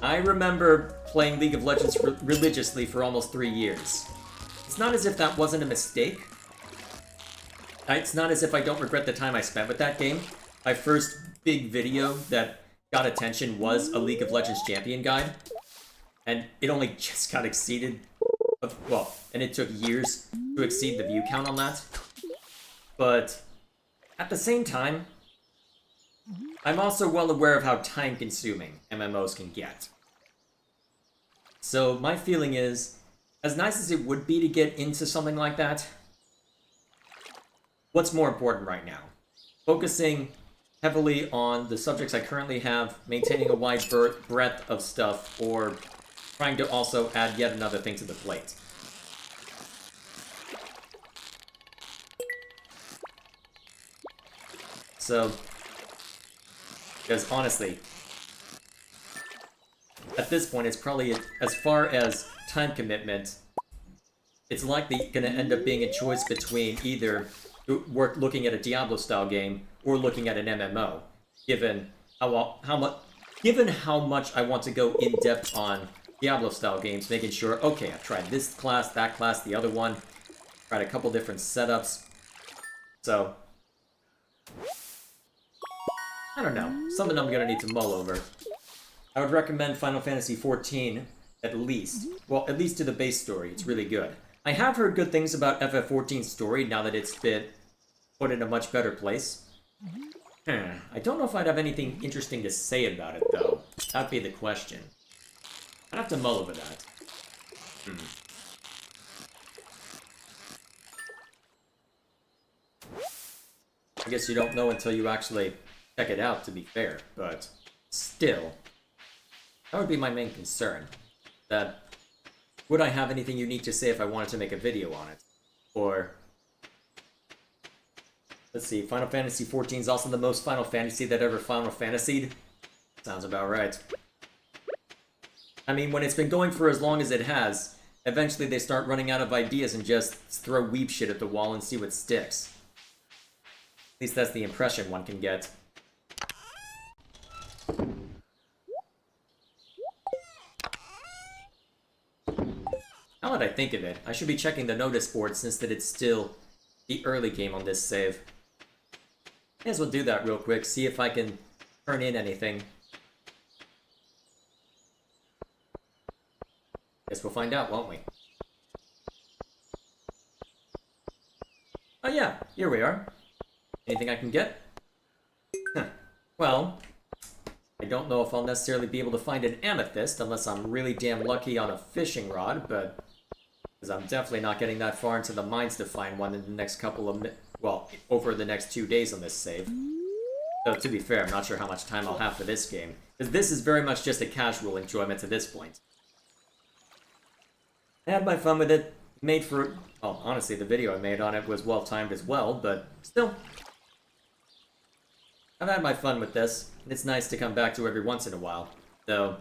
I remember playing League of Legends religiously for almost 3 years. It's not as if that wasn't a mistake. It's not as if I don't regret the time I spent with that game. My first big video that got attention was a League of Legends champion guide. And it only just got exceeded. Well, and it took years to exceed the view count on that. But at the same time, I'm also well aware of how time-consuming MMOs can get. So my feeling is, as nice as it would be to get into something like that, what's more important right now? Focusing heavily on the subjects I currently have, maintaining a wide breadth of stuff, or trying to also add yet another thing to the plate. So, because honestly, at this point, it's probably, as far as time commitment, it's likely going to end up being a choice between either looking at a Diablo-style game or looking at an MMO, given how much I want to go in depth on Diablo-style games, making sure, okay, I've tried this class, that class, the other one, tried a couple different setups, so I don't know, something I'm gonna need to mull over. I would recommend Final Fantasy XIV, at least. Well, at least to the base story, it's really good. I have heard good things about FF14's story now that it's been put in a much better place. I don't know if I'd have anything interesting to say about it, though. That'd be the question. I'd have to mull over that. I guess you don't know until you actually check it out, to be fair, but still, that would be my main concern. That, would I have anything unique to say if I wanted to make a video on it? Or, let's see, Final Fantasy XIV is also the most Final Fantasy that ever Final Fantasied? Sounds about right. I mean, when it's been going for as long as it has, eventually they start running out of ideas and just throw weep shit at the wall and see what sticks. At least that's the impression one can get. Now that I think of it, I should be checking the notice board since that it's still the early game on this save. May as well do that real quick, see if I can turn in anything. Guess we'll find out, won't we? Oh yeah, here we are. Anything I can get? Huh. Well, I don't know if I'll necessarily be able to find an amethyst unless I'm really damn lucky on a fishing rod, but... because I'm definitely not getting that far into the mines to find one in the next couple of well, over the next 2 days on this save. Though, to be fair, I'm not sure how much time I'll have for this game, because this is very much just a casual enjoyment to this point. I had my fun with it, made for... well, honestly, the video I made on it was well-timed as well, but still... I've had my fun with this, and it's nice to come back to every once in a while, though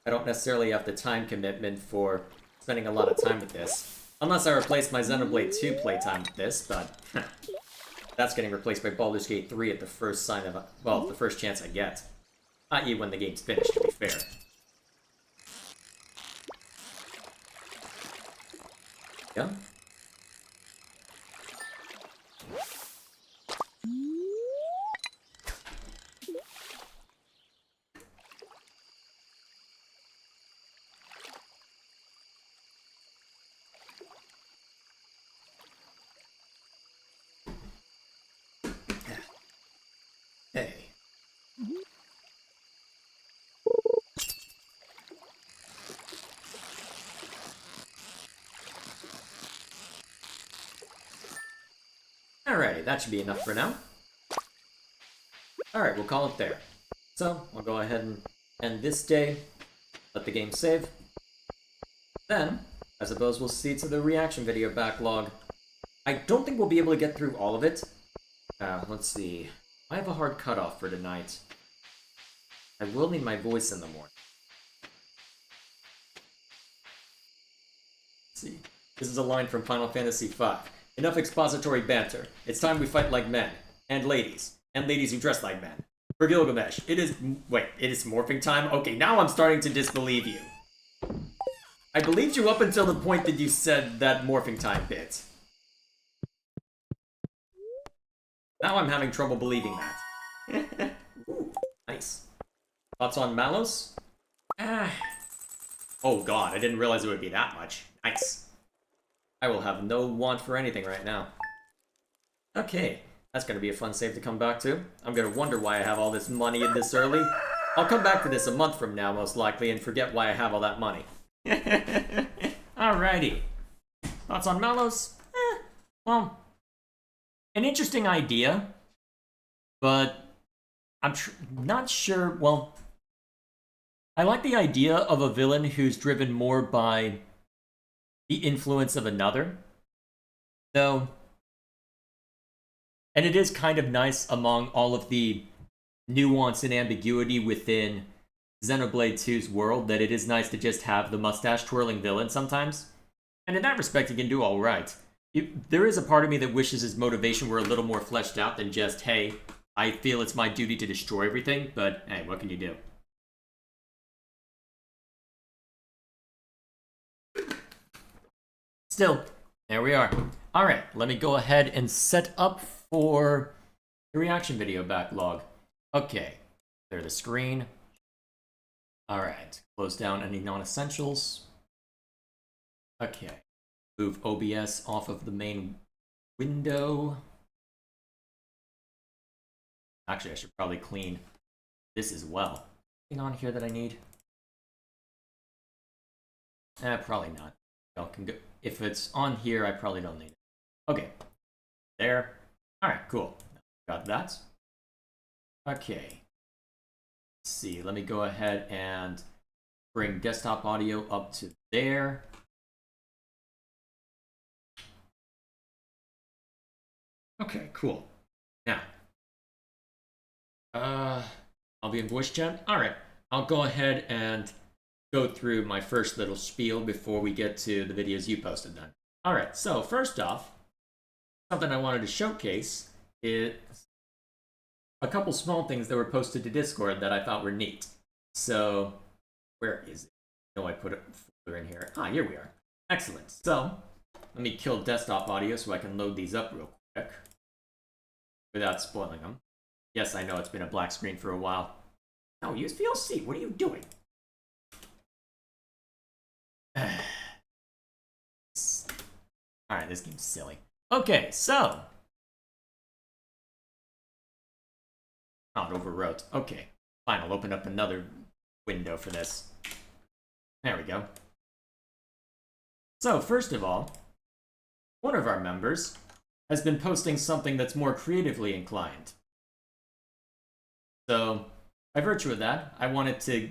I don't necessarily have the time commitment for spending a lot of time with this. Unless I replace my Xenoblade 2 playtime with this, but that's getting replaced by Baldur's Gate 3 at the first sign of, well, the first chance I get. i.e. when the game's finished, to be fair. Yeah? Hey. Alrighty, that should be enough for now. Alright, we'll call it there. So, I'll go ahead and end this day, let the game save. Then, I suppose we'll see to the reaction video backlog. I don't think we'll be able to get through all of it. Let's see. I have a hard cutoff for tonight. I will need my voice in the morning. Let's see. This is a line from Final Fantasy V. Enough expository banter. It's time we fight like men. And ladies. And ladies who dress like men. For Gilgamesh, it is... wait, it is morphing time? Okay, now I'm starting to disbelieve you. I believed you up until the point that you said that morphing time bit. Now I'm having trouble believing that. Ooh, nice. Thoughts on Malos? Oh god, I didn't realize it would be that much. Nice. I will have no want for anything right now. Okay, that's gonna be a fun save to come back to. I'm gonna wonder why I have all this money in this early. I'll come back to this a month from now, most likely, and forget why I have all that money. Alrighty. Thoughts on Malos? Well... an interesting idea, but I'm not sure, well, I like the idea of a villain who's driven more by the influence of another, though, and it is kind of nice among all of the nuance and ambiguity within Xenoblade 2's world that it is nice to just have the mustache-twirling villain sometimes, and in that respect, he can do alright. There is a part of me that wishes his motivation were a little more fleshed out than just, hey, I feel it's my duty to destroy everything, but hey, what can you do? Still, there we are. Alright, let me go ahead and set up for the reaction video backlog. Okay, clear the screen. Alright, close down any non-essentials. Okay. Move OBS off of the main window. Actually, I should probably clean this as well. Anything on here that I need? Probably not. Y'all can go. If it's on here, I probably don't need it. Okay. There. Alright, cool. Got that. Okay. Let's see. Let me go ahead and bring desktop audio up to there. Okay, cool. Now, I'll be in voice chat. All right, I'll go ahead and go through my first little spiel before we get to the videos you posted then. All right, so first off, something I wanted to showcase is a couple small things that were posted to Discord that I thought were neat. So, where is it? No, I put a folder in here. Ah, here we are. Excellent. So, let me kill desktop audio so I can load these up real quick without spoiling them. Yes, I know it's been a black screen for a while. No, use VLC. What are you doing? Alright, this game's silly. Okay, so. Oh, it overwrote. Okay, fine. I'll open up another window for this. There we go. So, first of all, one of our members has been posting something that's more creatively inclined. So, by virtue of that, I wanted to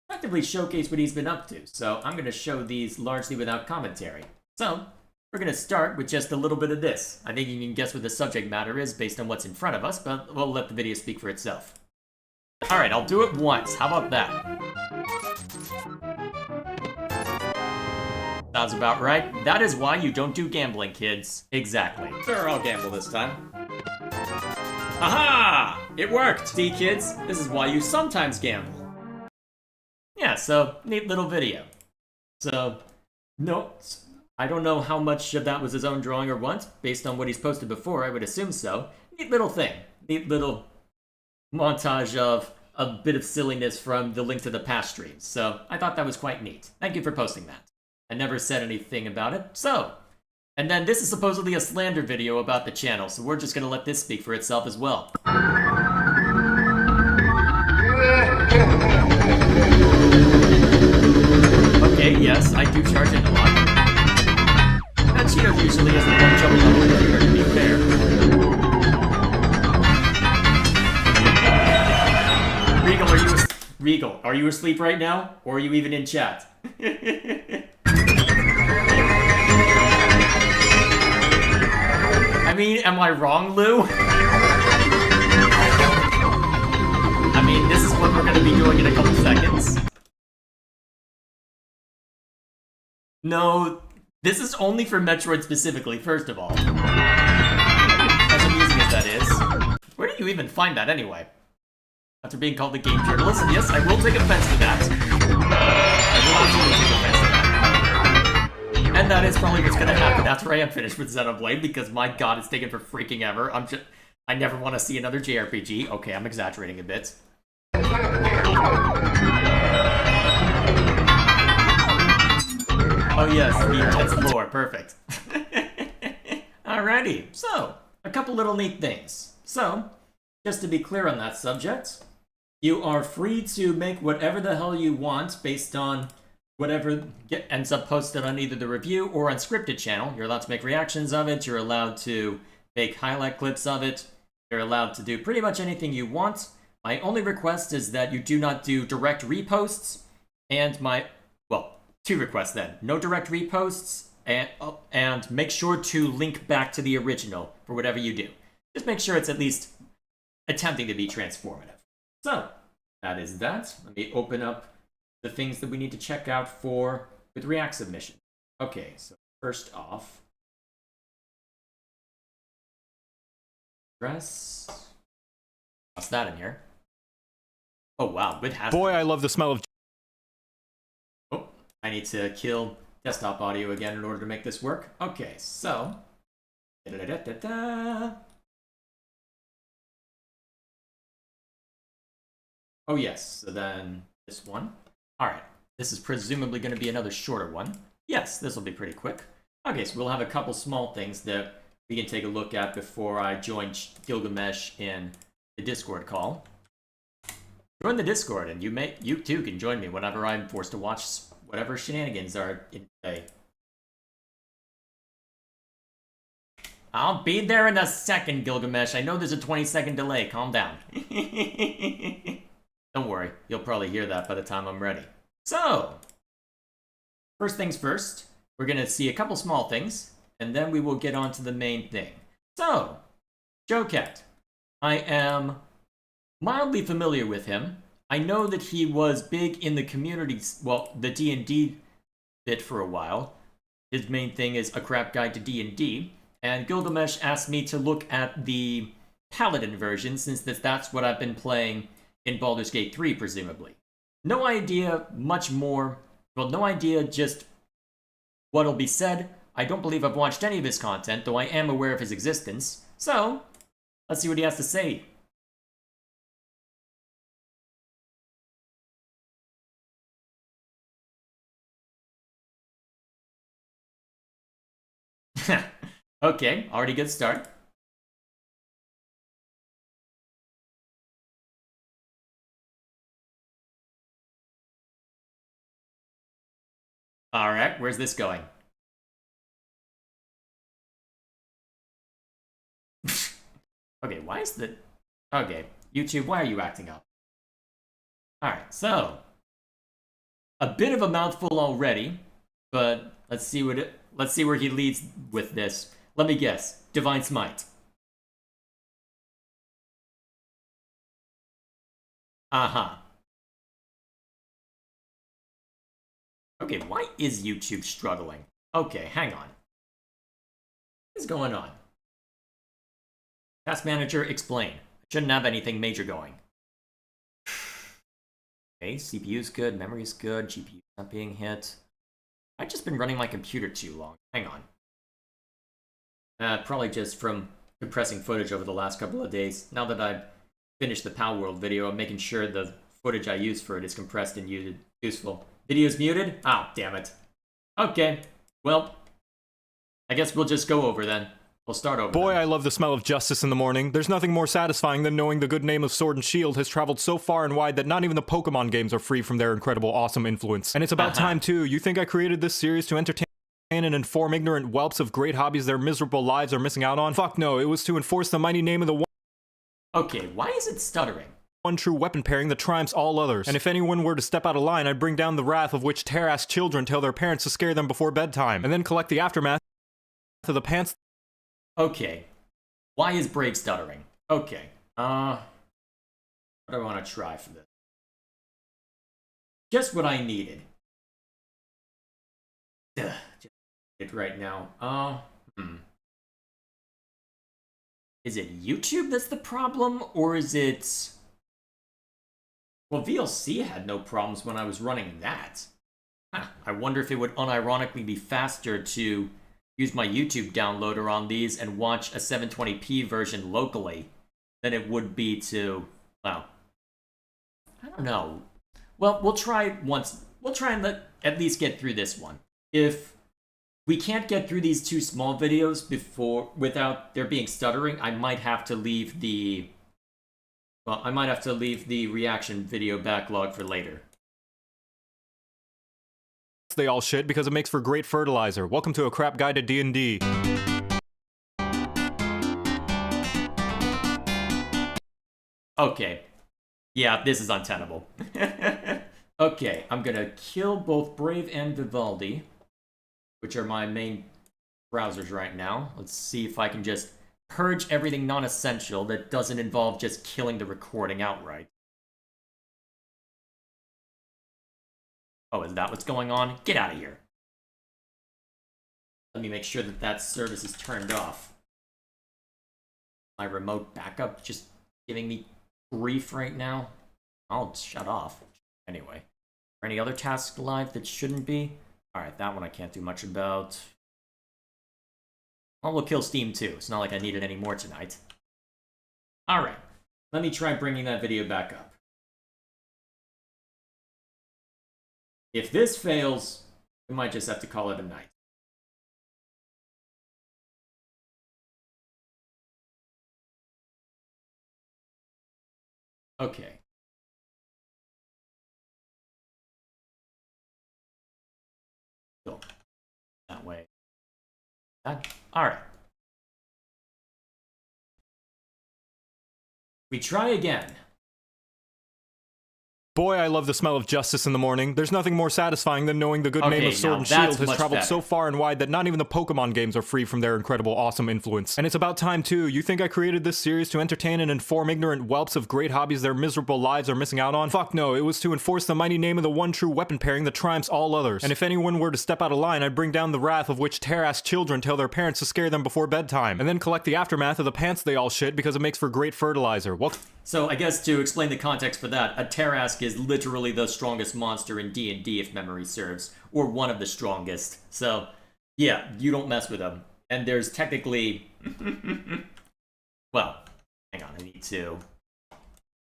effectively showcase what he's been up to. So, I'm going to show these largely without commentary. So, we're going to start with just a little bit of this. I think you can guess what the subject matter is based on what's in front of us, but we'll let the video speak for itself. Alright, I'll do it once. How about that? Sounds about right. That is why you don't do gambling, kids. Exactly. Sure, I'll gamble this time. Aha! It worked! See, kids? This is why you sometimes gamble. Yeah, so, neat little video. So, no, I don't know how much of that was his own drawing or what. Based on what he's posted before, I would assume so. Neat little thing. Neat little montage of a bit of silliness from the Link to the Past streams. So, I thought that was quite neat. Thank you for posting that. I never said anything about it, so. And then this is supposedly a slander video about the channel, so we're just gonna let this speak for itself as well. Okay, yes, I do charge it a lot. That Cheeto usually isn't one jumping on the computer, to be fair. Regal, are you asleep right now? Or are you even in chat? I mean, am I wrong, Lou? I mean, this is what we're going to be doing in a couple seconds. No, this is only for Metroid specifically, first of all. As amusing as that is. Where do you even find that anyway? After being called the game journalist, yes, I will take offense to that. I will absolutely take offense to that. And that is probably what's gonna happen after I am finished with Xenoblade, because my god, it's taken for freaking ever. I never want to see another JRPG. Okay, I'm exaggerating a bit. Oh yes, the intense lore, perfect. Alrighty, so, a couple little neat things. So, just to be clear on that subject, you are free to make whatever the hell you want based on whatever ends up posted on either the review or unscripted channel. You're allowed to make reactions of it, you're allowed to make highlight clips of it, you're allowed to do pretty much anything you want. My only request is that you do not do direct reposts, and two requests then. No direct reposts, and make sure to link back to the original for whatever you do. Just make sure it's at least attempting to be transformative. So, that is that. Let me open up the things that we need to check out with React submission. Okay, so first off, address. What's that in here? Oh wow, it has. Boy, I love the smell of. Oh, I need to kill desktop audio again in order to make this work. Okay, so. Oh yes, so then this one. Alright, this is presumably going to be another shorter one. Yes, this will be pretty quick. Okay, so we'll have a couple small things that we can take a look at before I join Gilgamesh in the Discord call. Join the Discord, and you too can join me whenever I'm forced to watch whatever shenanigans are in play. I'll be there in a second, Gilgamesh. I know there's a 20-second delay. Calm down. Don't worry. You'll probably hear that by the time I'm ready. So, first things first, we're going to see a couple small things, and then we will get on to the main thing. So, Joe-Cat. I am mildly familiar with him. I know that he was big in the community, well, the D&D bit for a while. His main thing is A Crap Guide to D&D, and Gilgamesh asked me to look at the Paladin version, since that's what I've been playing in Baldur's Gate 3, presumably. No idea much more, well, no idea just what'll be said. I don't believe I've watched any of his content, though I am aware of his existence. So, let's see what he has to say. Okay, already good start. Alright, where's this going? Okay, why is the... Okay, YouTube, why are you acting up? Alright, so... A bit of a mouthful already, but let's see where he leads with this. Let me guess. Divine Smite. Uh-huh. Okay, why is YouTube struggling? Okay, hang on. What is going on? Task Manager, explain. Shouldn't have anything major going. Okay, CPU's good, memory's good, GPU's not being hit. I've just been running my computer too long. Hang on. Probably just from compressing footage over the last couple of days. Now that I've finished the Palworld video, I'm making sure the footage I use for it is compressed and useful. Video's muted? Oh, damn it. Okay, well, I guess we'll just go over then. We'll start over. Boy, then. I love the smell of justice in the morning. There's nothing more satisfying than knowing the good name of Sword and Shield has traveled so far and wide that not even the Pokemon games are free from their incredible, awesome influence. And it's about time, too. You think I created this series to entertain and inform ignorant whelps of great hobbies their miserable lives are missing out on? Fuck no, it was to enforce the mighty name of the Okay, why is it stuttering? one true weapon pairing that triumphs all others. And if anyone were to step out of line, I'd bring down the wrath of which terror-ass children tell their parents to scare them before bedtime, and then collect the aftermath of the pants. Okay. Why is Brave stuttering? Okay. What do I want to try for this? Just what I needed. Ugh, just it right now. Is it YouTube that's the problem, or is it... Well, VLC had no problems when I was running that. Huh. I wonder if it would unironically be faster to use my YouTube downloader on these and watch a 720p version locally than it would be to, well, I don't know. Well, we'll try once. We'll try and at least get through this one. If we can't get through these two small videos without there being stuttering, I might have to leave the reaction video backlog for later. They all shit because it makes for great fertilizer. Welcome to A Crap Guide to D&D. Okay. Yeah, this is untenable. Okay, I'm gonna kill both Brave and Vivaldi, which are my main browsers right now. Let's see if I can just purge everything non-essential that doesn't involve just killing the recording outright. Oh, is that what's going on? Get out of here. Let me make sure that that service is turned off. My remote backup just giving me grief right now. I'll shut off. Anyway. Are any other tasks live that shouldn't be? Alright, that one I can't do much about. Well, we'll kill Steam too. It's not like I needed any more tonight. Alright. Let me try bringing that video back up. If this fails, we might just have to call it a night. Okay. Alright. We try again. Boy, I love the smell of justice in the morning. There's nothing more satisfying than knowing the good name Okay, of Sword now and Shield that's has much traveled better. so far and wide that not even the Pokemon games are free from their incredible, awesome influence. And it's about time too. You think I created this series to entertain and inform ignorant whelps of great hobbies their miserable lives are missing out on? Fuck no, it was to enforce the mighty name of the one true weapon pairing that triumphs all others. And if anyone were to step out of line, I'd bring down the wrath of which Terras children tell their parents to scare them before bedtime, and then collect the aftermath of the pants they all shit because it makes for great fertilizer. Well, So I guess to explain the context for that, a Tarrasque is literally the strongest monster in D&D if memory serves, or one of the strongest. So yeah, you don't mess with them. And there's technically, well, hang on, I need to,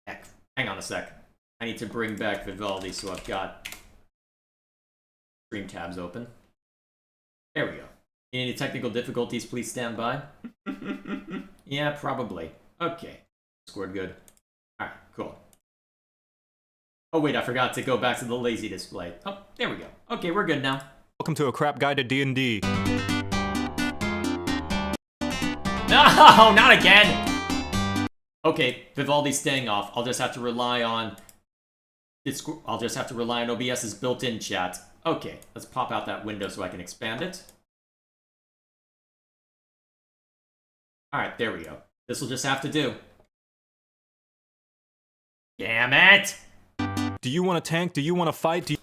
heck, hang on a sec. I need to bring back Vivaldi so I've got stream tabs open. There we go. Any technical difficulties, please stand by. Yeah, probably. Okay. Scored good. Alright, cool. Oh wait, I forgot to go back to the lazy display. Oh, there we go. Okay, we're good now. welcome to a crap guide to D&D. No, not again! Okay, Vivaldi's staying off. I'll just have to rely on OBS's built-in chat. Okay, let's pop out that window so I can expand it. Alright, there we go. This will just have to do. Damn it! Do you want to tank? Do you want to fight? Do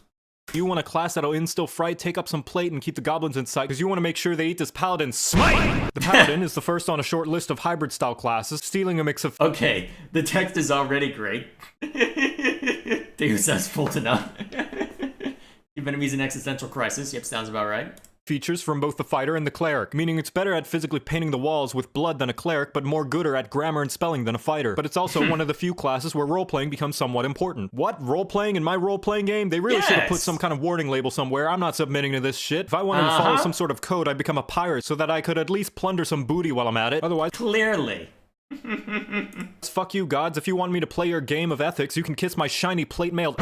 you want a class that'll instill fright, take up some plate, and keep the goblins in sight? Because you want to make sure they eat this paladin smite! The paladin is the first on a short list of hybrid-style classes, stealing a mix of Okay, the text is already great. Deus Ex Fultina. Give enemies an existential crisis. Yep, sounds about right. features from both the fighter and the cleric, meaning it's better at physically painting the walls with blood than a cleric, but more gooder at grammar and spelling than a fighter. But it's also one of the few classes where role-playing becomes somewhat important. What? Role-playing in my role-playing game? They really should have put Yes. some kind of warning label somewhere. I'm not submitting to this shit. If I wanted to follow some sort of code, I'd become a pirate so that I could at least plunder some booty while I'm at it. Otherwise, Clearly. fuck you gods. If you want me to play your game of ethics, you can kiss my shiny plate mail.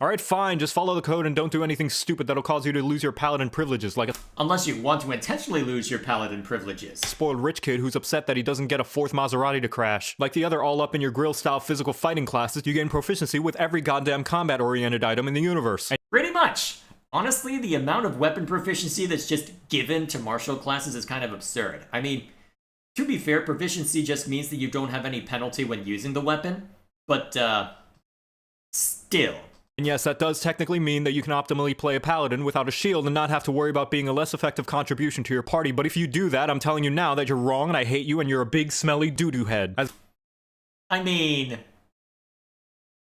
Alright, fine, just follow the code and don't do anything stupid that'll cause you to lose your paladin privileges, like a Unless you want to intentionally lose your paladin privileges. spoiled rich kid who's upset that he doesn't get a fourth Maserati to crash. Like the other all-up-in-your-grill style physical fighting classes, you gain proficiency with every goddamn combat-oriented item in the universe. And Pretty much. Honestly, the amount of weapon proficiency that's just given to martial classes is kind of absurd. I mean, to be fair, proficiency just means that you don't have any penalty when using the weapon, but, still. yes, that does technically mean that you can optimally play a paladin without a shield and not have to worry about being a less effective contribution to your party, but if you do that, I'm telling you now that you're wrong and I hate you and you're a big smelly doo-doo head. As I mean...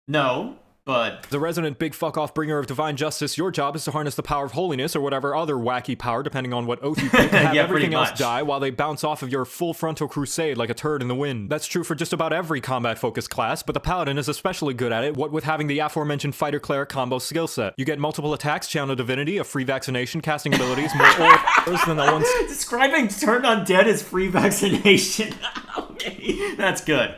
No, but... the resident big fuck-off bringer of divine justice, your job is to harness the power of holiness or whatever other wacky power, depending on what oath you pick, and have Yeah, everything pretty else much. die while they bounce off of your full frontal crusade like a turd in the wind. That's true for just about every combat-focused class, but the paladin is especially good at it, what with having the aforementioned fighter-cleric combo skill set. You get multiple attacks, channel divinity, a free vaccination, casting abilities, more auras than that one Describing Turn Undead as free vaccination. Okay, that's good.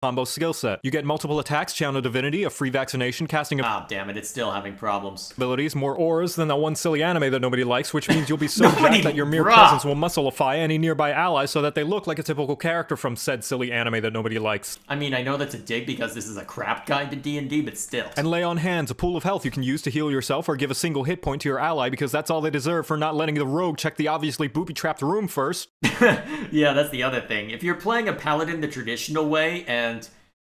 combo skill set. You get multiple attacks, channel divinity, a free vaccination, casting Ah, damn it, it's still having problems. abilities, more auras than that one silly anime that nobody likes, which means you'll be so Nobody- jacked that your mere bruh. presence will muscleify any nearby allies so that they look like a typical character from said silly anime that nobody likes. I mean, I know that's a dig because this is a crap guide to D&D, but still. And lay on hands, a pool of health you can use to heal yourself or give a single hit point to your ally because that's all they deserve for not letting the rogue check the obviously booby-trapped room first. Yeah, that's the other thing. If you're playing a paladin the traditional way and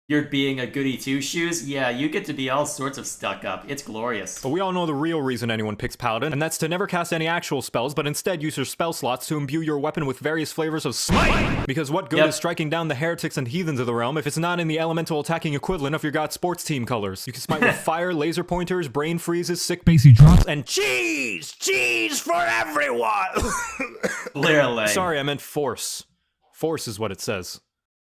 you're being a goody two-shoes, yeah, you get to be all sorts of stuck up. It's glorious. But we all know the real reason anyone picks Paladin, and that's to never cast any actual spells, but instead use your spell slots to imbue your weapon with various flavors of smite! Because what good Yep. is striking down the heretics and heathens of the realm if it's not in the elemental attacking equivalent of your god sports team colors? You can smite with fire, laser pointers, brain freezes, sick bassy drops, and cheese! Cheese for everyone! Clearly. Sorry, I meant force. Force is what it says.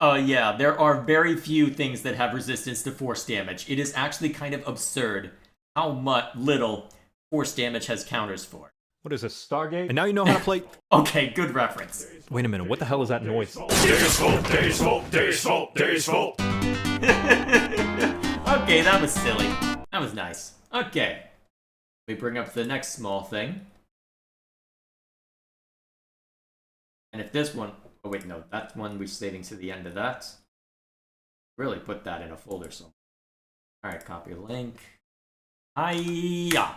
Yeah, there are very few things that have resistance to force damage. It is actually kind of absurd how little force damage has counters for. What is this, Stargate? And now you know how to play... Okay, good reference. Wait a minute, what the hell is that noise? Okay, that was silly. That was nice. Okay. We bring up the next small thing. And if this one... Oh, wait, no. That one we're saving to the end of that. Really put that in a folder somewhere. Alright, copy link. Hiya!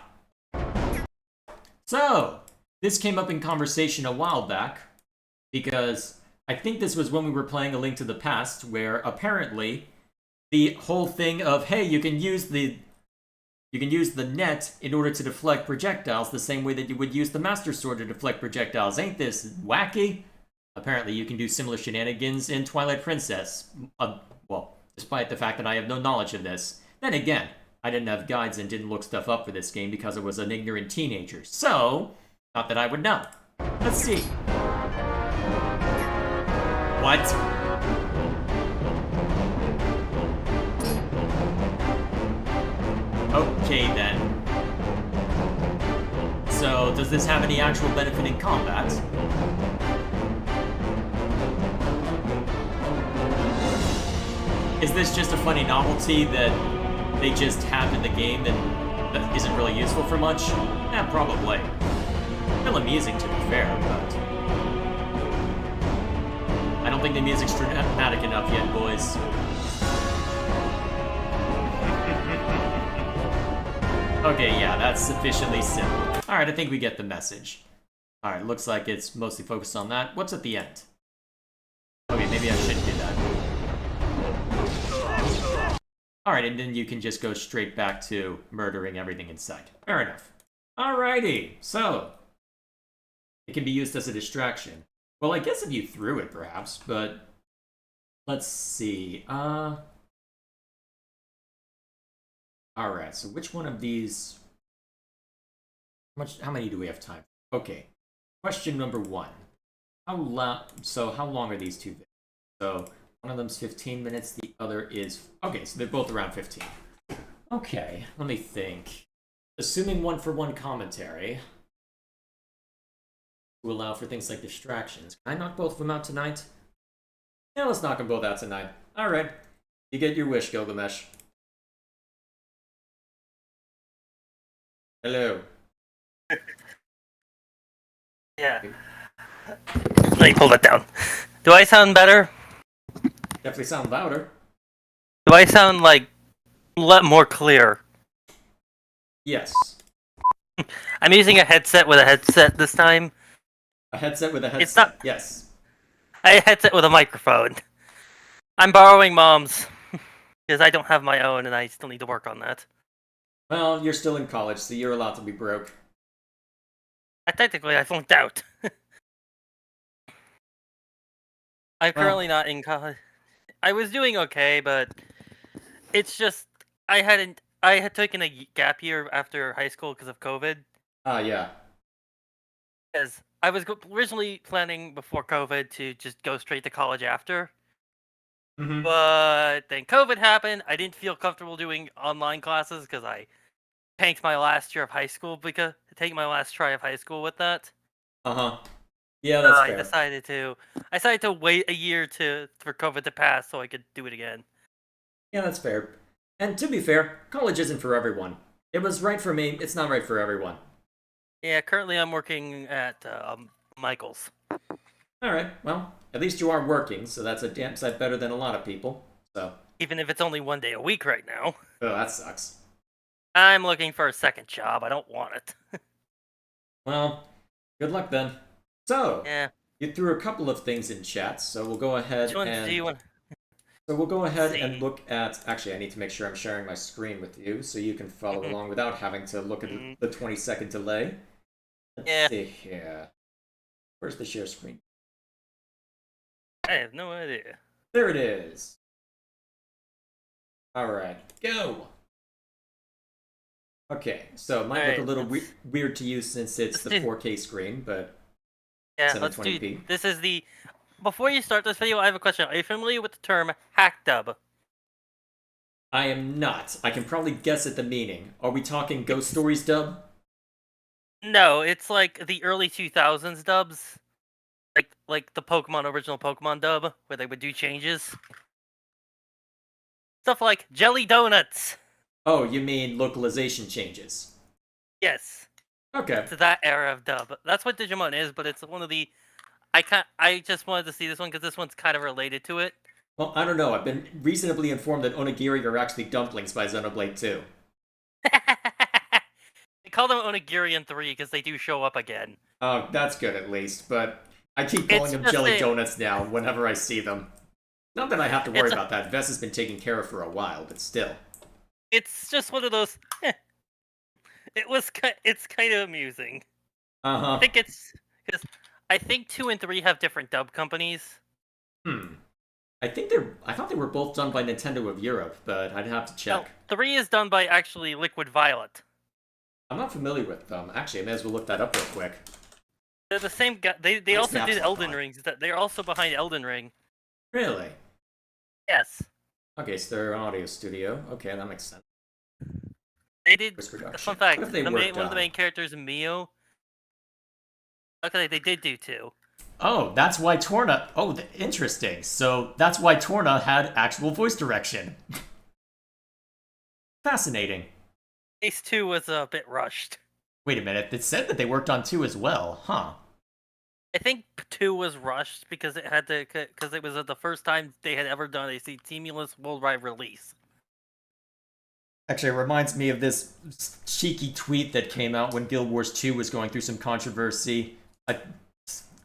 So, this came up in conversation a while back, because I think this was when we were playing A Link to the Past, where apparently the whole thing of, hey, you can use the net in order to deflect projectiles the same way that you would use the Master Sword to deflect projectiles. Ain't this wacky? Apparently you can do similar shenanigans in Twilight Princess. Well, despite the fact that I have no knowledge of this. Then again, I didn't have guides and didn't look stuff up for this game because I was an ignorant teenager. So, not that I would know. Let's see. What? Okay then. So, does this have any actual benefit in combat? Is this just a funny novelty that they just have in the game that isn't really useful for much? Eh, probably. Still amusing to be fair, but... I don't think the music's dramatic enough yet, boys. Okay, yeah, that's sufficiently simple. Alright, I think we get the message. Alright, looks like it's mostly focused on that. What's at the end? Okay, maybe I shouldn't do that. Alright, and then you can just go straight back to murdering everything in sight. Fair enough. Alrighty, so... it can be used as a distraction. Well, I guess if you threw it, perhaps, but... let's see, Alright, so which one of these... How many do we have time? Okay. Question number 1. How long are these two videos? So, one of them's 15 minutes, the other is... okay, so they're both around 15. Okay, let me think. Assuming one-for-one commentary to allow for things like distractions. Can I knock both of them out tonight? Yeah, let's knock them both out tonight. Alright. You get your wish, Gilgamesh. Hello. Yeah. Let me pull that down. Do I sound better? Definitely sound louder. Do I sound like more clear? Yes. I'm using a headset with a headset this time. A headset with a headset. It's not- Yes. A headset with a microphone. I'm borrowing Mom's because I don't have my own and I still need to work on that. Well, you're still in college, so you're allowed to be broke. Technically, I flunked out. I'm currently not in college. I was doing okay, but it's just I had taken a gap year after high school because of COVID. Ah, yeah. Because I was originally planning before COVID to just go straight to college after. Mm-hmm. But then COVID happened. I didn't feel comfortable doing online classes because I tanked my last year of high school take my last try of high school with that. Uh-huh. Yeah, that's I fair. decided to wait a year for COVID to pass so I could do it again. Yeah, that's fair. And to be fair, college isn't for everyone. It was right for me, it's not right for everyone. Yeah, currently I'm working at Michael's. Alright, well, at least you are working, so that's a damn sight better than a lot of people. So. Even if it's only one day a week right now. Oh, that sucks. I'm looking for a second job. I don't want it. Well, good luck then. So, Yeah. you threw a couple of things in chat, so we'll go ahead Which ones and... do you want? So we'll go ahead See. and look at... Actually, I need to make sure I'm sharing my screen with you, so you can follow along without having to look at the 20-second delay. Let's see here. Where's the share screen? I have no idea. There it is. Alright, go! Okay, so it might look a little weird to you since it's the 4K screen, but yeah, let's do. 720p. This is the. Before you start this video, I have a question. Are you familiar with the term hack dub? I am not. I can probably guess at the meaning. Are we talking Ghost Stories dub? No, it's like the early 2000s dubs, like the original Pokemon dub, where they would do changes. Stuff like jelly donuts. Oh, you mean localization changes? Yes. Okay. To that era of dub. That's what Digimon is, but it's one of the... I just wanted to see this one because this one's kind of related to it. Well, I don't know. I've been reasonably informed that onigiri are actually dumplings by Xenoblade 2. They call them Onigiri in 3 because they do show up again. Oh, that's good at least, but I keep calling It's them just jelly a- donuts now whenever I see them. Not that I have to worry It's a- about that. Vess has been taken care of for a while, but still. It's just one of those. It's kind of amusing. Uh-huh. I think it's because I think 2 and 3 have different dub companies. I thought they were both done by Nintendo of Europe, but I'd have to check. No, 3 is done by actually Liquid Violet. I'm not familiar with them. Actually, I may as well look that up real quick. They're the same guy. They Nice also maps did on Elden that. Rings. They're also behind Elden Ring. Really? Yes, Okay, so they're an audio studio. Okay, that makes sense. they did. Post-production. Fun fact: What if they one worked of the main on- characters, Mio. Okay, they did do 2. Oh, that's why Torna. Oh, interesting. So that's why Torna had actual voice direction. Fascinating. Ace 2 was a bit rushed. Wait a minute. It said that they worked on 2 as well, huh? I think 2 was rushed because it had to because it was the first time they had ever done a seamless worldwide release. Actually, it reminds me of this cheeky tweet that came out when Guild Wars 2 was going through some controversy.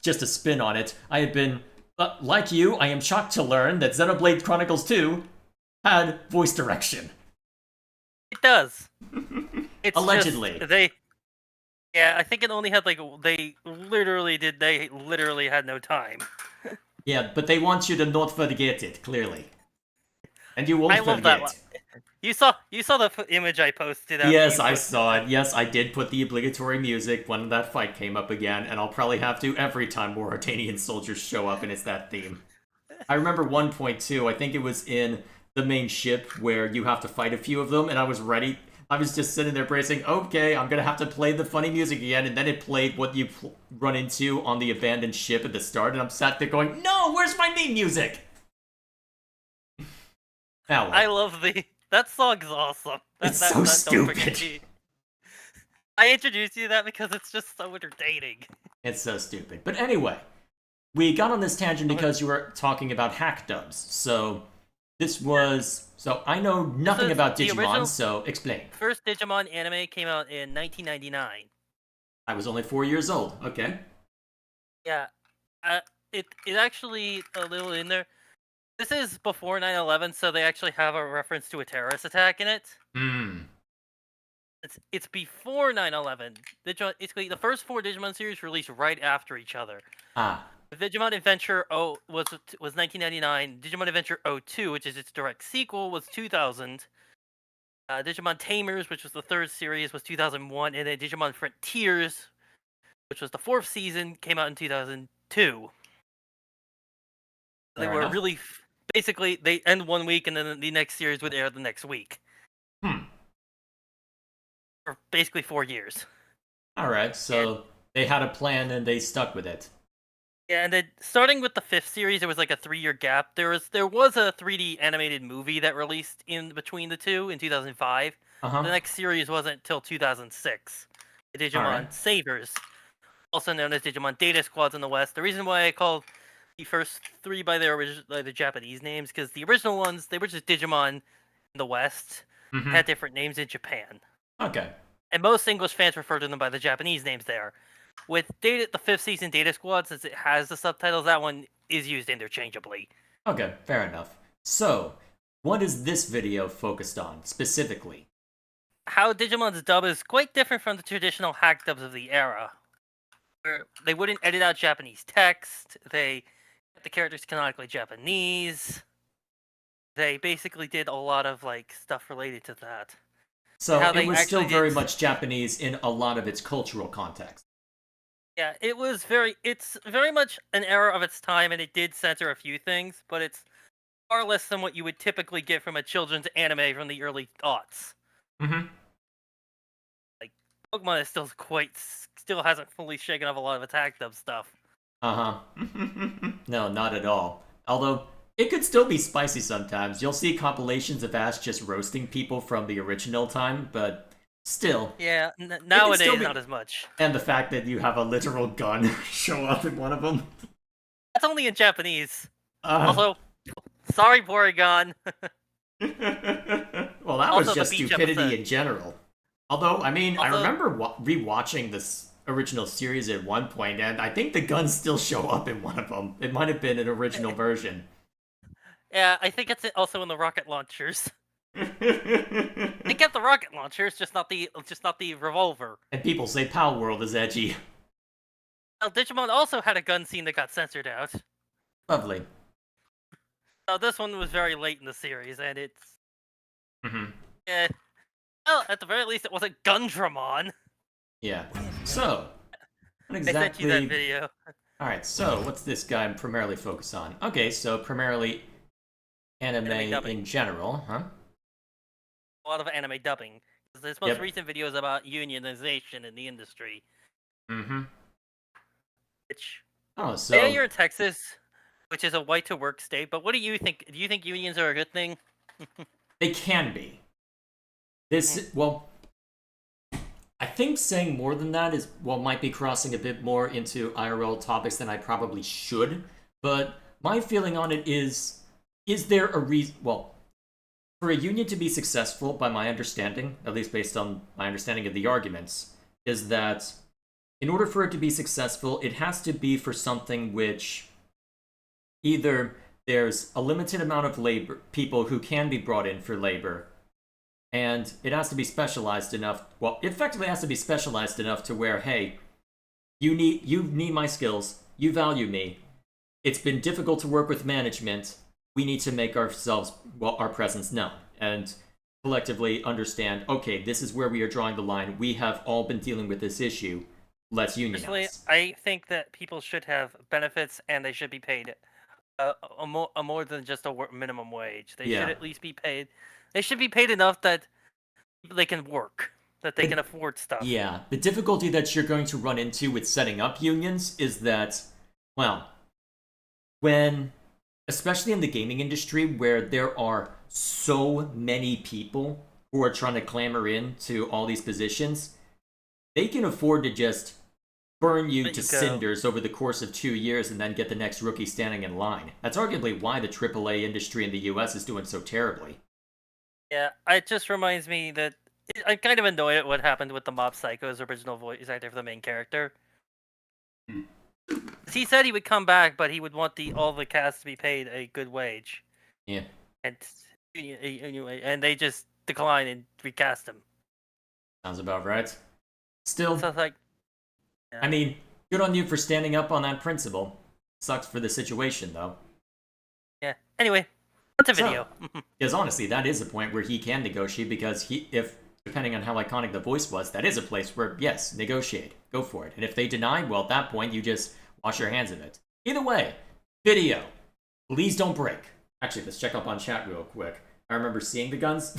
Just a spin on it. I had been, like you, I am shocked to learn that Xenoblade Chronicles 2 had voice direction. It does. It's Allegedly. Yeah, I think it only had they literally had no time. Yeah, but they want you to not forget it, clearly. And you won't I love forget. that. You saw the image I posted. After Yes, you I put- saw it. Yes, I did put the obligatory music when that fight came up again, and I'll probably have to every time Mauritanian soldiers show up and it's that theme. I remember one point too, I think it was in the main ship where you have to fight a few of them, and I was ready. I was just sitting there bracing, okay, I'm gonna have to play the funny music again, and then it played what you run into on the abandoned ship at the start, and I'm sat there going, no, where's my main music? Now what? I love that song's awesome. It's so don't stupid. forget I introduced you to that because it's just so entertaining. It's so stupid. But anyway, we got on this tangent because you were talking about hack dubs. So this was... So I know nothing is about the Digimon, original- so explain. First Digimon anime came out in 1999. I was only 4 years old. Okay. Yeah, it actually a little in there. This is before 9/11, so they actually have a reference to a terrorist attack in it. Hmm. It's before 9/11. Digimon, it's the first 4 Digimon series released right after each other. Ah. Digimon Adventure was 1999. Digimon Adventure 02, which is its direct sequel, was 2000. Digimon Tamers, which was the 3rd series, was 2001, and then Digimon Frontiers, which was the 4th season, came out in 2002. They Fair were enough. really basically they end one week, and then the next series would air the next week. For basically 4 years. Alright, so they had a plan and they stuck with it. Yeah, and then starting with the 5th series, there was like a 3-year gap. There was a 3D animated movie that released in between the two in 2005. Uh-huh. The next series wasn't till 2006. The Digimon Alright. Savers, also known as Digimon Data Squads in the West. The reason why I called the first 3 by their the Japanese names, because the original ones, they were just Digimon in the West, Mhm. had different names in Japan. Okay. And most English fans refer to them by the Japanese names there. With the 5th season Data Squad, since it has the subtitles, that one is used interchangeably. Okay, fair enough. So, what is this video focused on, specifically? How Digimon's dub is quite different from the traditional hack dubs of the era. Where they wouldn't edit out Japanese text, they kept the characters canonically Japanese. They basically did a lot of stuff related to that. So, How it they was still actually very did- much Japanese in a lot of its cultural context. Yeah, it's very much an era of its time, and it did censor a few things, but it's far less than what you would typically get from a children's anime from the early aughts. Mm-hmm. Pokemon is still hasn't fully shaken off a lot of attack dub stuff. Uh-huh. No, not at all. Although, it could still be spicy sometimes. You'll see compilations of Ash just roasting people from the original time, but still. Yeah, still nowadays be- not as much. And the fact that you have a literal gun show up in one of them. That's only in Japanese. Uh, Also, sorry, Porygon. well, that was Also the just beach stupidity episode. in general. Although, I mean, I Also- remember rewatching this original series at one point, and I think the guns still show up in one of them. It might have been an original version. Yeah, I think it's also in the rocket launchers. They kept the rocket launchers, just not the revolver. And people say Pow World is edgy. Well, Digimon also had a gun scene that got censored out. Lovely. This one was very late in the series, and it's hmm well, at the very least, it wasn't Gundramon. Yeah. So, what I sent you that exactly... video. Alright, so what's this guy primarily focus on? Okay, so primarily anime Anime dubbing. in general, huh? A lot of anime dubbing. This most Yep. recent video is about unionization in the industry. Mm-hmm. Which, Oh, so... yeah, you're in Texas, which is a white to work state. But what do you think? Do you think unions are a good thing? They can be. This, well, I think saying more than that is, well, might be crossing a bit more into IRL topics than I probably should, but my feeling on it is there a reason, well, for a union to be successful, by my understanding, at least based on my understanding of the arguments, is that in order for it to be successful, it has to be for something which either there's a limited amount of labor, people who can be brought in for labor, and it has to be specialized enough, well, it effectively has to be specialized enough to where, hey, you need my skills, you value me, it's been difficult to work with management, we need to make ourselves, well, our presence known, and collectively understand, okay, this is where we are drawing the line, we have all been dealing with this issue, let's Personally, unionize. I think that people should have benefits and they should be paid a more than just a minimum wage. They Yeah. should at least be paid. They should be paid enough that they can work, that they can afford stuff. Yeah, the difficulty that you're going to run into with setting up unions is that, well, when, especially in the gaming industry where there are so many people who are trying to clamor into all these positions, they can afford to just burn you Let to you go. cinders over the course of 2 years and then get the next rookie standing in line. That's arguably why the AAA industry in the US is doing so terribly. Yeah, it just reminds me that I'm kind of annoyed at what happened with the Mob Psycho's original voice actor for the main character. He said he would come back, but he would want all the cast to be paid a good wage, Yeah. and anyway, and they just declined and recast him. Sounds about right. Still, So it's like, I mean, good on you for standing up on that principle. Sucks for the situation, though. yeah. Anyway, what's a So- video? Because honestly, that is a point where he can negotiate, because if, depending on how iconic the voice was, that is a place where, yes, negotiate. Go for it. And if they deny, well, at that point, you just wash your hands of it. Either way, video. Please don't break. Actually, let's check up on chat real quick. I remember seeing the guns.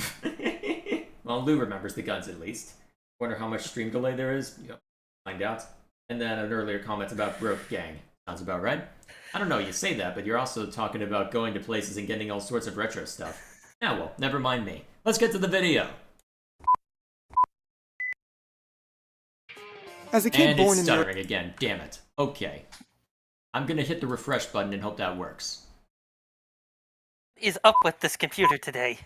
Well, Lou remembers the guns at least. Wonder how much stream delay there is. Yep. Find out. And then an earlier comment about Broke Gang. Sounds about right. I don't know, you say that, but you're also talking about going to places and getting all sorts of retro stuff. Yeah, well, never mind me. Let's get to the video. As a kid And born it's in the stuttering again, damn it. Okay. I'm gonna hit the refresh button and hope that works. Is up with this computer today?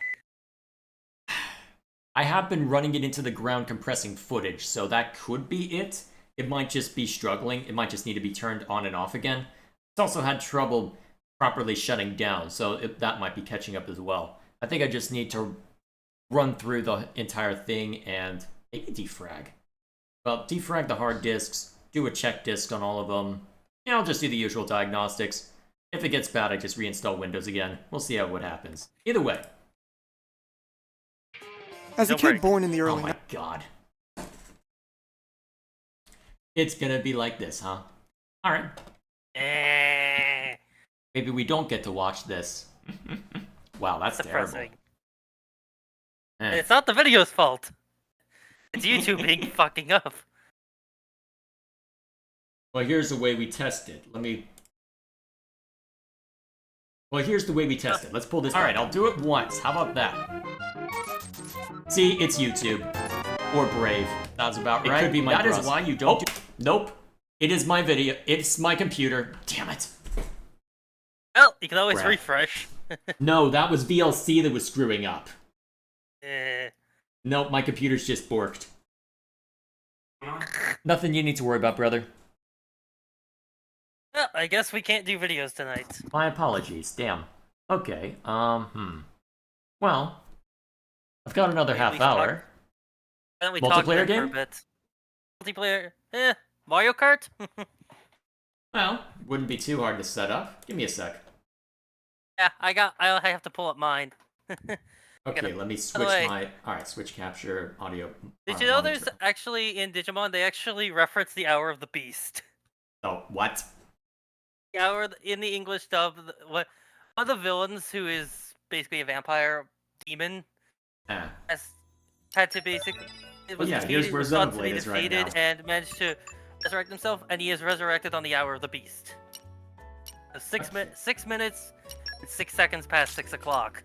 I have been running it into the ground compressing footage, so that could be it. It might just be struggling. It might just need to be turned on and off again. It's also had trouble properly shutting down, so that might be catching up as well. I think I just need to run through the entire thing and maybe defrag. Well, defrag the hard disks, do a check disk on all of them. Yeah, I'll just do the usual diagnostics. If it gets bad, I just reinstall Windows again. We'll see what happens. Either way. As a Don't worry. kid born in the Oh early my god. It's gonna be like this, huh? Alright. Maybe we don't get to watch this. Wow, that's terrible. Depressing. Eh. It's not the video's fault. It's YouTube being fucking up. Well, here's the way we test it. Well, here's the way we test it. Let's pull this. Alright, I'll do it once. How about that? See, it's YouTube. Or Brave. Sounds about right. It could be my That is why you don't Nope. It is my video. It's my computer. Damn it. you can always Crap. refresh. No, that was VLC that was screwing up. Eh. Nope, my computer's just borked. Nothing you need to worry about, brother. Well, I guess we can't do videos tonight. My apologies. Damn. Okay. Well, I've got another Wait, half we talk- hour. Why don't we talk Multiplayer then for a game? bit? Multiplayer? Mario Kart? Well, wouldn't be too hard to set up. Give me a sec. Yeah, I have to pull up mine. Okay, let me switch way- my. Alright, switch capture audio. Did you know there's actually, in Digimon, they actually reference the Hour of the Beast? Oh, what? The Hour, in the English dub, one of the villains, who is basically a vampire demon, Ah. had to basically... It was yeah, here's defeated, where was thought to be Xenoblade is right defeated, now. and managed to resurrect himself, and he is resurrected on the Hour of the Beast. So 6 minutes and 6 seconds past 6 o'clock.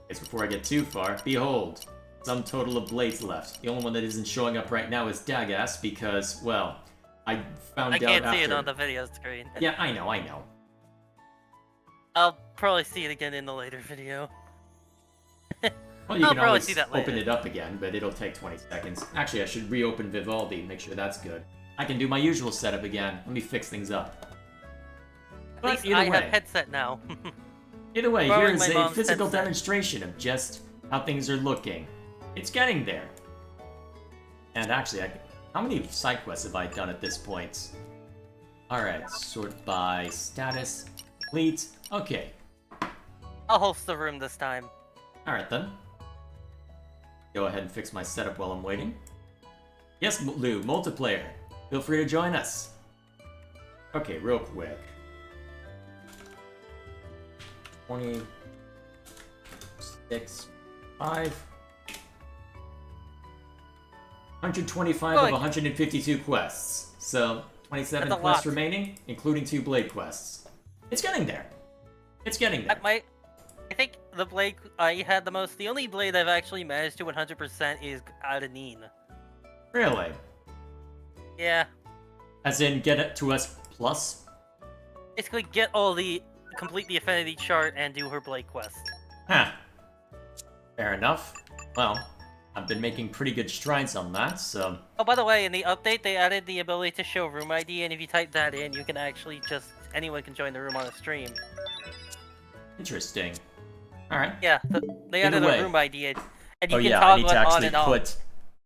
Guess before I get too far, behold, some total of blades left. The only one that isn't showing up right now is Dagas because, well, I found I out can't after. see it on the video screen. Yeah, I know. I'll probably see it again in the later video. Well, you I'll can probably always see that open later. it up again, but it'll take 20 seconds. Actually, I should reopen Vivaldi, make sure that's good. I can do my usual setup again. Let me fix things up. At But least either I way, have headset now. either way, borrowing here's my a mom's physical headset. demonstration of just how things are looking. It's getting there. And actually, how many side quests have I done at this point? Alright, sort by status, complete. Okay, I'll host the room this time. alright then. Go ahead and fix my setup while I'm waiting. Yes, Lou, multiplayer. Feel free to join us. Okay, real quick. 26, 5. 125 of Look. 152 quests. So, 27 That's a quests lot. remaining, including 2 blade quests. It's getting there. It's getting there. I think the blade I had the most. The only blade I've actually managed to 100% is Adenine. Really? Yeah, As in, get it to us plus? basically complete the affinity chart and do her blade quest. Huh. Fair enough. Well, I've been making pretty good strides on that, so... Oh, by the way, in the update they added the ability to show room ID, and if you type that in, you can actually anyone can join the room on a stream. Interesting. Alright. Yeah, they Either added way. a room ID, and you Oh can yeah, I toggle need it to on actually and off. put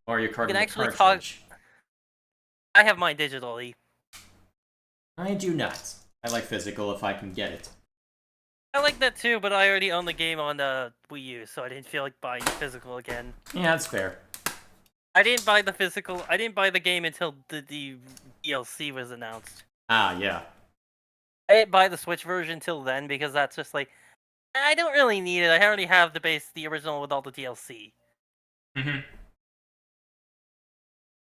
Mario Kart in can the actually cartridge. I have mine digitally. I do not. I like physical if I can get it. I like that too, but I already own the game on the Wii U, so I didn't feel like buying physical again. Yeah, that's fair. I didn't buy the game until the DLC was announced. Ah, yeah. I didn't buy the Switch version till then because that's just like, I don't really need it. I already have the original with all the DLC. Mm-hmm.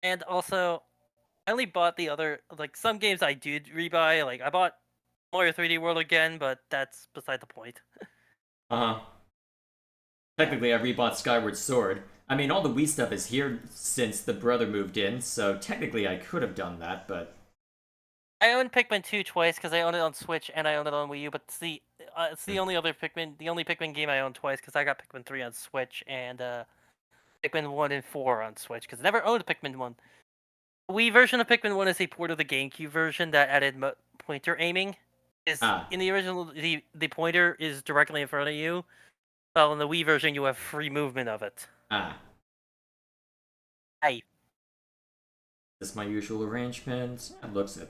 And also, I only bought the other, like, some games I did rebuy. Like, I bought Mario 3D World again, but that's beside the point. Uh-huh. Technically, I rebought Skyward Sword. I mean, all the Wii stuff is here since the brother moved in, so technically I could have done that, but... I owned Pikmin 2 twice because I owned it on Switch and I owned it on Wii U, but it's the only Pikmin game I own twice because I got Pikmin 3 on Switch and Pikmin 1 and 4 on Switch because I never owned Pikmin 1. The Wii version of Pikmin 1 is a port of the GameCube version that added pointer aiming. In the original, the pointer is directly in front of you, while in the Wii version you have free movement of it. Ah. Hey. This is my usual arrangement. That looks it.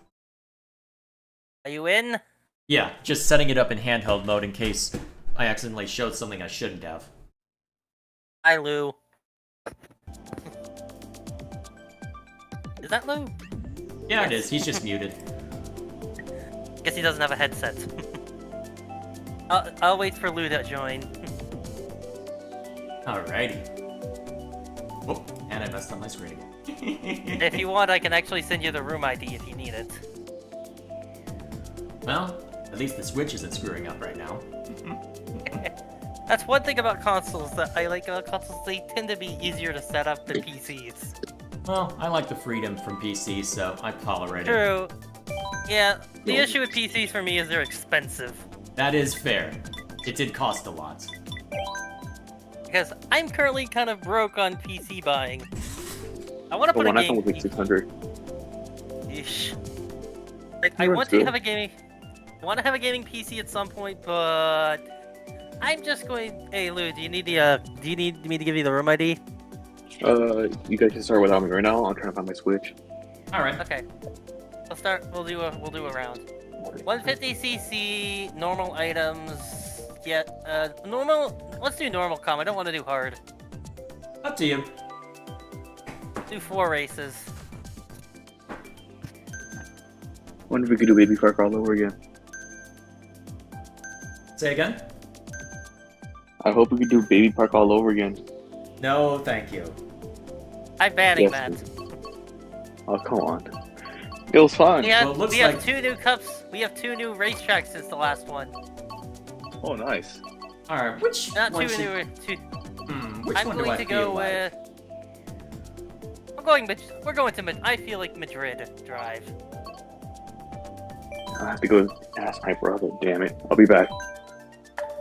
Are you in? Yeah, just setting it up in handheld mode in case I accidentally showed something I shouldn't have. Hi, Lou. Is that Lou? Yeah, it is. He's just muted. Guess he doesn't have a headset. I'll wait for Lou to join. Alrighty. Oh, and I messed up my screen again. If you want, I can actually send you the room ID if you need it. Well, at least the Switch isn't screwing up right now. That's one thing about consoles that I like about consoles. They tend to be easier to set up than PCs. Well, I like the freedom from PC, so I tolerate it. True. Yeah, the issue with PCs for me is they're expensive. That is fair. It did cost a lot. Because I'm currently kind of broke on PC buying. I want to But put a one iPhone game. was like 600. Yeesh. Like, I Yeah, want true. to have a gaming. I want to have a gaming PC at some point, but I'm just going. Hey Lou, do you need me to give you the room ID? You guys can start without me right now. I'm trying to find my Switch. All right. Okay. We'll start. We'll do a round. 150cc normal items. Yeah. Normal. Let's do normal I don't want to do hard. Up to you. Do 4 races. Wonder if we could do Baby Park all over again. Say again? I hope we could do Baby Park all over again. No, thank you. I'm banning Yes. that. Oh, come on. It was fun. We have, Well, it looks we have like- 2 new cups. We have 2 new racetracks since the last one. Oh, nice. All right. Which Not one 2 should- new. 2. Which I'm one do going I to feel go like? with. We're going to. I feel like Madrid Drive. I have to go ask my brother. Damn it. I'll be back.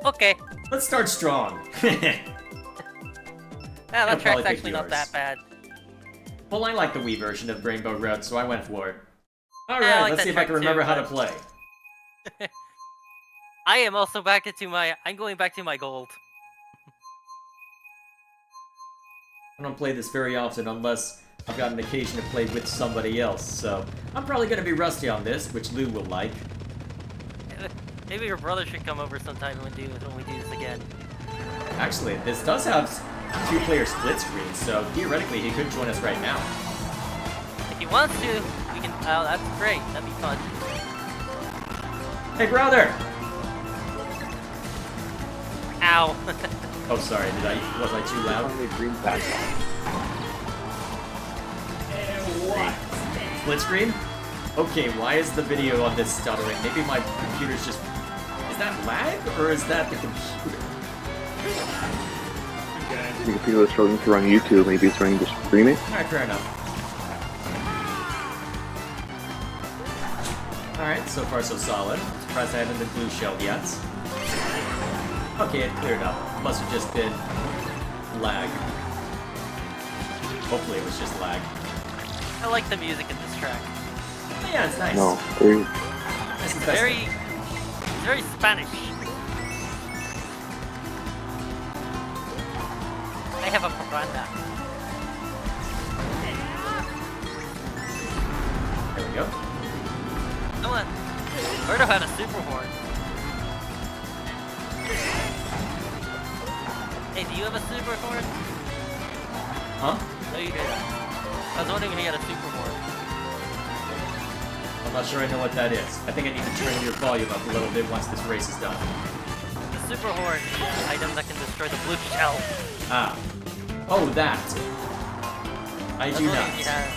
Okay. Let's start strong. Yeah, I'll that probably track's pick actually not yours. that bad. Well, I like the Wii version of Rainbow Road, so I went for it. All Yeah, I right, like let's that see if I track can remember too, how to but- play. I am also back into my. I'm going back to my gold. I don't play this very often unless I've got an occasion to play with somebody else, so I'm probably going to be rusty on this, which Lou will like. Maybe your brother should come over sometime when we do this again. Actually, this does have 2-player split screen, so theoretically he could join us right now. If he wants to, we can. Oh, that's great. That'd be fun. Hey, brother! Ow. Oh, sorry, was I too loud? Finally, green pack. Split screen? Okay, why is the video on this stuttering? Maybe my computer's just... Is that lag, or is that the computer? The computer was struggling to run YouTube. Maybe it's trying to stream it. Alright, fair enough. Alright, so far so solid. Surprised I haven't been blue shelled yet. Okay, it cleared up. Must have just been lag. Hopefully it was just lag. I like the music in this track. Oh, yeah, it's nice. No, very It's It's very Spanish. I have a paranda. There we go. Come on. Birdo had a super horn. Hey, do you have a super horn? Huh? No, you didn't. I was wondering if he had a super horn. I'm not sure I know what that is. I think I need to turn your volume up a little bit once this race is done. The super horn is an item that can destroy the blue shell. Ah. Oh, that. I was do wondering not. if you had-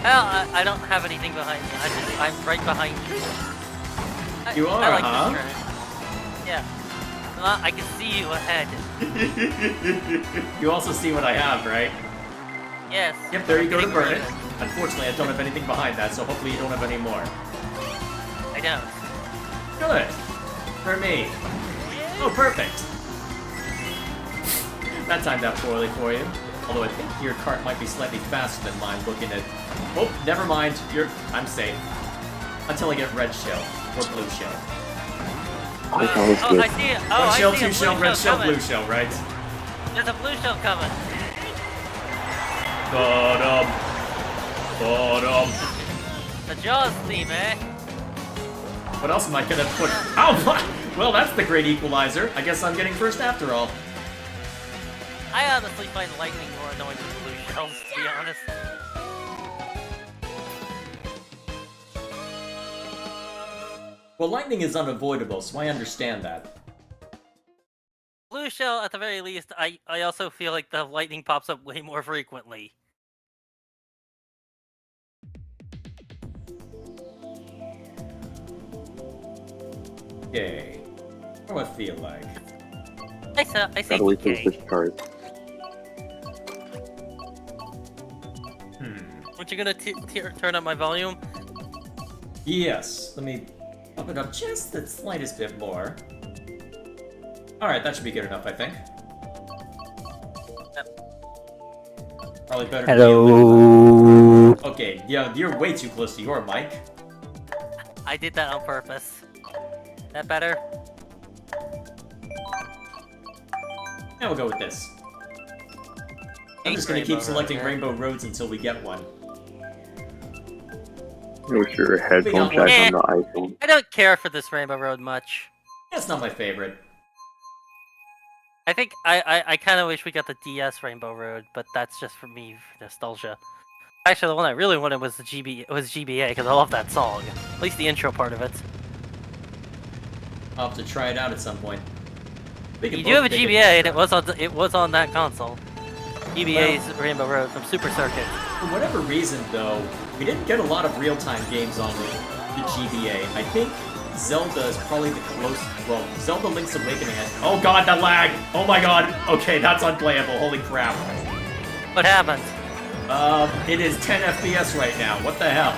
Well, I don't have anything behind me. I'm right behind you. You I are, like huh? this track. Yeah. Well, I can see you ahead. You also see what I have, right? Yes. Yep, there you go to Getting burn rid it. of Unfortunately, I don't have anything behind that, so hopefully you don't have any more. I don't. Good. For me. Oh, perfect. That timed out poorly for you. Although I think your cart might be slightly faster than mine looking at... Oh, never mind. I'm safe. Until I get red shell. Or blue shell. I thought it was Oh, good. I see it. Oh, One I shell, see two a blue shell, red shell, coming. blue shell, right? There's a blue shell coming. Bottom. Bottom. The Jaws theme, eh? What else am I gonna put? Oh, what? Well, that's the great equalizer. I guess I'm getting first after all. I honestly find lightning more annoying than blue shells, to be honest. Well, lightning is unavoidable, so I understand that. Blue shell, at the very least, I also feel like the lightning pops up way more frequently. Yay. What do I feel like? I say Gotta wait for the DK. Switch card. Hmm. Aren't you gonna turn up my volume? Yes. Let me Bump it up just the slightest bit more. Alright, that should be good enough, I think. Probably better to be a little... Okay, yeah, you're way too close to your mic. I did that on purpose. That better? Now we'll go with this. I'm just gonna keep selecting Rainbow Roads until we get one. What's your headphone got jack one. on the iPhone? I don't care for this Rainbow Road much. That's not my favorite. I think I kind of wish we got the DS Rainbow Road, but that's just for me, for nostalgia. Actually, the one I really wanted was the GBA because I love that song. At least the intro part of it. I'll have to try it out at some point. We can You do have a both take GBA, and it was on that console. GBA's Rainbow Road from Super Circuit. For whatever reason, though, we didn't get a lot of real-time games on the GBA. I think Zelda is probably the closest. Well, Zelda Link's Awakening has. Oh god, that lag! Oh my god! Okay, that's unplayable. Holy crap. What happened? It is 10 FPS right now. What the hell?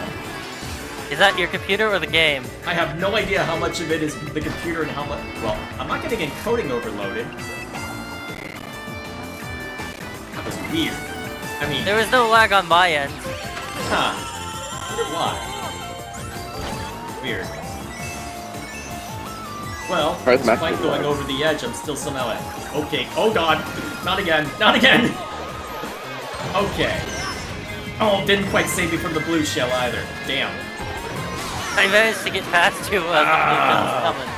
Is that your computer or the game? I have no idea how much of it is the computer and how much. Well, I'm not getting encoding overloaded. That was weird. I mean, There was no lag on my end. huh? Why? Weird. Well, Alright, despite Matt, going over the edge, I'm still somehow at. Okay. Oh god! Not again! Not again! Okay. Oh, didn't quite save me from the blue shell either. Damn. I managed to get past to coming.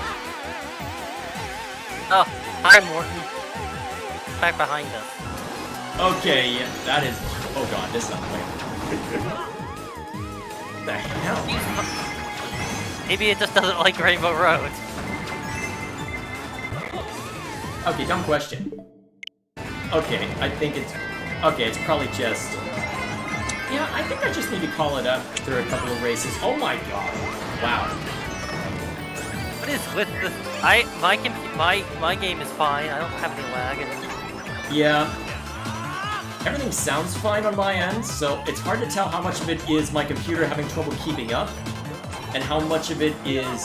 Oh, hi Morton. Back behind us. Okay, yeah, that is. Oh god, this is unplayable. What the hell? Maybe it just doesn't like Rainbow Road. Okay, dumb question. Okay, I think it's. Okay, it's probably just. Yeah, I think I just need to call it up through a couple of races. Oh my god. Wow. What is with this? My game is fine. I don't have any lag. Yeah. Everything sounds fine on my end, so it's hard to tell how much of it is my computer having trouble keeping up, and how much of it is.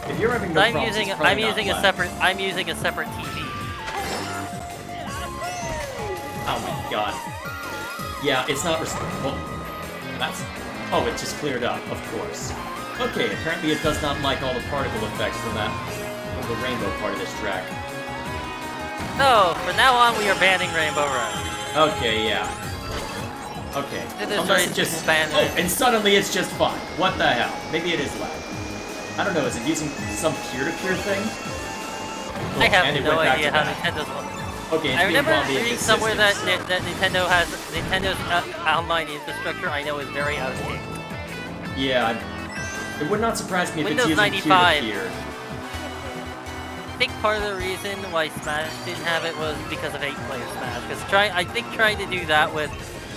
If you're having no I'm problems, using it's probably I'm not using a lag. separate I'm using a separate TV. Oh my god. Yeah, it's not well, that's. Oh, it just cleared up, of course. Okay, apparently it does not like all the particle effects from the rainbow part of this track. So, from now on, we are banning Rainbow Road. Okay, yeah. Okay. It is Unless it right, just. ban Oh, it. and suddenly it's just fine. What the hell? Maybe it is lag. I don't know, is it using some peer-to-peer thing? Oh, I and have it no went back idea to how that. Nintendo's work. Okay, it's I being remember wildly reading somewhere that inconsistent, so- Nintendo's online infrastructure I know is very outdated. Yeah, it would not surprise me if Windows it's using 95. peer-to-peer. I think part of the reason why Smash didn't have it was because of 8-player Smash. Because I think trying to do that with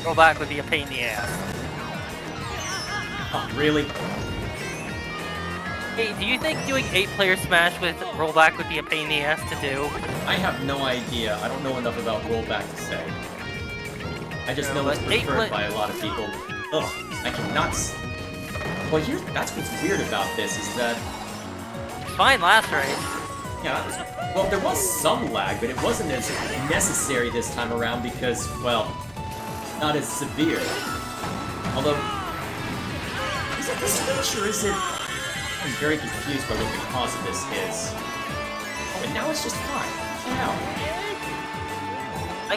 rollback would be a pain in the ass. Oh, really? Hey, do you think doing 8-player Smash with rollback would be a pain in the ass to do? I have no idea. I don't know enough about rollback to say. I just know No, it's but preferred by a lot of people. Ugh, I cannot. Well, that's what's weird about this is that. Fine last race. Yeah, that was, well, there was some lag, but it wasn't as necessary this time around because, well, not as severe. Although, is it the switch or is it? I'm very confused by what the cause of this is. Oh, and now it's just fine. Now. My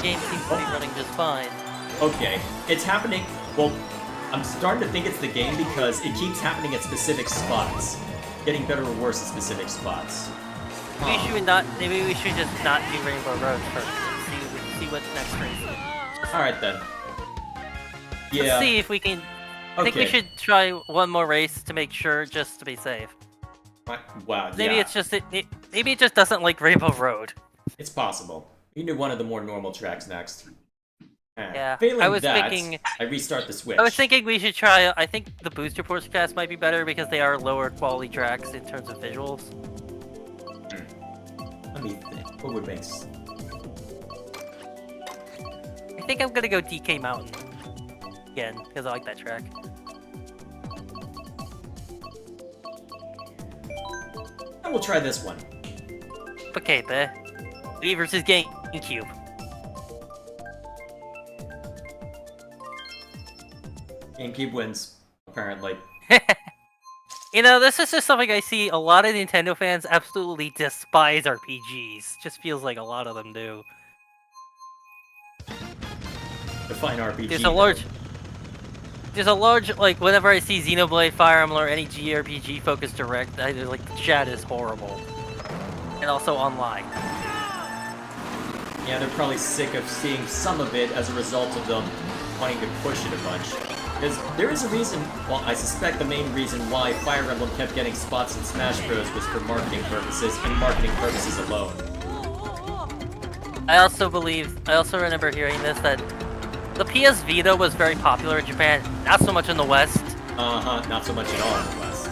game seems to be running just fine. Okay, it's happening. Well, I'm starting to think it's the game because it keeps happening at specific spots. Getting better or worse at specific spots. Maybe we should just not do Rainbow Road first. See what's next race. Alright then. Yeah. Let's see if we can. I think we Okay. should try one more race to make sure, just to be safe. Wow, Maybe yeah. it's just maybe it just doesn't like Rainbow Road. It's possible. We can do one of the more normal tracks next. Yeah, Failing I was that, thinking- I restart the Switch. I was thinking we should try. I think the Booster Podcast might be better because they are lower quality tracks in terms of visuals. Let me think. What would make sense? I think I'm gonna go DK Mountain again because I like that track. And we'll try this one. Okay, Wii versus GameCube. GameCube wins, apparently. You know, this is just something I see a lot of Nintendo fans absolutely despise RPGs. Just feels like a lot of them do. Define RPG. There's a large, like, whenever I see Xenoblade, Fire Emblem, or any JRPG focused direct, like, the chat is horrible. And also online. Yeah, they're probably sick of seeing some of it as a result of them wanting to push it a bunch. Because there is a reason, well, I suspect the main reason why Fire Emblem kept getting spots in Smash Bros. Was for marketing purposes, and marketing purposes alone. I also remember hearing this, that the PS Vita was very popular in Japan, not so much in the West. Uh-huh, not so much at all in the West.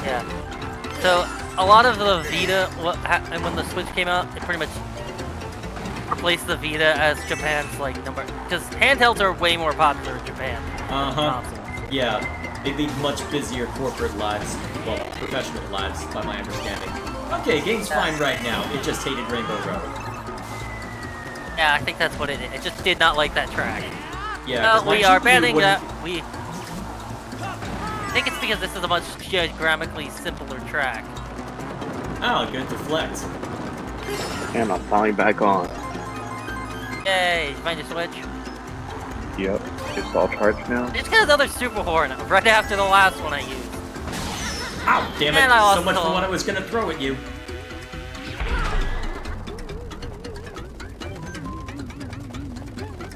Yeah. So, a lot of the Vita, and when the Switch came out, it pretty much replaced the Vita as Japan's, like, number... Because handhelds are way more popular in Japan. Uh-huh. Yeah, they lead much busier corporate lives, well, professional lives, by my understanding. Okay, game's fine right now, it just hated Rainbow Road. Yeah, I think that's what it is. It just did not like that track. Yeah, 'cause my we are GPU banning wouldn't- that. I think it's because this is a much geographically simpler track. Oh, good deflect. And I'm finally back on. Yay, did you find your Switch? Yep, it's all charged now. I just got another Super Horn right after the last one I used. Ow, damn it, And I so lost much the for whole- what I was gonna throw at you.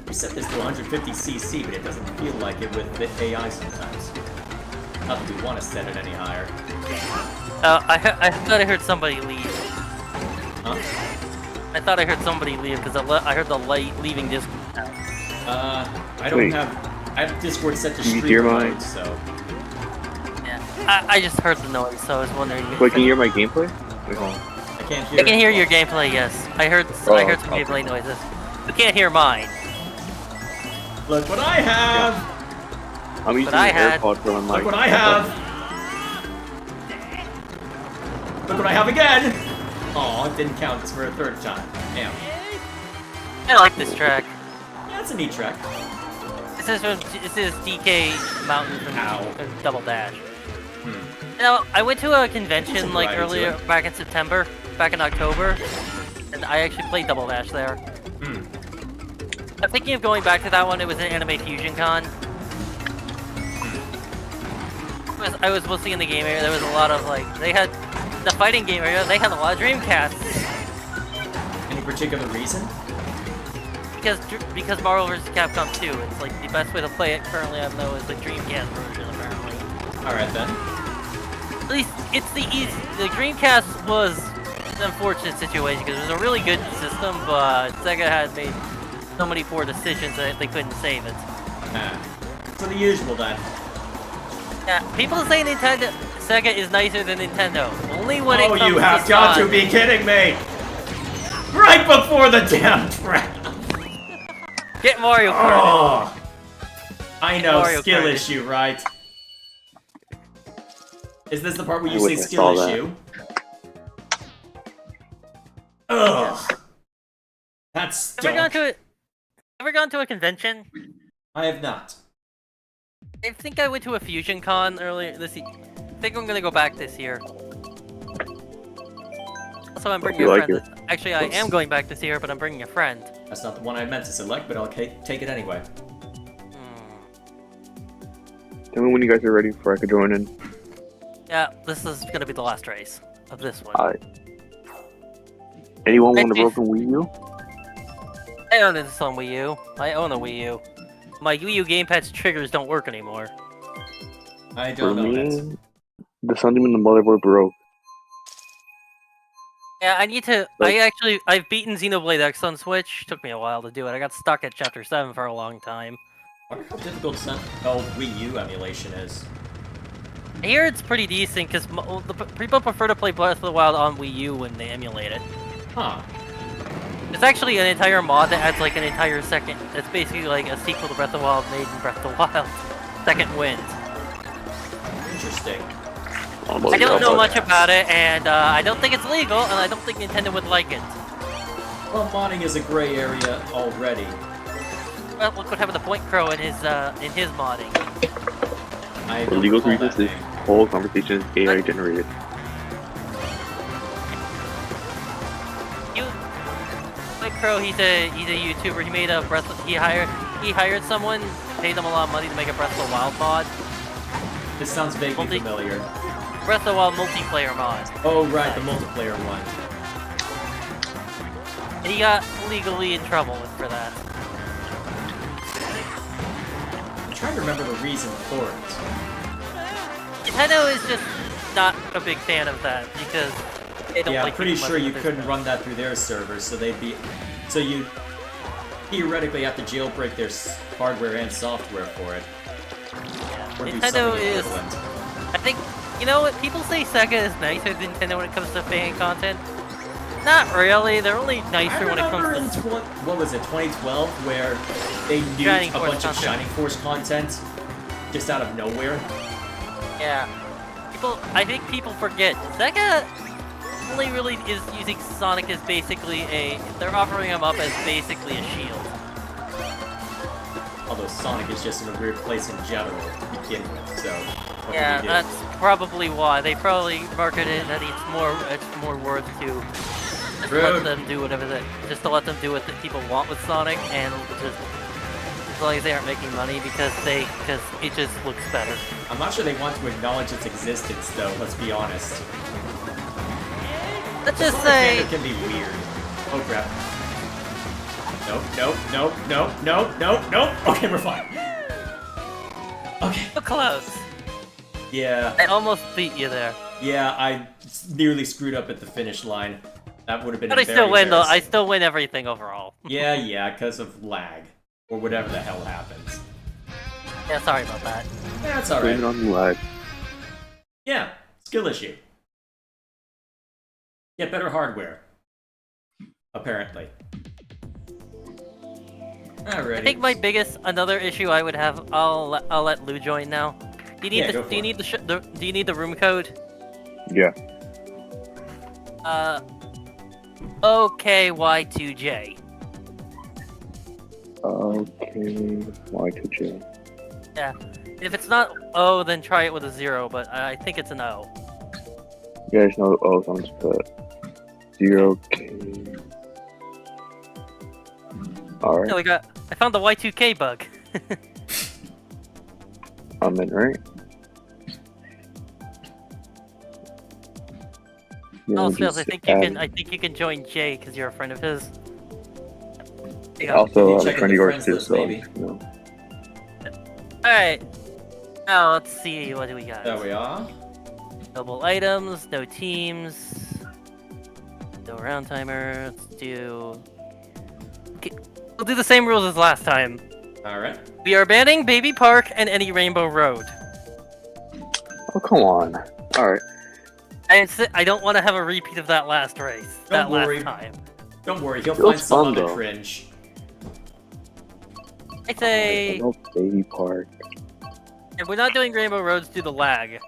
We set this to 150cc, but it doesn't feel like it with the AI sometimes. Not that we want to set it any higher. I thought I heard somebody leave. Huh? I thought I heard somebody leave because I heard the light leaving Discord. I don't Wait. I have Discord set to Can you streamer hear my- mode, so... Yeah, I just heard the noise, so I was wondering. Wait, can you hear my gameplay? Wait, hold on. I can't hear I can hear your gameplay. Yes, I heard some okay. gameplay noises. You can't hear mine. Look what I have! I'm using I an had- AirPod for my mic. Look what I have! Look what I have again! Aw, it didn't count for a third time. Damn. I like this track. Yeah, it's a neat track. This is DK Mountain from Ow. Double Dash. You know, I went to a convention Some like variety to earlier, back in September, back in October, and I actually played Double Dash there. I'm thinking of going back to that one. It was an Anime Fusion Con. I was mostly in the game area. There was a lot of like, they had the fighting game area. They had a lot of Dreamcasts Any particular reason? because Marvel vs. Capcom 2. It's like the best way to play it currently. I know is the Dreamcast version apparently. Alright then. At least it's the easy. The Dreamcast was an unfortunate situation because it was a really good system, but Sega had made so many poor decisions that they couldn't save it. So the usual then. Yeah, people say Sega is nicer than Nintendo. Only when it comes Oh, you have to got to time. be kidding me! Right before the damn track! Get Mario Kart. Oh! I know, Mario skill Kart. issue, right? Is this the part where you I say witnessed skill all that. issue? Ugh! That's Ever gone to a convention? I have not. I think I went to a Fusion Con earlier this year. I think I'm gonna go back this year. Also, I'm bringing you a like friend. Actually, I am going back this year, but I'm bringing a friend. That's not the one I meant to select, but I'll take it anyway. Tell me when you guys are ready before I could join in. Yeah, this is gonna be the last race of this one. Alright. Anyone want a Thank you. broken Wii U? I own this on Wii U. I own a Wii U. My Wii U gamepad's triggers don't work anymore. I For don't know that. me, the something in the motherboard broke. Yeah, I need to. Like- I've beaten Xenoblade X on Switch. Took me a while to do it. I got stuck at Chapter 7 for a long time. I wonder how difficult Wii U emulation is. I hear it's pretty decent because people prefer to play Breath of the Wild on Wii U when they emulate it. Huh. It's actually an entire mod that adds like an entire second. It's basically like a sequel to Breath of the Wild made in Breath of the Wild. Second Wind. Interesting. I don't know much about it, and I don't think it's legal, and I don't think Nintendo would like it. Well, modding is a gray area already. Well, look what happened to Point Crow in his modding. I For don't legal recall reasons, that this name. whole conversation is AI generated. Point Crow, he's a YouTuber. He made a he hired someone, paid them a lot of money to make a Breath of the Wild mod. This sounds vaguely familiar. Breath of the Wild multiplayer mod. Oh, right, the multiplayer one. And he got legally in trouble for that. I'm trying to remember the reason for it. Nintendo is just not a big fan of that because they don't Yeah, like I'm pretty people sure messing you with their couldn't stuff. run that through their servers, so you theoretically have to jailbreak their hardware and software for it. Or do Nintendo something is. equivalent. I think you know what people say. Sega is nicer than Nintendo when it comes to fan content. Not really. They're only nicer when it comes to. What was it, 2012, where they Shining nuked a Force bunch of content. Shining Force content just out of nowhere? Yeah. I think people forget. Sega only really is using Sonic as basically they're offering him up as basically a shield. Although Sonic is just in a weird place in general to begin with, so. What Yeah, can you do? that's probably why. They probably marketed that it's more worth to just let Rude. them do whatever just to let them do what the people want with Sonic, and just as long as they aren't making money because it just looks better. I'm not sure they want to acknowledge its existence, though, let's be honest. Let's just Sonic say fandom can be weird. Oh crap. Nope. Okay, we're fine. Okay. so close. Yeah, I almost beat you there. I nearly screwed up at the finish line. That would have been But I very still win though. I embarrassing. still win everything overall. Yeah, because of lag. Or whatever the hell happens. Yeah, sorry about that. That's Blame alright. it on lag. Yeah, skill issue. Get better hardware. Apparently. Alrighty. I think my another issue I would have. I'll let Lou join now. Do you need Yeah, go for do you it. need do you need the room code? Yeah. OKY2J. Okay. Y2J. Yeah. If it's not O, then try it with a 0, but I think it's an O. You guys know O, so I'm just put 0K. Alright. Yeah, I found the Y2K bug. I'm in, right? Yeah, Oh, I'll Spills, just I think you add- can join Jay because you're a friend of his. Also, You I'm a check friend the of yours friends too, list, so, maybe. you know. Alright. Now let's see, what do we got? There we are. Double items, no teams, no round timer. Let's do. Okay, we'll do the same rules as last time. Alright. We are banning Baby Park and any Rainbow Road. Oh, come on. Alright. I don't want to have a repeat of that last race. Don't worry. Last time. Don't worry, he'll It was find some fun, other though. cringe. I say No baby park. if we're not doing Rainbow Roads, do the lag.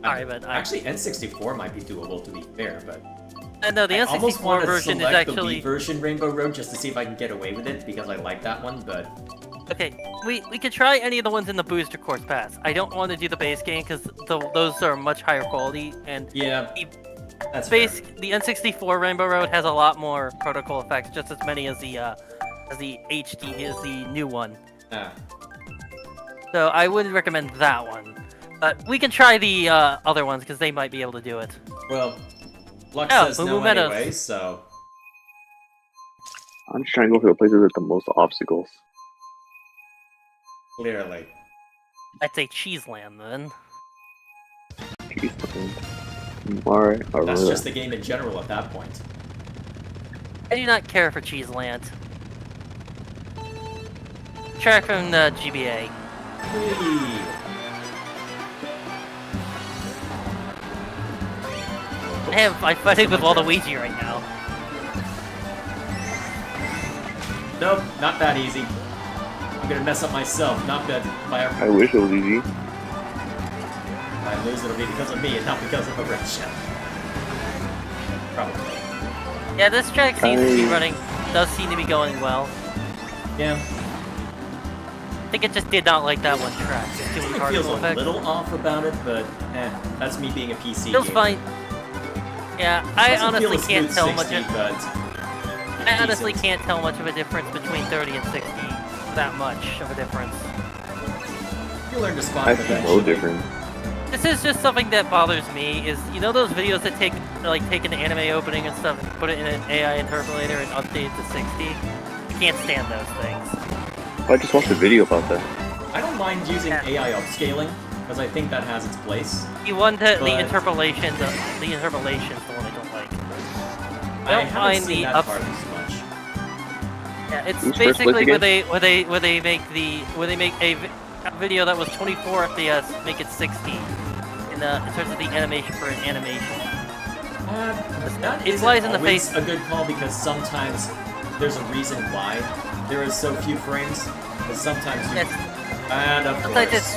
Alright, but Actually, N64 might be doable, to be fair, but... no, the I almost want N64 to version is select the actually Wii version Rainbow Road just to see if I can get away with it, because I like that one, but... okay. We could try any of the ones in the Booster Course Pass. I don't want to do the base game because those are much higher quality, and Yeah, the that's fair. the N64 Rainbow Road has a lot more protocol effects, just as many as the HD is the new one. Ah. So I wouldn't recommend that one. But we can try the other ones because they might be able to do it. Well, Luck Oh, says Moo no Moo Meadows. anyway, so... I'm just trying to go for the places with the most obstacles. Clearly. I'd say Cheeseland then. Jeez, alright, I'll That's roll just that. the game in general at that point. I do not care for Cheeseland. Track from the GBA. Whee! I'm fighting with Waluigi right now. Nope, not that easy. I'm gonna mess up myself, not that by I wish it was easy. if I lose, it'll be because of me and not because of a red shell. Probably. Yeah, this track seems to be I- running. Does seem to be going well. Yeah. I think it just did not like that one track. Just too many It feels particle a effects. little off about it, but that's me being a PC Feels gamer. fine. Yeah, I Doesn't feel honestly a can't smooth tell 60, much. but I honestly decent. can't tell much of a difference between 30 and 60. That much of a difference. you learn to spot I it see eventually. no difference. This is just something that bothers me. Is you know those videos that take an anime opening and stuff, and put it in an AI interpolator and update it to 60. I can't stand those things. I just watched a video about that. I don't mind using Yeah. AI upscaling because I think that has its place. You want the But- interpolation. The interpolation's the one I don't like. I don't haven't mind seen the that ups- part as much. Yeah, it's Who's first basically place where they make a video that was 24 FPS, make it 60 in terms of the animation for an animation. That It isn't flies in the always face. a good call because sometimes there's a reason why there is so few frames. But sometimes you, Yes. and of Sometimes course,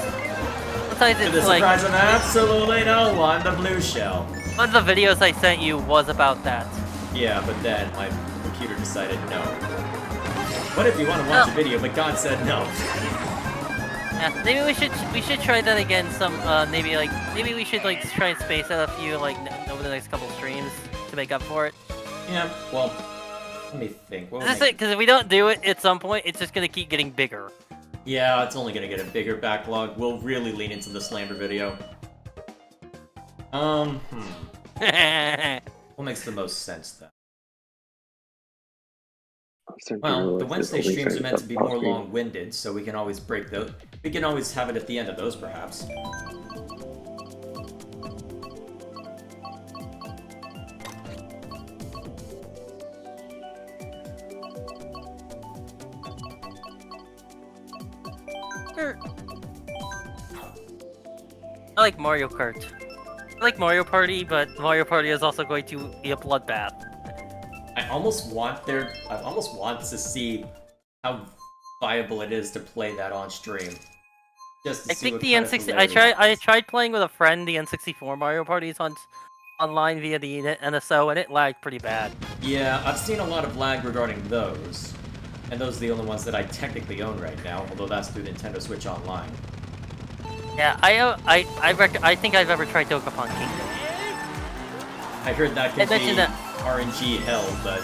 Sometimes to the it's like surprise of absolutely no one, the blue shell. one of the videos I sent you was about that. Yeah, but then my computer decided no. What if you want to watch No. a video, but God said no? Yeah, maybe we should try that again. Maybe we should try and space out a few over the next couple streams to make up for it. Yeah, well, let me think. What would That's make- it, because if we don't do it at some point, it's just gonna keep getting bigger. Yeah, it's only gonna get a bigger backlog. We'll really lean into the Slammer video. What makes the most sense then? I'm starting to Well, realize the this Wednesday only streams are says meant to be about more me. long-winded, so we can always break those. We can always have it at the end of those, perhaps. Sure. I like Mario Kart. I like Mario Party, but Mario Party is also going to be a bloodbath. I almost want to see how viable it is to play that on stream. Just to I see think what the kind of N60. hilarity- I tried playing with a friend the N64 Mario Parties online via the NSO, and it lagged pretty bad. Yeah, I've seen a lot of lag regarding those. And those are the only ones that I technically own right now, although that's through Nintendo Switch Online. Yeah, I think I've ever tried Dokapon Kingdom. I heard that I can mentioned be that- RNG hell, but...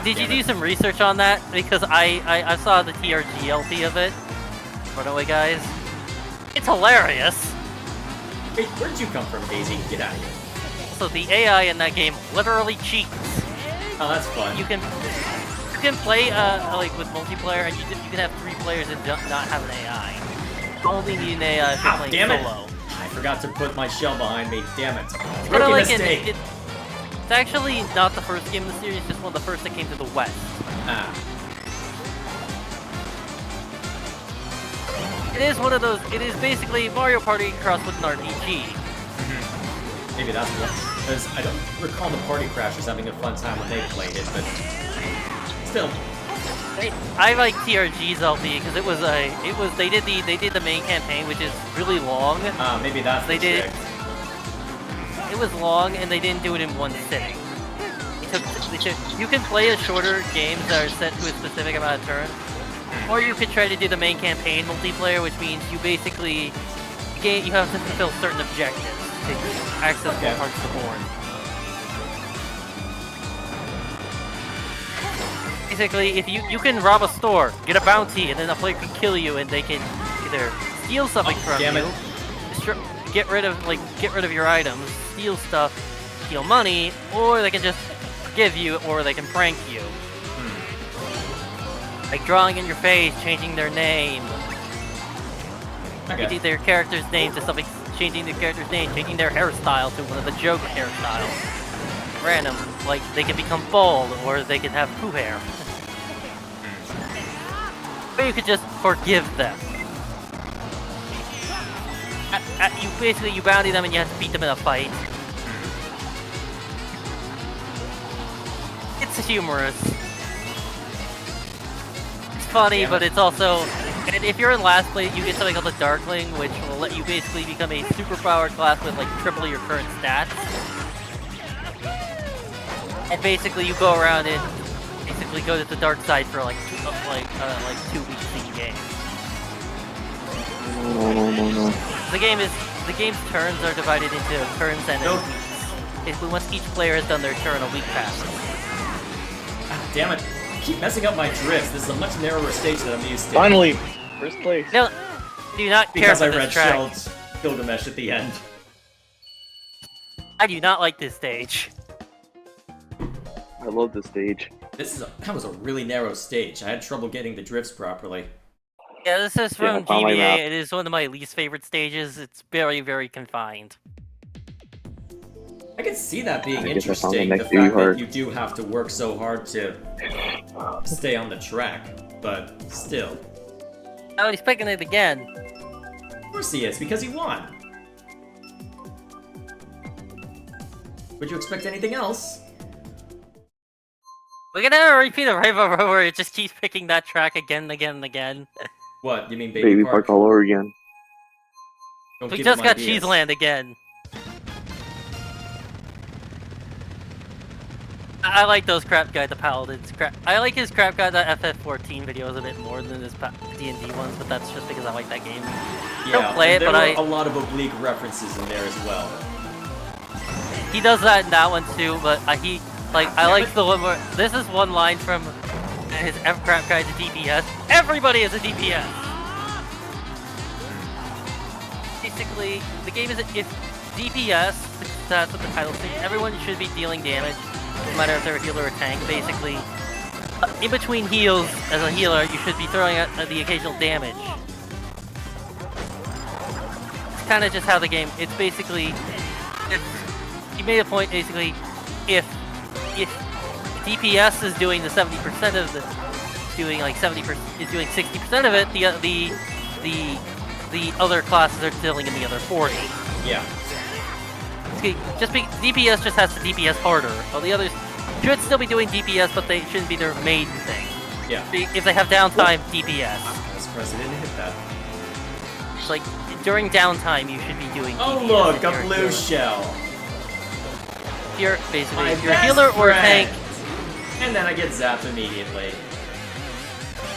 Did you damn do it. some research on that? Because I saw the TRG LP of it. Runaway guys. It's hilarious. Wait, where'd you come from, Daisy? Get out of here. So the AI in that game literally cheats. Oh, that's fun. You can play with multiplayer, and you can have 3 players and not have an AI. You only need an AI if you're Ah, playing damn it! solo. I forgot to put my shell behind me. Damn it. Kinda Rookie like mistake. it's actually not the first game in the series, just one of the first that came to the West. Ah. It is one of those. It is basically Mario Party crossed with an RPG. Maybe that's one. Because I don't recall the Party Crashers having a fun time when they played it, but still. I like TRG's LP because they did the main campaign, which is really long. Maybe that's They the did- trick. It was long, and they didn't do it in one sitting. You can play a shorter games that are set to a specific amount of turns, or you could try to do the main campaign multiplayer, which means you basically you have to fulfill certain objectives to access more Okay. parts of the board. Basically, if you can rob a store, get a bounty, and then a player can kill you, and they can either steal something from damn you, it. get rid of your items, steal stuff, steal money, or they can just forgive you, or they can prank you. Like drawing in your face, changing their name, Okay. changing their character's name to something, changing their character's name, changing their hairstyle to one of the Joker hairstyles. Random, like they can become bald, or they can have poo hair. Or you could just forgive them. You bounty them and you have to beat them in a fight. It's humorous. It's funny, Damn but it. it's also... And if you're in last place, you get something called the Darkling, which will let you basically become a superpowered class with like triple your current stats. And basically you go around and basically go to the dark side for like 2 weeks in game. No. The game's turns are divided into turns and then Nope. weeks. Basically, once each player has done their turn, a week passes. Ah, damn it. I keep messing up my drifts. This is a much narrower stage than I'm used to. Finally, first place. No, do not care Because for I this read track. Sheld's Gilgamesh at the end. I do not like this stage. I love this stage. That was a really narrow stage. I had trouble getting the drifts properly. Yeah, this is Yeah, from I found my map. GBA. It is one of my least favorite stages. It's very, very confined. I can see that being I guess I found the interesting, the next fact really that hard. you do have to work so hard to stay on the track, but still. Oh, he's picking it again. Of course he is, because he won. Would you expect anything else? We're gonna repeat it right over where it just keeps picking that track again and again and again. What, you mean Baby, Baby Park all over again. Don't We give just him got ideas. Cheeseland again. I like those Crap Guy the Paladins. I like his Crap Guy the FF14 videos a bit more than his D&D ones, but that's just because I like that game. Yeah, don't play and it, but there I- were a lot of oblique references in there as well. He does that in that one too, but I like the one where this is one line from his F Crap Guide to DPS. Everybody is a DPS. Basically, the game is if DPS, that's what the title says. Everyone should be dealing damage, no matter if they're a healer or a tank. Basically, in between heals, as a healer, you should be throwing out the occasional damage. It's kind of just how the game. It's basically. He made a point basically, if DPS is doing the 70% of the, doing like 70% is doing 60% of it, the other classes are dealing in the other 40. Yeah. Okay, DPS just has to DPS harder. While the others should still be doing DPS, but they shouldn't be their main thing. Yeah. If they have downtime, DPS. I'm surprised I didn't hit that. It's like during downtime, you should be doing DPS. Oh look, if a you're blue healer. shell. Basically, My if you're a best healer or a friend. tank, And then I get zapped immediately.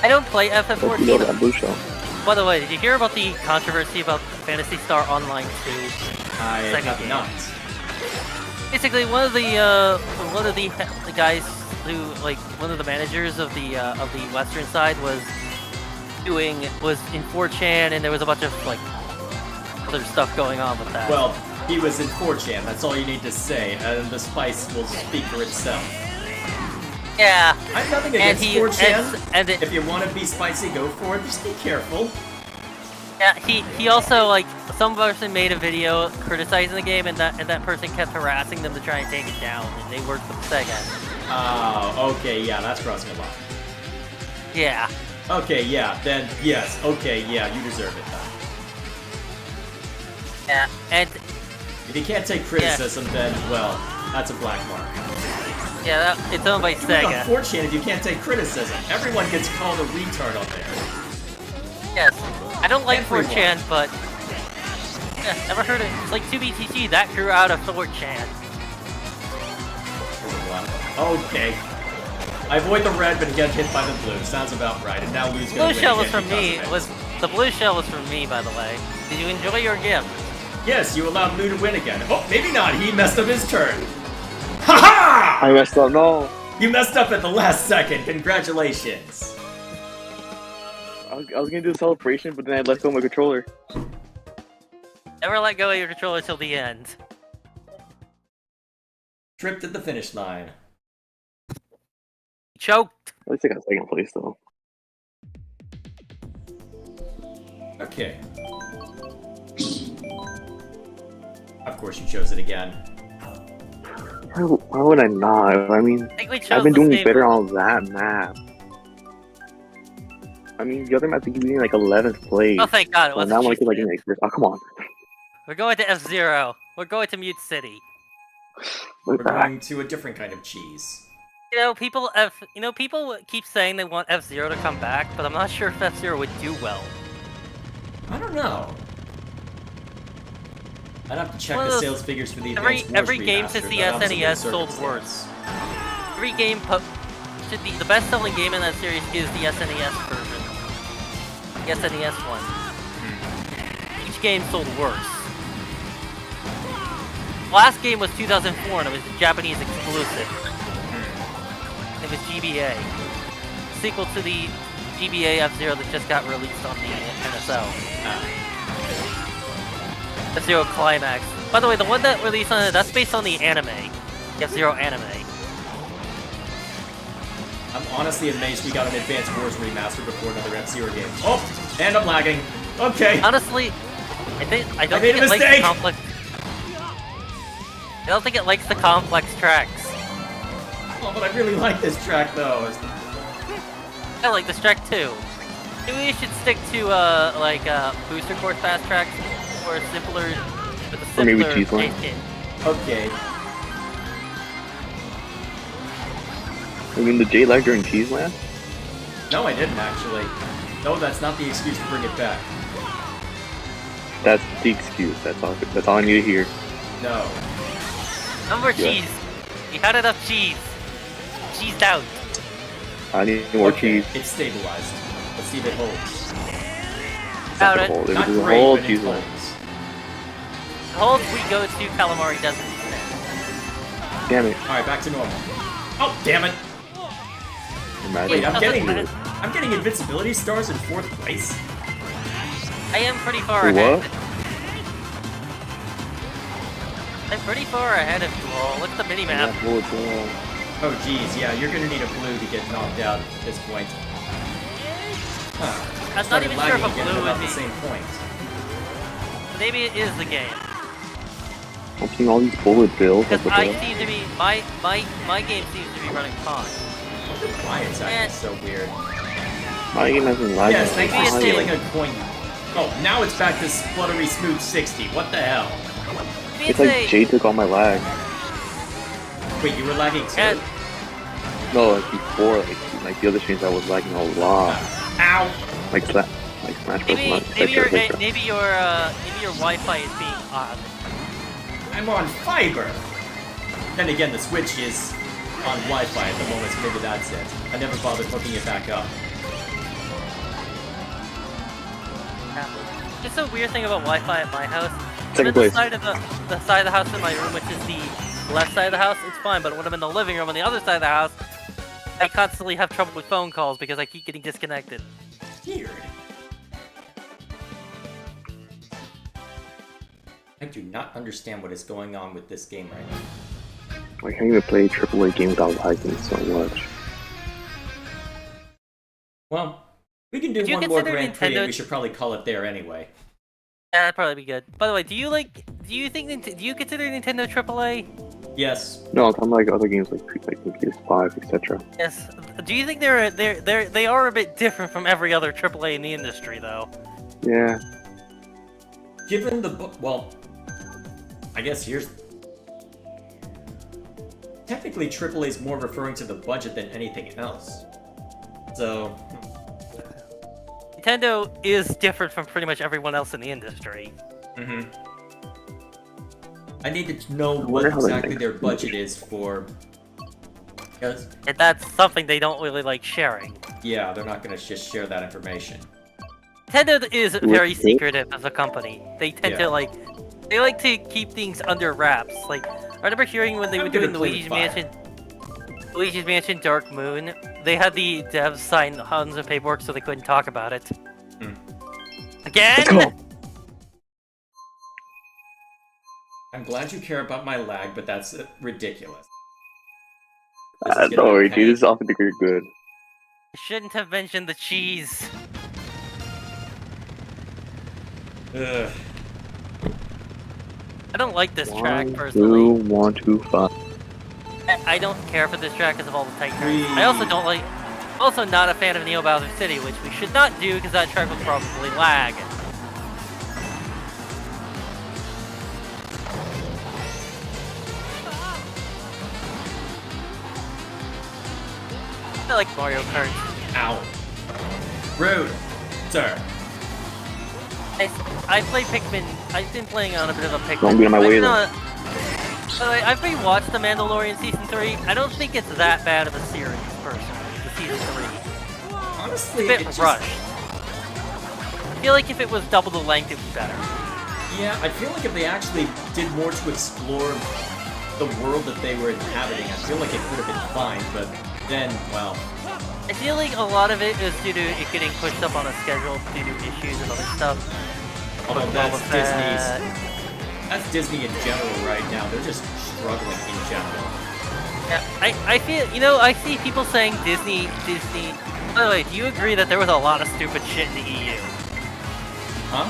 I don't play Let's go to FF14. that blue shell. By the way, did you hear about the controversy about Phantasy Star Online 2? I Second have game. not. Basically, one of the guys who, like, one of the managers of the Western side was in 4chan, and there was a bunch of like other stuff going on with that. Well, he was in 4chan, that's all you need to say, and the spice will speak for itself. yeah, I have nothing and against he 4chan. and it, If you want to be spicy, go for it, just be careful. yeah, he also like some person made a video criticizing the game, and that person kept harassing them to try and take it down, and they worked with Sega. Oh, okay, yeah, that's crossing a line. Yeah. Okay, yeah, then, yes, okay, yeah, you deserve it, then. Yeah, and If you can't take criticism, then, well, that's a black mark. yeah, it's owned by Even Sega. on 4chan, if you can't take criticism, everyone gets called a retard on there. Yes, I don't like Everyone. 4chan, but yeah, never heard of it. It's like 2BTG that grew out of 4chan. Okay. I avoid the red, but get hit by the blue. Sounds about right. And now Lou's gonna Blue win shell was again from me. because of it. The blue shell was from me, by the way. Did you enjoy your gift? Yes, you allowed Lou to win again. Oh, maybe not. He messed up his turn. Ha I messed up. No. You messed up at the last second. Congratulations. I was gonna do the celebration, but then I let go of my controller. Never let go of your controller till the end. Tripped at the finish line. Choked. At least I got second place though. Okay. Of course you chose it again. Why would I not? I mean, I think we chose I've been the doing same- better on that map. I mean, the other map they keep getting like 11th place. Oh, thank God, it Well, wasn't now I'm like Cheeseland. getting like first. Oh, come on. We're going to F-Zero. We're going to Mute City. We're Look at that. going to a different kind of cheese. People keep saying they want F-Zero to come back, but I'm not sure if F-Zero would do well. I don't know. I'd have to check One the of sales figures for the every- Advanced Wars every game since remaster, the but obviously SNES the sold circumstance. Every game should be the best-selling game in that series is the SNES version. The SNES one. Each game sold worse. The last game was 2004 and it was a Japanese exclusive. It was GBA. Sequel to the GBA F-Zero that just got released on the NSO. F-Zero Climax. By the way, the one that released on it, that's based on the anime. The F-Zero anime. I'm honestly amazed we got an Advanced Wars remaster before another F-Zero game. Oh, and I'm lagging. Okay. Honestly, I don't made think a it likes the mistake! complex. I don't think it likes the complex tracks. Oh, but I really like this track though. I like this track too. Maybe we should stick to booster course fast tracks or simpler with a Or maybe simpler Cheese Lane. pace kit. Okay. I mean, the J lag during Cheese Land? No, I didn't actually. No, that's not the excuse to bring it back. That's the excuse. That's all I need to hear. No. No more Yeah. cheese. We had enough cheese. Cheesed out. I need more Okay, cheese. it's stabilized. Let's see if it holds. Doubt The it. whole, Not the great, whole but it Cheese Land. holds. Holds we go to Calamari Desert instead. Damn it. Alright, back to normal. Oh, damn it! Imagine. Wait, I'm getting Wait. invincibility stars in 4th place? I am pretty far What? ahead. I'm pretty far ahead of you all. Look at the mini map. Yeah, bullet bill. Oh geez, yeah, you're gonna need a blue to get knocked out at this point. Huh. I'm not Started even sure if lagging a again at blue about would the be. same point. Maybe it is the game. I'm seeing all these bullet bills at Because the I bill. seem to be my game seems to be running fine. Why it's acting so weird. My game hasn't lagged. Yes, in thanks maybe for it's stealing a coin. Oh, now it's back to spluttery smooth 60. What the hell? Maybe It's like Jay took all my lag. Wait, you were lagging too? And No, like before, like the other streams I was lagging a lot. Ow! Like Smash Bros. maybe etc. maybe your Wi-Fi is being odd. I'm on fiber! Then again, the Switch is on Wi-Fi at the moment, so maybe that's it. I never bothered hooking it back up. Just a weird thing about Wi-Fi at my house. Second When place. I'm at the side of the house in my room, which is the left side of the house, it's fine. But when I'm in the living room on the other side of the house, I constantly have trouble with phone calls because I keep getting disconnected. Weird. I do not understand what is going on with this game right now. I can't even play AAA games without lagging so much. Well, we can do Would you one more consider Grand Prix and Nintendo- we should probably call it there anyway. Yeah, that'd probably be good. By the way, do you consider Nintendo AAA? Yes. No, I'm talking like other games like PS5, etc. Yes. Do you think they are a bit different from every other AAA in the industry, though? Yeah. Given the book, well, I guess here's... Technically, AAA is more referring to the budget than anything else. So, Nintendo is different from pretty much everyone else in the industry. I need to know what wonder how they exactly make their it. budget is for... Because, And that's something they don't really like sharing. yeah, they're not going to just share that information. Nintendo is very What's it? secretive as a company. They tend Yeah. to they like to keep things under wraps. Like, I remember hearing when they I'm were gonna doing play with Luigi's Mansion Dark Moon, they had the devs sign tons of paperwork so they couldn't talk about it. Again? Let's go. I'm glad you care about my lag, but that's ridiculous. This is Don't gonna worry, be dude. This is off the degree good. I shouldn't have mentioned the cheese. Ugh. I don't like this track 1, personally. 2, 1, 2, 5. I don't care for this track because of all the tight turns. I also don't like. Also, not a fan of Neo Bowser City, which we should not do because that track will probably lag. I like Mario Kart. Ow. Rude, sir. I play Pikmin. I've been playing on a bit of a Pikmin. Don't get in my way, then. By the way, I've rewatched The Mandalorian Season 3. I don't think it's that bad of a series, personally, the Season 3. Honestly, It's a it bit just... rushed. I feel like if it was double the length, it would be better. Yeah, I feel like if they actually did more to explore the world that they were inhabiting, I feel like it could have been fine, but then, well... I feel like a lot of it is due to it getting pushed up on a schedule due to issues and other stuff. Although Boba that's Fett. Disney's... That's Disney in general right now. They're just struggling in general. Yeah, I feel, you know, I see people saying Disney... By the way, do you agree that there was a lot of stupid shit in the EU? Huh?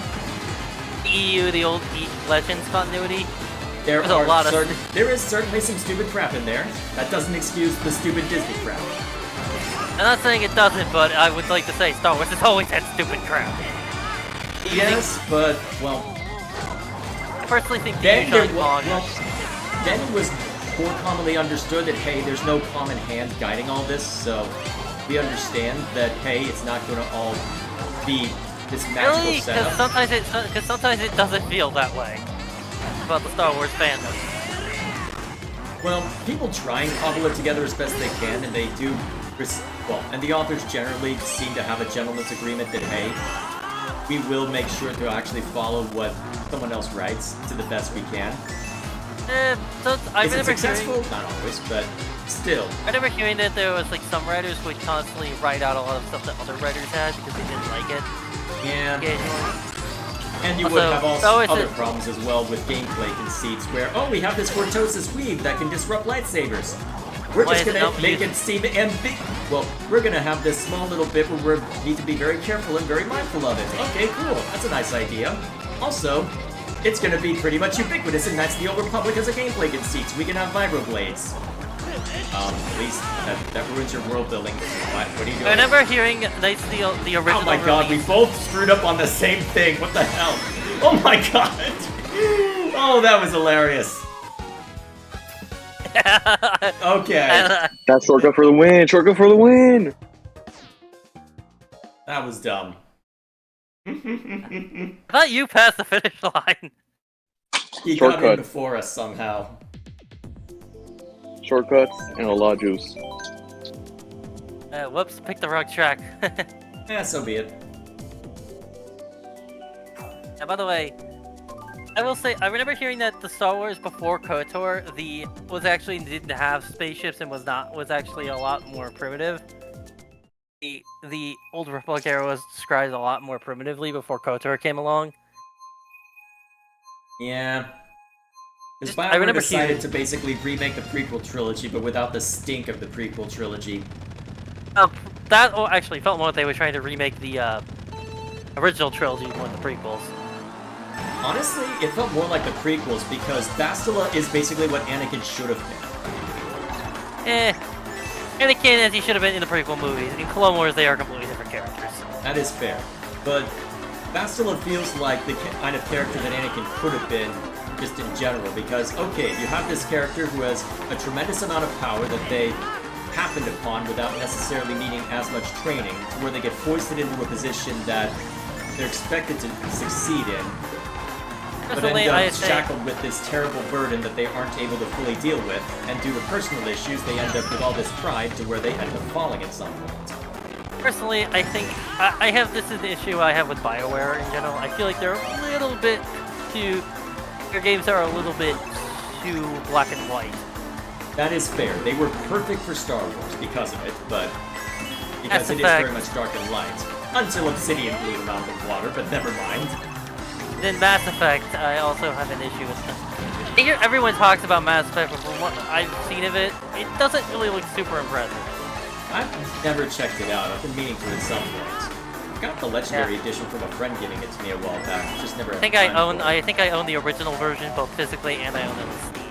The EU, the old Legends continuity? There There's a lot of there is certainly some stupid crap in there. That doesn't excuse the stupid Disney crap. I'm not saying it doesn't, but I would like to say Star Wars has always had stupid crap. Yes, but, well... I personally think Then the there Shine was, Bond... well, then it was more commonly understood that, hey, there's no common hand guiding all this, so we understand that, hey, it's not going to all be this magical Really? setup. Because sometimes it doesn't feel that way about the Star Wars fandom. Well, people try and cobble it together as best they can, and they do. Well, and the authors generally seem to have a gentleman's agreement that, hey, we will make sure to actually follow what someone else writes to the best we can. So I Is it remember successful? hearing, Not always, but still. I remember hearing that there was like some writers would constantly write out a lot of stuff that other writers had because they didn't like it. Yeah. Occasionally. And you Also, would have also so it's other a- problems as well with gameplay conceits where, oh, we have this Cortosis weave that can disrupt lightsabers. We're Why just is it gonna not make used? it seem Well, we're gonna have this small little bit where we need to be very careful and very mindful of it. Okay, cool. That's a nice idea. Also, it's gonna be pretty much ubiquitous, and that's the Old Republic as a gameplay conceits. We can have vibroblades. At least that ruins your world building. What are you doing? I remember hearing Knights the original Oh my god, we release. both screwed up on the same thing. What the hell? Oh my god. Oh, that was hilarious. Okay. That's shortcut for the win. Shortcut for the win. That was dumb. I thought you passed the finish line. He got in Shortcut. before us somehow. Shortcuts and a lot of juice. Whoops, picked the wrong track. Yeah, so be it. And by the way, I will say, I remember hearing that the Star Wars before KOTOR, didn't have spaceships and was actually a lot more primitive. The Old Republic era was described a lot more primitively before KOTOR came along. Yeah. Because I BioWare remember decided hearing- to basically remake the prequel trilogy, but without the stink of the prequel trilogy. Actually felt more like they were trying to remake the original trilogy more than the prequels. Honestly, it felt more like the prequels because Bastila is basically what Anakin should have been. Anakin as he should have been in the prequel movies. In Clone Wars, they are completely different characters. That is fair. But Bastila feels like the kind of character that Anakin could have been just in general because, okay, you have this character who has a tremendous amount of power that they happened upon without necessarily needing as much training to where they get foisted into a position that they're expected to succeed in. But Personally, end I up say, shackled with this terrible burden that they aren't able to fully deal with, and due to personal issues, they end up with all this pride to where they end up falling at some point. personally, I think this is the issue I have with BioWare in general. I feel like they're a little bit too. Their games are a little bit too black and white. That is fair. They were perfect for Star Wars because of it, but because Mass it is Effect. very much dark and light. Until Obsidian blew them out of the water, but never mind. Then Mass Effect, I also have an issue with them. I hear everyone talks about Mass Effect, but from what I've seen of it, it doesn't really look super impressive. I've never checked it out. I've been meaning to at some point. I got the Legendary Edition from a friend giving it to me a while back. Just never. I think I own the original version both physically and I own it on Steam.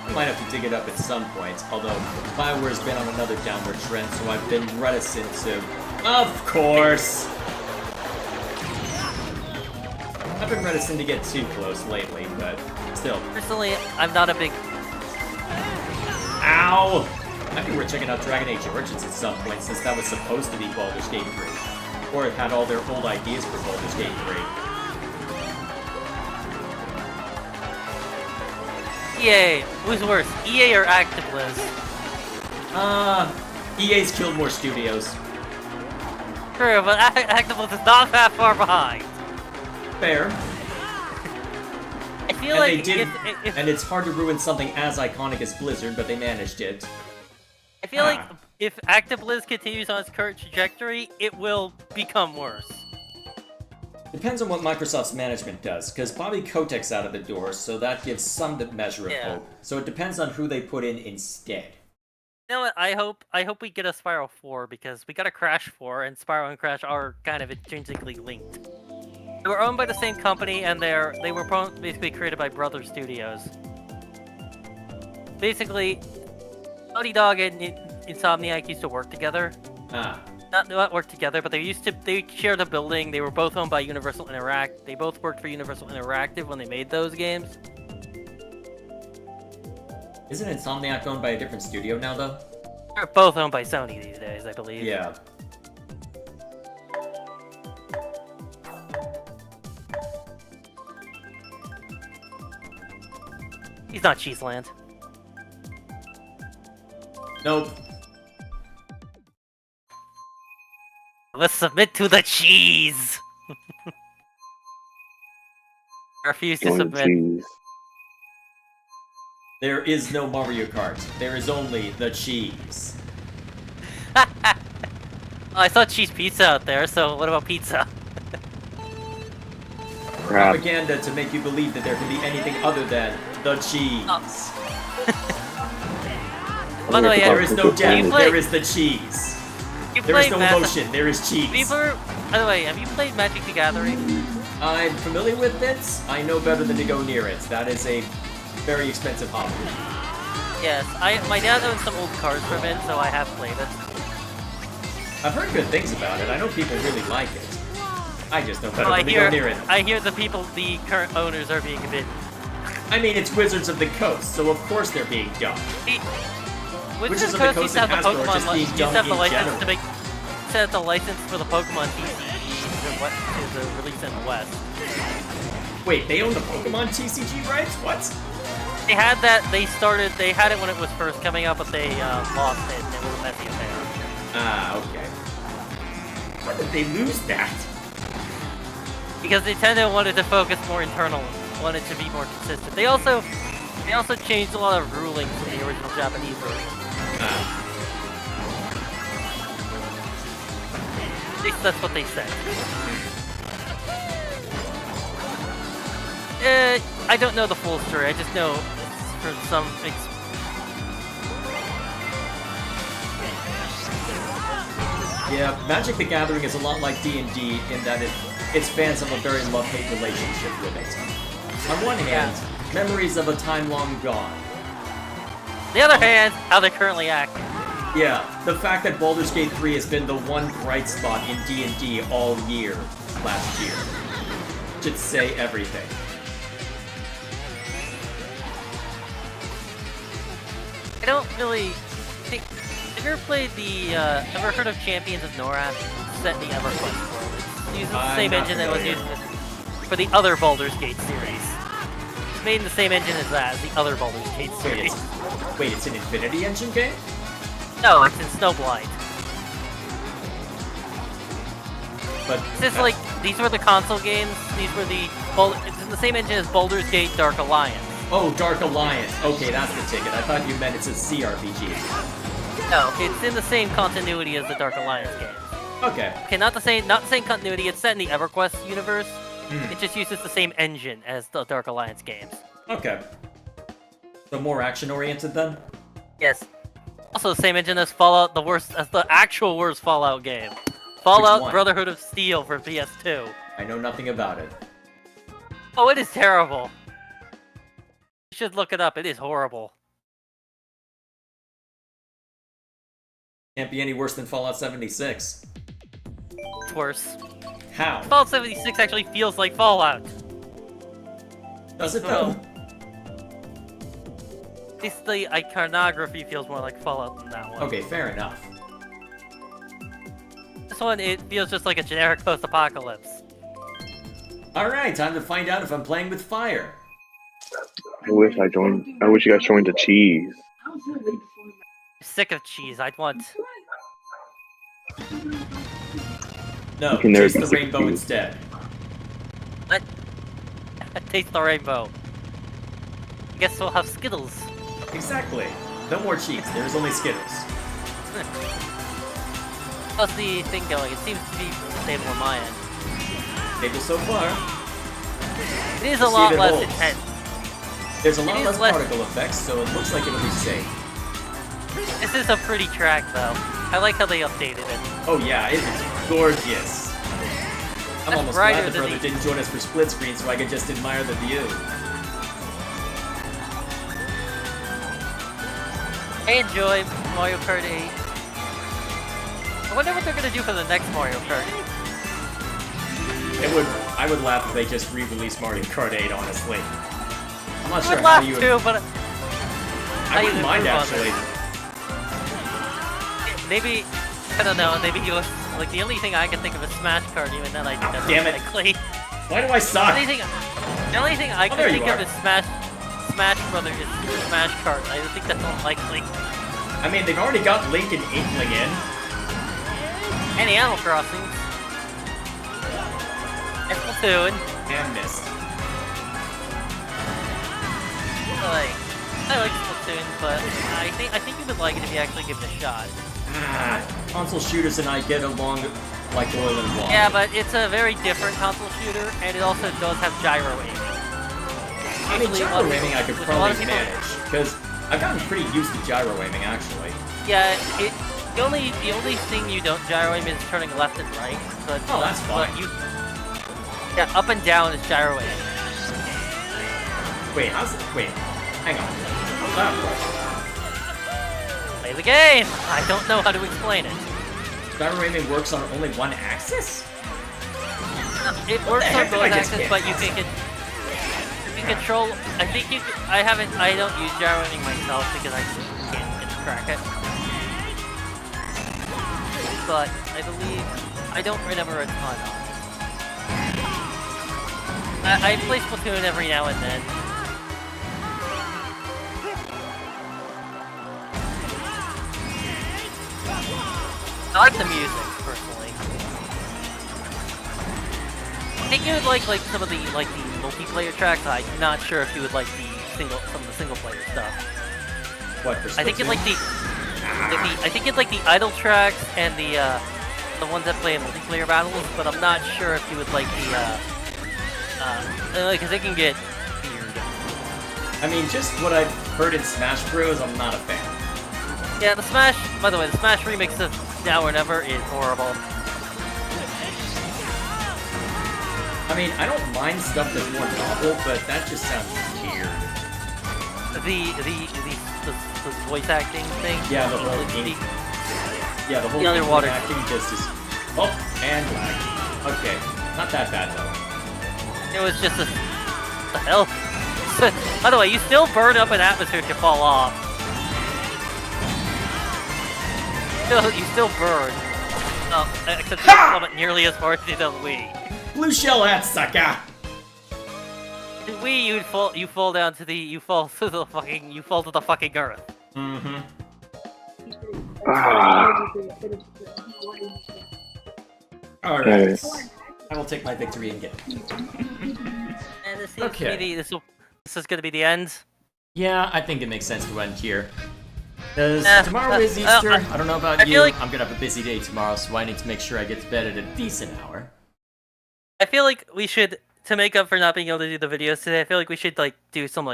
I might have to dig it up at some point. Although BioWare's been on another downward trend, so I've been reticent to. Of course. I've been reticent to get too close lately, but still. Personally, I'm not a big. Ow! I think we're checking out Dragon Age Origins at some point, since that was supposed to be Baldur's Gate 3. Or it had all their old ideas for Baldur's Gate 3. EA, who's worse, EA or Activision? EA's killed more studios. True, but Activision is not that far behind. Fair. I feel And like they did, if and it's hard to ruin something as iconic as Blizzard, but they managed it. I feel like if Activision continues on its current trajectory, it will become worse. Depends on what Microsoft's management does, because Bobby Kotick's out of the door, so that gives some measure of hope. So it depends on who they put in instead. You know what? I hope we get a Spiral 4 because we got a Crash 4, and Spiral and Crash are kind of intrinsically linked. They were owned by the same company, and they were basically created by Brother Studios. Basically, Naughty Dog and Insomniac used to work together. Not work together, but they shared a building. They were both owned by Universal Interact. They both worked for Universal Interactive when they made those games. Isn't Insomniac owned by a different studio now, though? They're both owned by Sony these days, I believe. Yeah. He's not Cheeseland. Nope. Let's submit to the cheese! Refuse to Going submit. cheese. There is no Mario Kart. There is only the cheese. I saw cheese pizza out there, so what about pizza? Crap. Propaganda to make you believe that there can be anything other than the cheese. By the way, There is no play- depth, there is the cheese. You There is played no Mass- emotion, there is cheese. By the way, have you played Magic the Gathering? I'm familiar with it. I know better than to go near it. That is a very expensive hobby. Yes, my dad owns some old cards from it, so I have played it. I've heard good things about it. I know people really like it. I just know better Well, than to go near it. I hear the current owners are being a bit. I mean, it's Wizards of the Coast, so of course they're being dumb. Wizards of the Coast Coast used to have the and Hasbro are Pokemon. just being Used to dumb have the in license general. to make. Used to have the license for the Pokemon TCG to release in the West. Wait, they own the Pokemon TCG rights? What? They had that. They had it when it was first coming up, but they lost it, and it was a messy affair. Ah, okay. Why did they lose that? Because Nintendo wanted to focus more internal, wanted to be more consistent. They also changed a lot of rulings from the original Japanese version. At least that's what they said. I don't know the full story. I just know it's for some. Yeah, Magic the Gathering is a lot like D&D in that its fans have a very love-hate relationship with it. On one hand, memories of a time long gone. On the other hand, how they currently act. Yeah, the fact that Baldur's Gate 3 has been the one bright spot in D&D all year, last year, should say everything. I don't really think. Have you ever played ever heard of Champions of Norath? Set in the EverQuest world. It uses the same not engine that was familiar. used for the other Baldur's Gate series. It's made in the same engine as that, as the other Baldur's Gate series. Wait, it's an Infinity Engine game? No, it's in Snowblind. But It's just like, these were the console games, it's in the same engine as Baldur's Gate Dark Alliance. oh, Dark Alliance. Okay, that's the ticket. I thought you meant it's a CRPG. No, it's in the same continuity as the Dark Alliance games. Okay. Okay, not the same continuity, it's set in the EverQuest universe. It just uses the same engine as the Dark Alliance games. Okay. So more action-oriented then? Yes. Also, the same engine as Fallout, as the actual worst Fallout game. Fallout one? Brotherhood of Steel for PS2. I know nothing about it. Oh, it is terrible. You should look it up, it is horrible. Can't be any worse than Fallout 76. It's worse. How? Fallout 76 actually feels like Fallout. Does it though? At least the iconography feels more like Fallout than that one. Okay, fair enough. This one, it feels just like a generic post-apocalypse. Alright, time to find out if I'm playing with fire. I wish you guys joined the cheese. Sick of cheese. I'd want. No, You can never taste be the sick of rainbow cheese. instead. What? Taste the rainbow. I guess we'll have Skittles. Exactly. No more cheese, there's only Skittles. How's the thing going? It seems to be stable on my end. Stable so far. It is a See if lot it less holds. intense. There's a lot It is less less- particle effects, so it looks like it'll be safe. This is a pretty track, though. I like how they updated it. Oh yeah, it is gorgeous. I'm That's almost brighter glad the than brother the- didn't join us for split screen so I could just admire the view. I enjoy Mario Kart 8. I wonder what they're gonna do for the next Mario Kart. I would laugh if they just re-released Mario Kart 8, honestly. I'm not I sure would how laugh you would... too, but I wouldn't you'd mind, improve on actually. maybe I don't know. Maybe you like the only thing I can think of is Smash Kart. Even then, I do never damn it. likely. Why do I suck? The only thing I can there you think of are. is Smash Brothers is Smash Kart. I think that's unlikely. I mean, they've already got Link and Inkling in. And Animal Crossing. And Splatoon. And missed. I like Splatoon, but I think you would like it if you actually give it a shot. Console shooters and I get along like oil and water. Yeah, but it's a very different console shooter, and it also does have gyro aiming. I mean, Usually a lot gyro of aiming I could people- a lot probably of people- manage, because I've gotten pretty used to gyro aiming, actually. Yeah, the only thing you don't gyro aim is turning left and right. But, Oh, that's but fine. yeah, up and down is gyro aiming. Wait, hang on. How's that work? Play the game! I don't know how to explain it. Gyro aiming works on only one axis? It works the on heck did both I just axes, get? but you can control. I think you. I don't use gyro aiming myself because I can't crack it. But I believe I don't remember a ton. I play Splatoon every now and then. I like the music personally. I think you would like some of the multiplayer tracks. I'm not sure if you would like some of the single player stuff. What, for I think you'd Splatoon? like I think you'd like the idle tracks and the ones that play in multiplayer battles, but I'm not sure if you would like because they can get weird. I mean, just what I've heard in Smash Bros, I'm not a fan. Yeah, by the way, the Smash remix of Now or Never is horrible. I mean, I don't mind stuff that's more novel, but that just sounds weird. The voice acting thing. Yeah, the whole Yeah, the whole The underwater- acting just is... Oh, and lag. Okay, not that bad, though. It was just the hell. By the way, you still burn up an atmosphere if you fall off. You still burn. Except you don't plummet nearly as hard as you did on Wii. Blue shell hat, sucker! In Wii, you fall down to the, you fall to the fucking earth. Mm-hmm. Alright. I will take my victory again. And this seems Okay. to be this is gonna be the end. Yeah, I think it makes sense to end here. Because Uh, tomorrow is uh, Easter. uh, I don't know about I you. feel like- I'm gonna have a busy day tomorrow, so I need to make sure I get to bed at a decent hour. I feel like we should, to make up for not being able to do the videos today, I feel like we should do some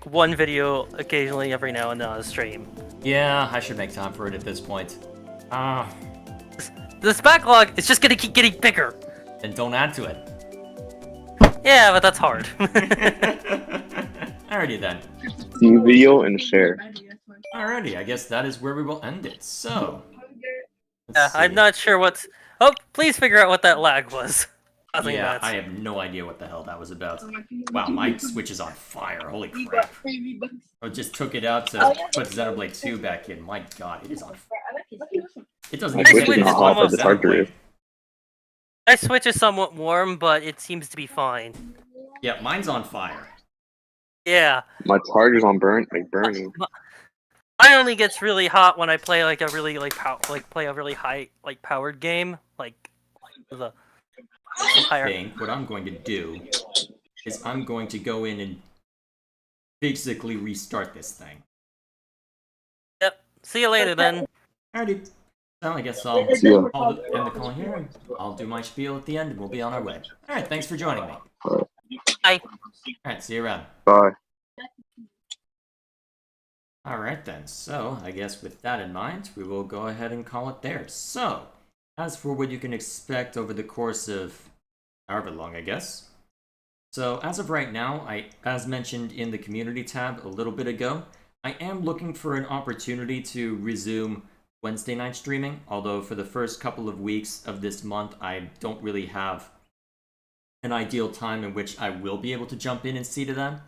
one video occasionally every now and then on a stream. Yeah, I should make time for it at this point. This backlog is just gonna keep getting bigger. Then don't add to it. Yeah, but that's hard. Alrighty then. See video and share. Alrighty, I guess that is where we will end it. So. Yeah, I'm not sure what's. Oh, please figure out what that lag was. Nothing Yeah, bad. I have no idea what the hell that was about. Wow, my Switch is on fire. Holy crap. I just took it out to put Xenoblade 2 back in. My god, it is on fire. It doesn't My even Switch is get not as hot hot for as the charger Xenoblade. is. My Switch is somewhat warm, but it seems to be fine. Yeah, mine's on fire. Yeah. My charger's on burning. Mine only gets really hot when I play like a really play a really high powered game like the I higher. think what I'm going to do is I'm going to go in and basically restart this thing. Yep. See you later then. Alrighty. So I guess I'll See ya. end the call here. And I'll do my spiel at the end and we'll be on our way. Alright, thanks for joining me. Bye. Alright, see you around. Bye. Alright then, so I guess with that in mind, we will go ahead and call it there. So, as for what you can expect over the course of however long, I guess. So, as of right now, as mentioned in the community tab a little bit ago, I am looking for an opportunity to resume Wednesday night streaming, although for the first couple of weeks of this month, I don't really have an ideal time in which I will be able to jump in and see to them.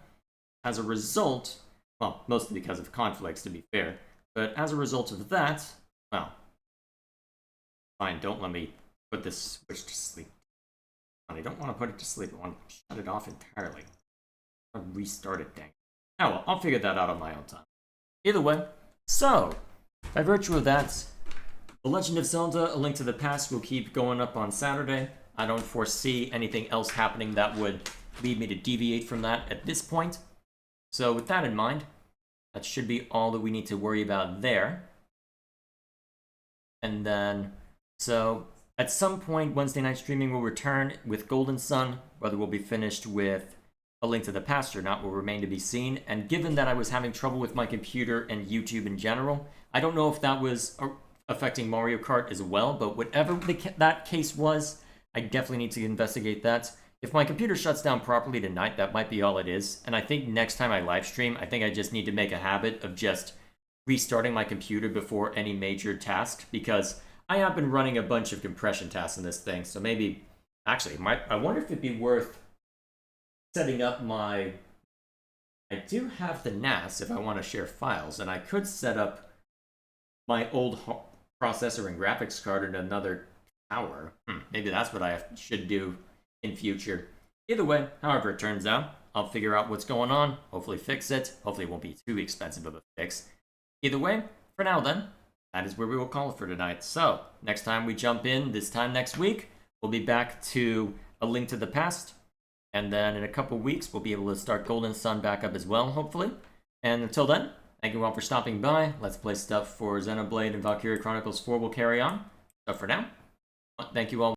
As a result, well, mostly because of conflicts, to be fair. But as a result of that, well, fine, don't let me put this Switch to sleep. I don't want to put it to sleep. I want to shut it off entirely. I'll restart it, dang. Oh well, I'll figure that out on my own time. Either way, so, by virtue of that, The Legend of Zelda: A Link to the Past will keep going up on Saturday. I don't foresee anything else happening that would lead me to deviate from that at this point. So with that in mind, that should be all that we need to worry about there. And then, so at some point, Wednesday night streaming will return with Golden Sun. Whether we'll be finished with A Link to the Past or not will remain to be seen. And given that I was having trouble with my computer and YouTube in general, I don't know if that was affecting Mario Kart as well, but whatever that case was, I definitely need to investigate that. If my computer shuts down properly tonight, that might be all it is. And I think next time I live stream, I think I just need to make a habit of just restarting my computer before any major task, because I have been running a bunch of compression tasks in this thing. So maybe, actually, I wonder if it'd be worth setting up my... I do have the NAS if I want to share files, and I could set up my old processor and graphics card in another tower. Maybe that's what I should do in future. Either way, however it turns out, I'll figure out what's going on, hopefully fix it. Hopefully it won't be too expensive of a fix. Either way, for now then, that is where we will call it for tonight. So, next time we jump in, this time next week, we'll be back to A Link to the Past. And then in a couple weeks, we'll be able to start Golden Sun back up as well, hopefully. And until then, thank you all for stopping by. Let's Play stuff for Xenoblade and Valkyria Chronicles 4 will carry on. So for now, thank you all.